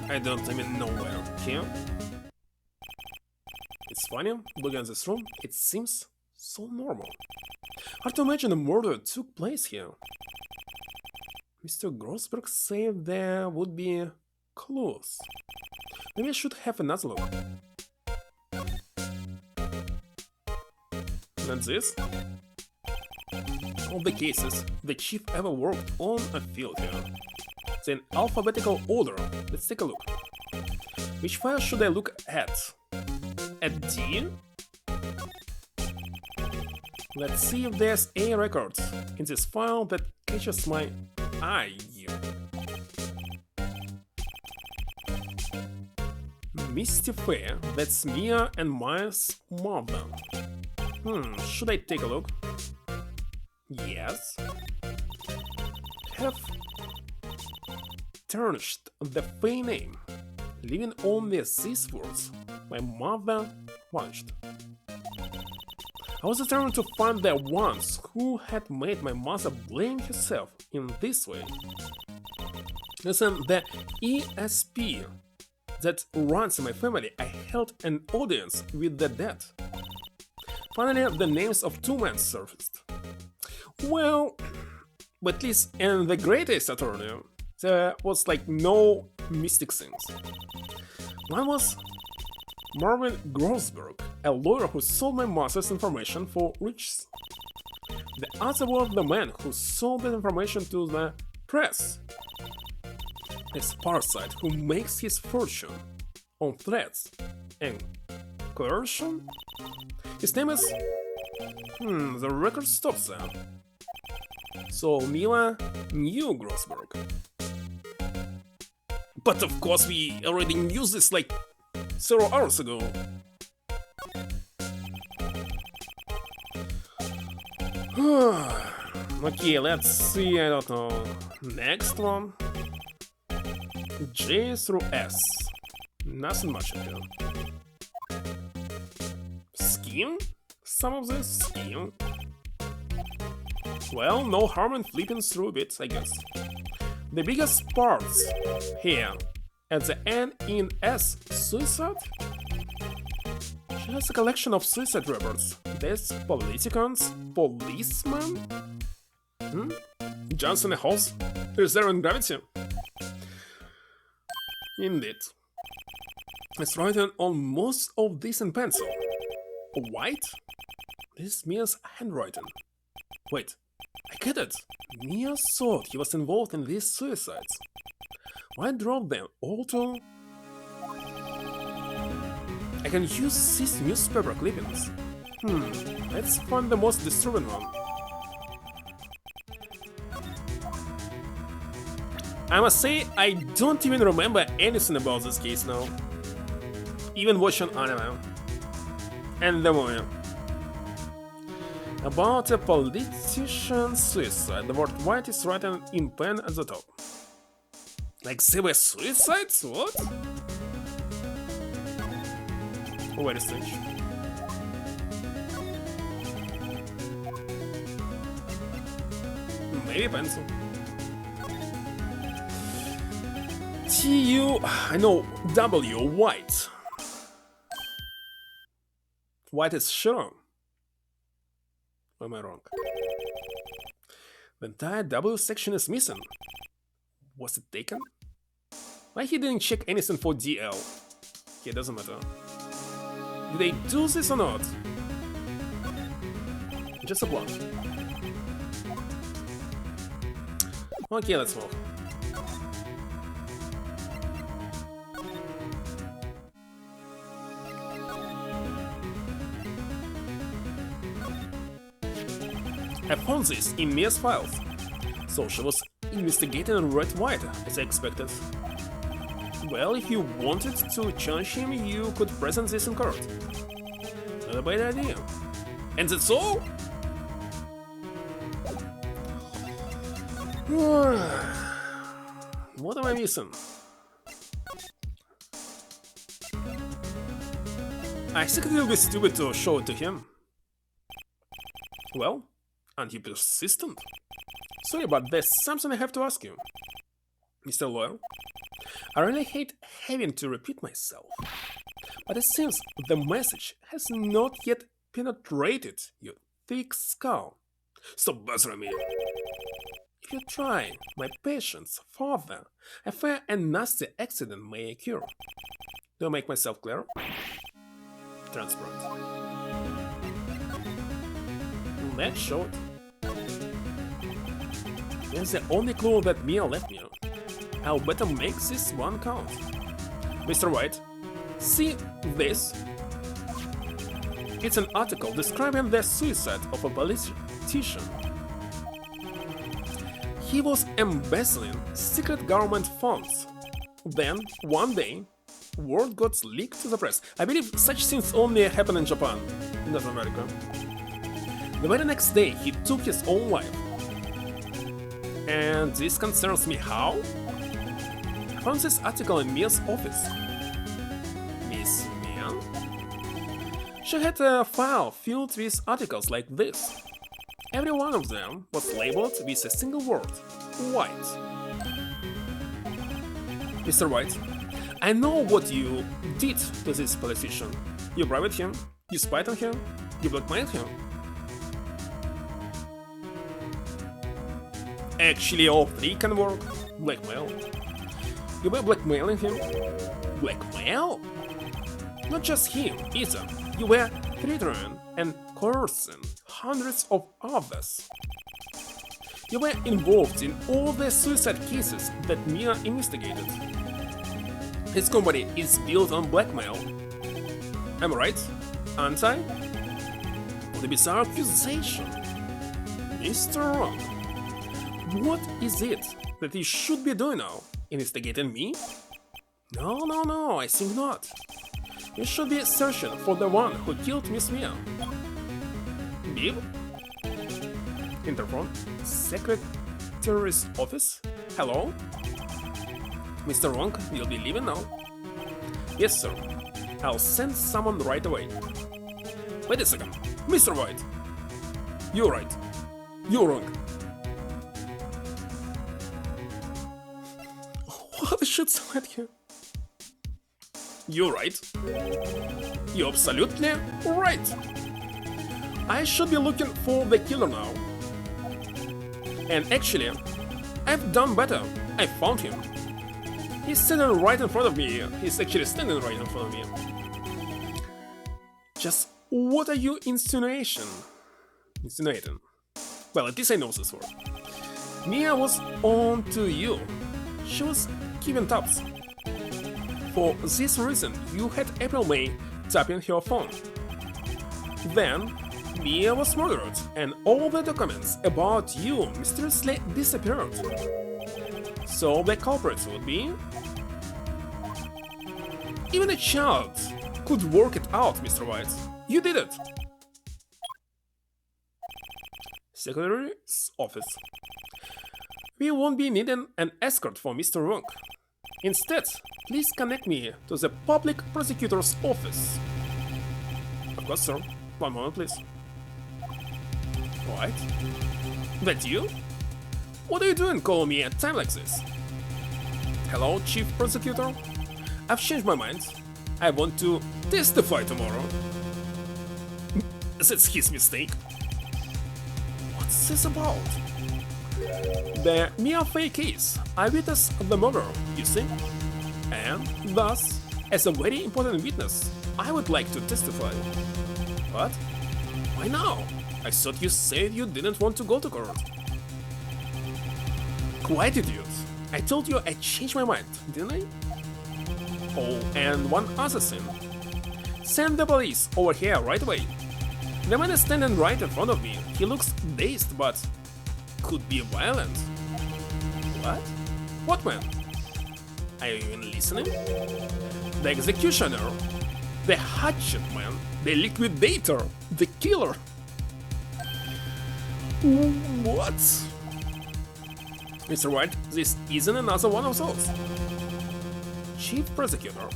I don't even know where. Here? It's funny, looking at this room, it seems so normal. Hard to imagine a murder took place here. Mr. Grossberg said there would be clues. Maybe I should have another look. And this? All the cases the chief ever worked on a field here. It's in alphabetical order. Let's take a look. Which file should I look at? At D? Let's see if there's a record in this file that catches my eye. Misty Fair, that's Mia and Maya's mother. Should I take a look? Yes. Have tarnished the Faye name, leaving only these words. My mother vanished. I was determined to find the ones who had made my mother blame herself in this way. Listen, the ESP that once in my family I held an audience with the dead. Finally, the names of two men surfaced. Well, at least in the greatest attorney, there was like no mystic things. One was Marvin Grossberg, a lawyer who sold my master's information for riches. The other was the man who sold that information to the press. A parasite who makes his fortune on threats and coercion. His name is... the record stops there. So Mila knew Grossberg. But of course we already knew this like several hours ago. Okay, let's see, I don't know. Next one. J through S. Nothing much in here. Scheme? Some of this scheme? Well, no harm in flipping through it, I guess. The biggest parts here at the N in S, suicide? She has a collection of suicide reports. There's politicans, policemen? Johnson and Halls? Is there in Gravity? Indeed. It's written on most of this in pencil. White? This means handwriting. Wait, I get it. Mia thought he was involved in these suicides. Why drop them all to... I can use these newspaper clippings. Let's find the most disturbing one. I must say, I don't even remember anything about this case now. Even watching anime. And the movie. About a politician's suicide, the word white is written in pen at the top. Like they were suicides? What? Very strange. Maybe pencil. T-U... I know, W, white. White is sure. Or am I wrong? The entire W section is missing. Was it taken? Why he didn't check anything for DL? Okay, doesn't matter. Did they do this or not? Just a plot. Okay, let's move. I found this in Mia's files. So she was investigating Red White, as I expected. Well, if you wanted to challenge him, you could present this in court. Not a bad idea. And that's all? What am I missing? I think it will be stupid to show it to him. Well, aren't you persistent? Sorry, but there's something I have to ask you. Mr. Lawyer, I really hate having to repeat myself, but it seems the message has not yet penetrated your thick skull. Stop bothering me. If you try my patience further, a fair and nasty accident may occur. Do I make myself clear? Transparent. Let's show it. It's the only clue that Mia left me. I'll better make this one count. Mr. Wright, see this? It's an article describing the suicide of a politician. He was embezzling secret government funds. Then, one day, word got leaked to the press. I believe such things only happen in Japan, not America. The very next day, he took his own life. And this concerns me how? I found this article in Mia's office. Miss Mia? She had a file filled with articles like this. Every one of them was labeled with a single word, white. Mr. White, I know what you did to this politician. You bribed him, you spied on him, you blackmailed him. Actually, all three can work. Blackmail. You were blackmailing him. Blackmail? Not just him, either. You were threatening and coercing hundreds of others. You were involved in all the suicide cases that Mia investigated. His company is built on blackmail. Am I right? Aren't I? What a bizarre accusation. Mr. Wrong. What is it that he should be doing now? Investigating me? No, I think not. You should be searching for the one who killed Miss Mia. Beep? Interphone? Secretary's office? Hello? Mr. Wong will be leaving now. Yes, sir. I'll send someone right away. Wait a second. Mr. White! You're right. You're wrong. What should I here? You're right. You're absolutely right. I should be looking for the killer now. And actually, I've done better. I found him. He's sitting right in front of me. He's actually standing right in front of me. Just what are you insinuating? Well, at least I know this word. Mia was on to you. She was giving taps. For this reason, you had April May tapping her phone. Then, Mia was murdered, and all the documents about you mysteriously disappeared. So the culprit would be... Even a child could work it out, Mr. White. You did it! Secretary's office. We won't be needing an escort for Mr. Wong. Instead, please connect me to the public prosecutor's office. Of course, sir. One moment, please. What? That you? What are you doing calling me at a time like this? Hello, Chief Prosecutor? I've changed my mind. I want to testify tomorrow. That's his mistake. What's this about? The Mia Fey case. I witnessed the murder, you see? And thus, as a very important witness, I would like to testify. What? Why now? I thought you said you didn't want to go to court. Quite idiot. I told you I changed my mind, didn't I? Oh, and one other thing. Send the police over here right away. The man is standing right in front of me. He looks dazed, but could be violent. What? What man? Are you even listening? The executioner, the hatchet man, the liquidator, the killer. What? Mr. White, this isn't another one of those. Chief Prosecutor,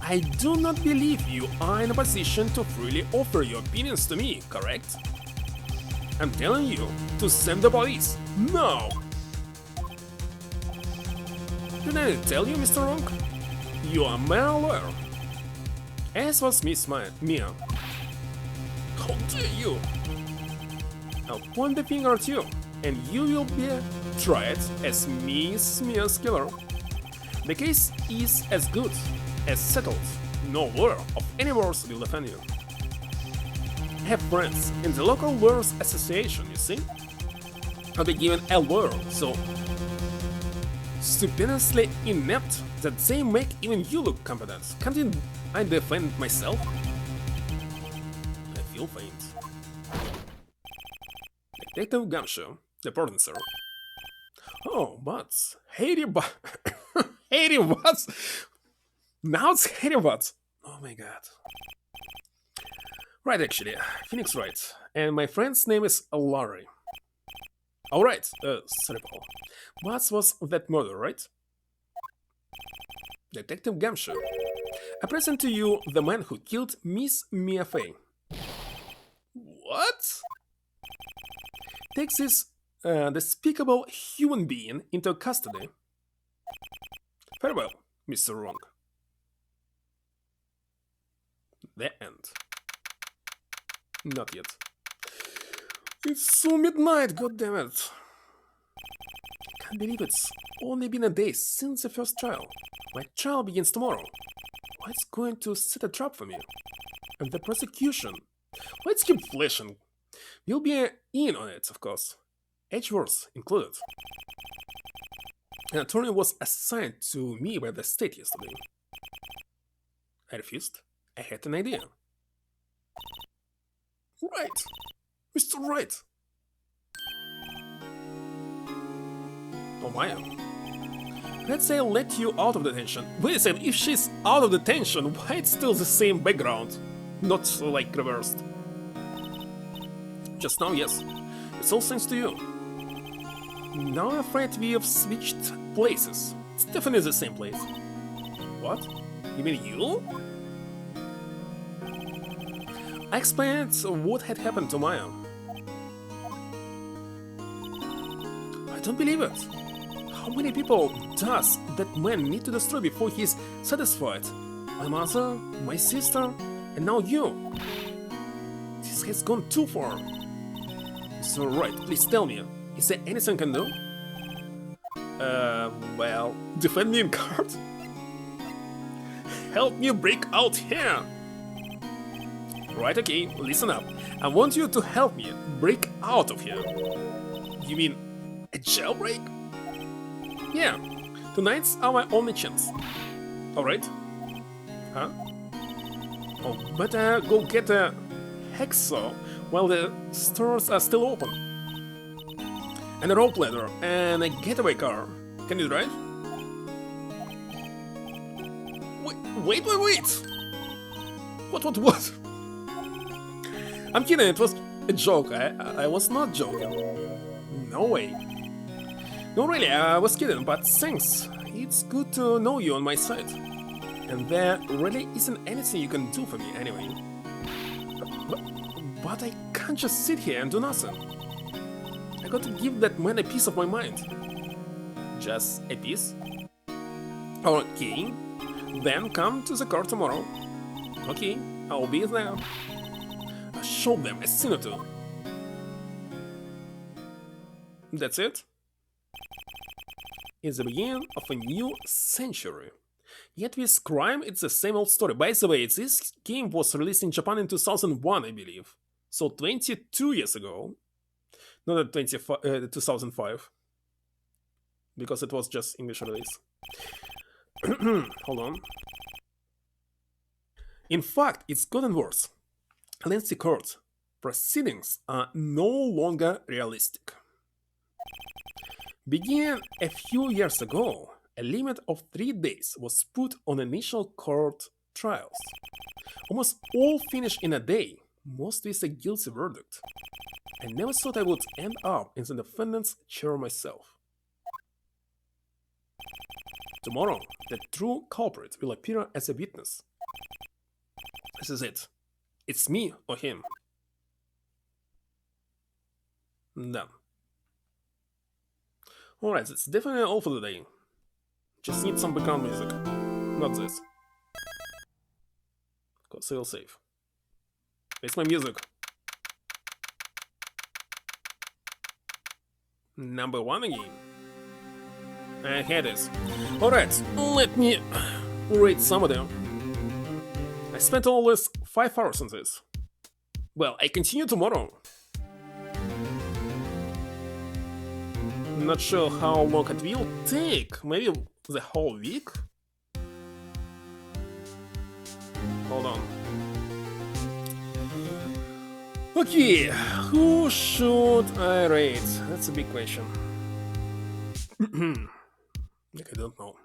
I do not believe you are in a position to freely offer your opinions to me, correct? I'm telling you to send the police, now! Did I tell you, Mr. Wrong? You are my lawyer. As was Miss Mia. How dare you! I'll point the finger at you, and you will be tried as Miss Mia's killer. The case is as good as settled. No lawyer of any worth will defend you. I have friends in the local lawyers association, you see? I'll be given a lawyer so stupendously inept that they make even you look competent. Can't I defend myself? I feel faint. Detective Gumshoe, the pardon, sir. Oh, but Haiti Haiti what? Now it's Haiti what? Oh my god. Right, actually, Phoenix Wright, and my friend's name is Larry. Alright, sorry, Paul. What was that murder, right? Detective Gumshoe. I present to you the man who killed Miss Mia Fey. What? Takes this despicable human being into custody. Very well, Mr. Wrong. The end. Not yet. It's so midnight, goddammit. Can't believe it's only been a day since the first trial. My trial begins tomorrow. What's going to set a trap for me? And the prosecution. Let's keep flashing. We'll be in on it, of course. Edgeworth included. An attorney was assigned to me by the state yesterday. I refused. I had an idea. Right! Mr. Wright! Oh my. Let's say I let you out of detention. Wait a second, if she's out of detention, why it's still the same background? Not like reversed. Just now, yes. It's all thanks to you. Now I'm afraid we have switched places. It's definitely the same place. What? You mean you? I explained what had happened to Maya. I don't believe it. How many people does that man need to destroy before he's satisfied? My mother, my sister, and now you. This has gone too far. So right, please tell me, is there anything I can do? Well, defend me in court? Help me break out here! Right, okay, listen up. I want you to help me break out of here. You mean a jailbreak? Yeah, tonight's our only chance. Alright? Huh? Oh, better go get a hacksaw while the stores are still open. And a rope ladder and a getaway car. Can you drive? Wait! What? I'm kidding, it was a joke. I was not joking. No way. No, really, I was kidding, but thanks. It's good to know you on my side. And there really isn't anything you can do for me anyway. But I can't just sit here and do nothing. I got to give that man a piece of my mind. Just a piece? Okay. Then come to the car tomorrow. Okay, I'll be there. I'll show them a scene or two. That's it? It's the beginning of a new century. Yet with crime, it's the same old story. By the way, this game was released in Japan in 2001, I believe. So 22 years ago. Not 2005. Because it was just English release. Hold on. In fact, it's gotten worse. Lindsay Court proceedings are no longer realistic. Beginning a few years ago, a limit of 3 days was put on initial court trials. Almost all finished in a day, most with a guilty verdict. I never thought I would end up in the defendant's chair myself. Tomorrow, the true culprit will appear as a witness. This is it. It's me or him. Done. Alright, that's definitely all for today. Just need some background music. Not this. Of course, I'll save. It's my music. Number 1 again. I had this. Alright, let me rate some of them. I spent almost 5 hours on this. Well, I continue tomorrow. Not sure how long it will take. Maybe the whole week? Hold on. Okay, who should I rate? That's a big question. Like, I don't know.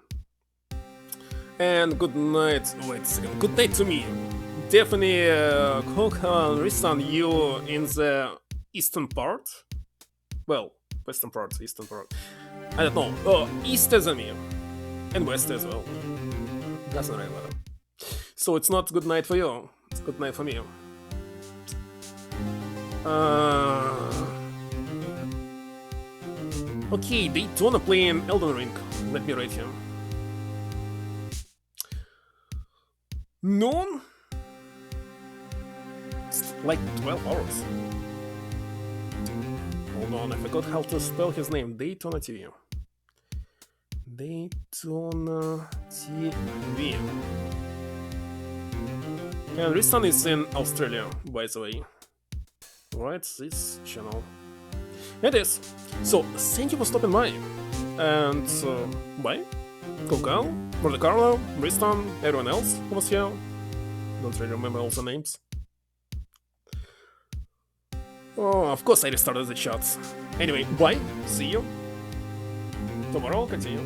And good night. Wait a second. Good night to me. Definitely Kokhan Ristan, you in the eastern part? Well, western part, eastern part. I don't know. Oh, east as me. And west as well. Doesn't really matter. So it's not good night for you. It's good night for me. Okay, Daytona playing Elden Ring. Let me rate him. Noon? Like 12 hours. Hold on, I forgot how to spell his name. Daytona TV. Daytona TV. And Ristan is in Australia, by the way. Right, this channel. It is. So, thank you for stopping by. And, bye. Coco, Monte Carlo, Ristan, everyone else who was here. Don't really remember all the names. Oh, of course I restarted the shots. Anyway, bye. See you. Tomorrow I'll continue.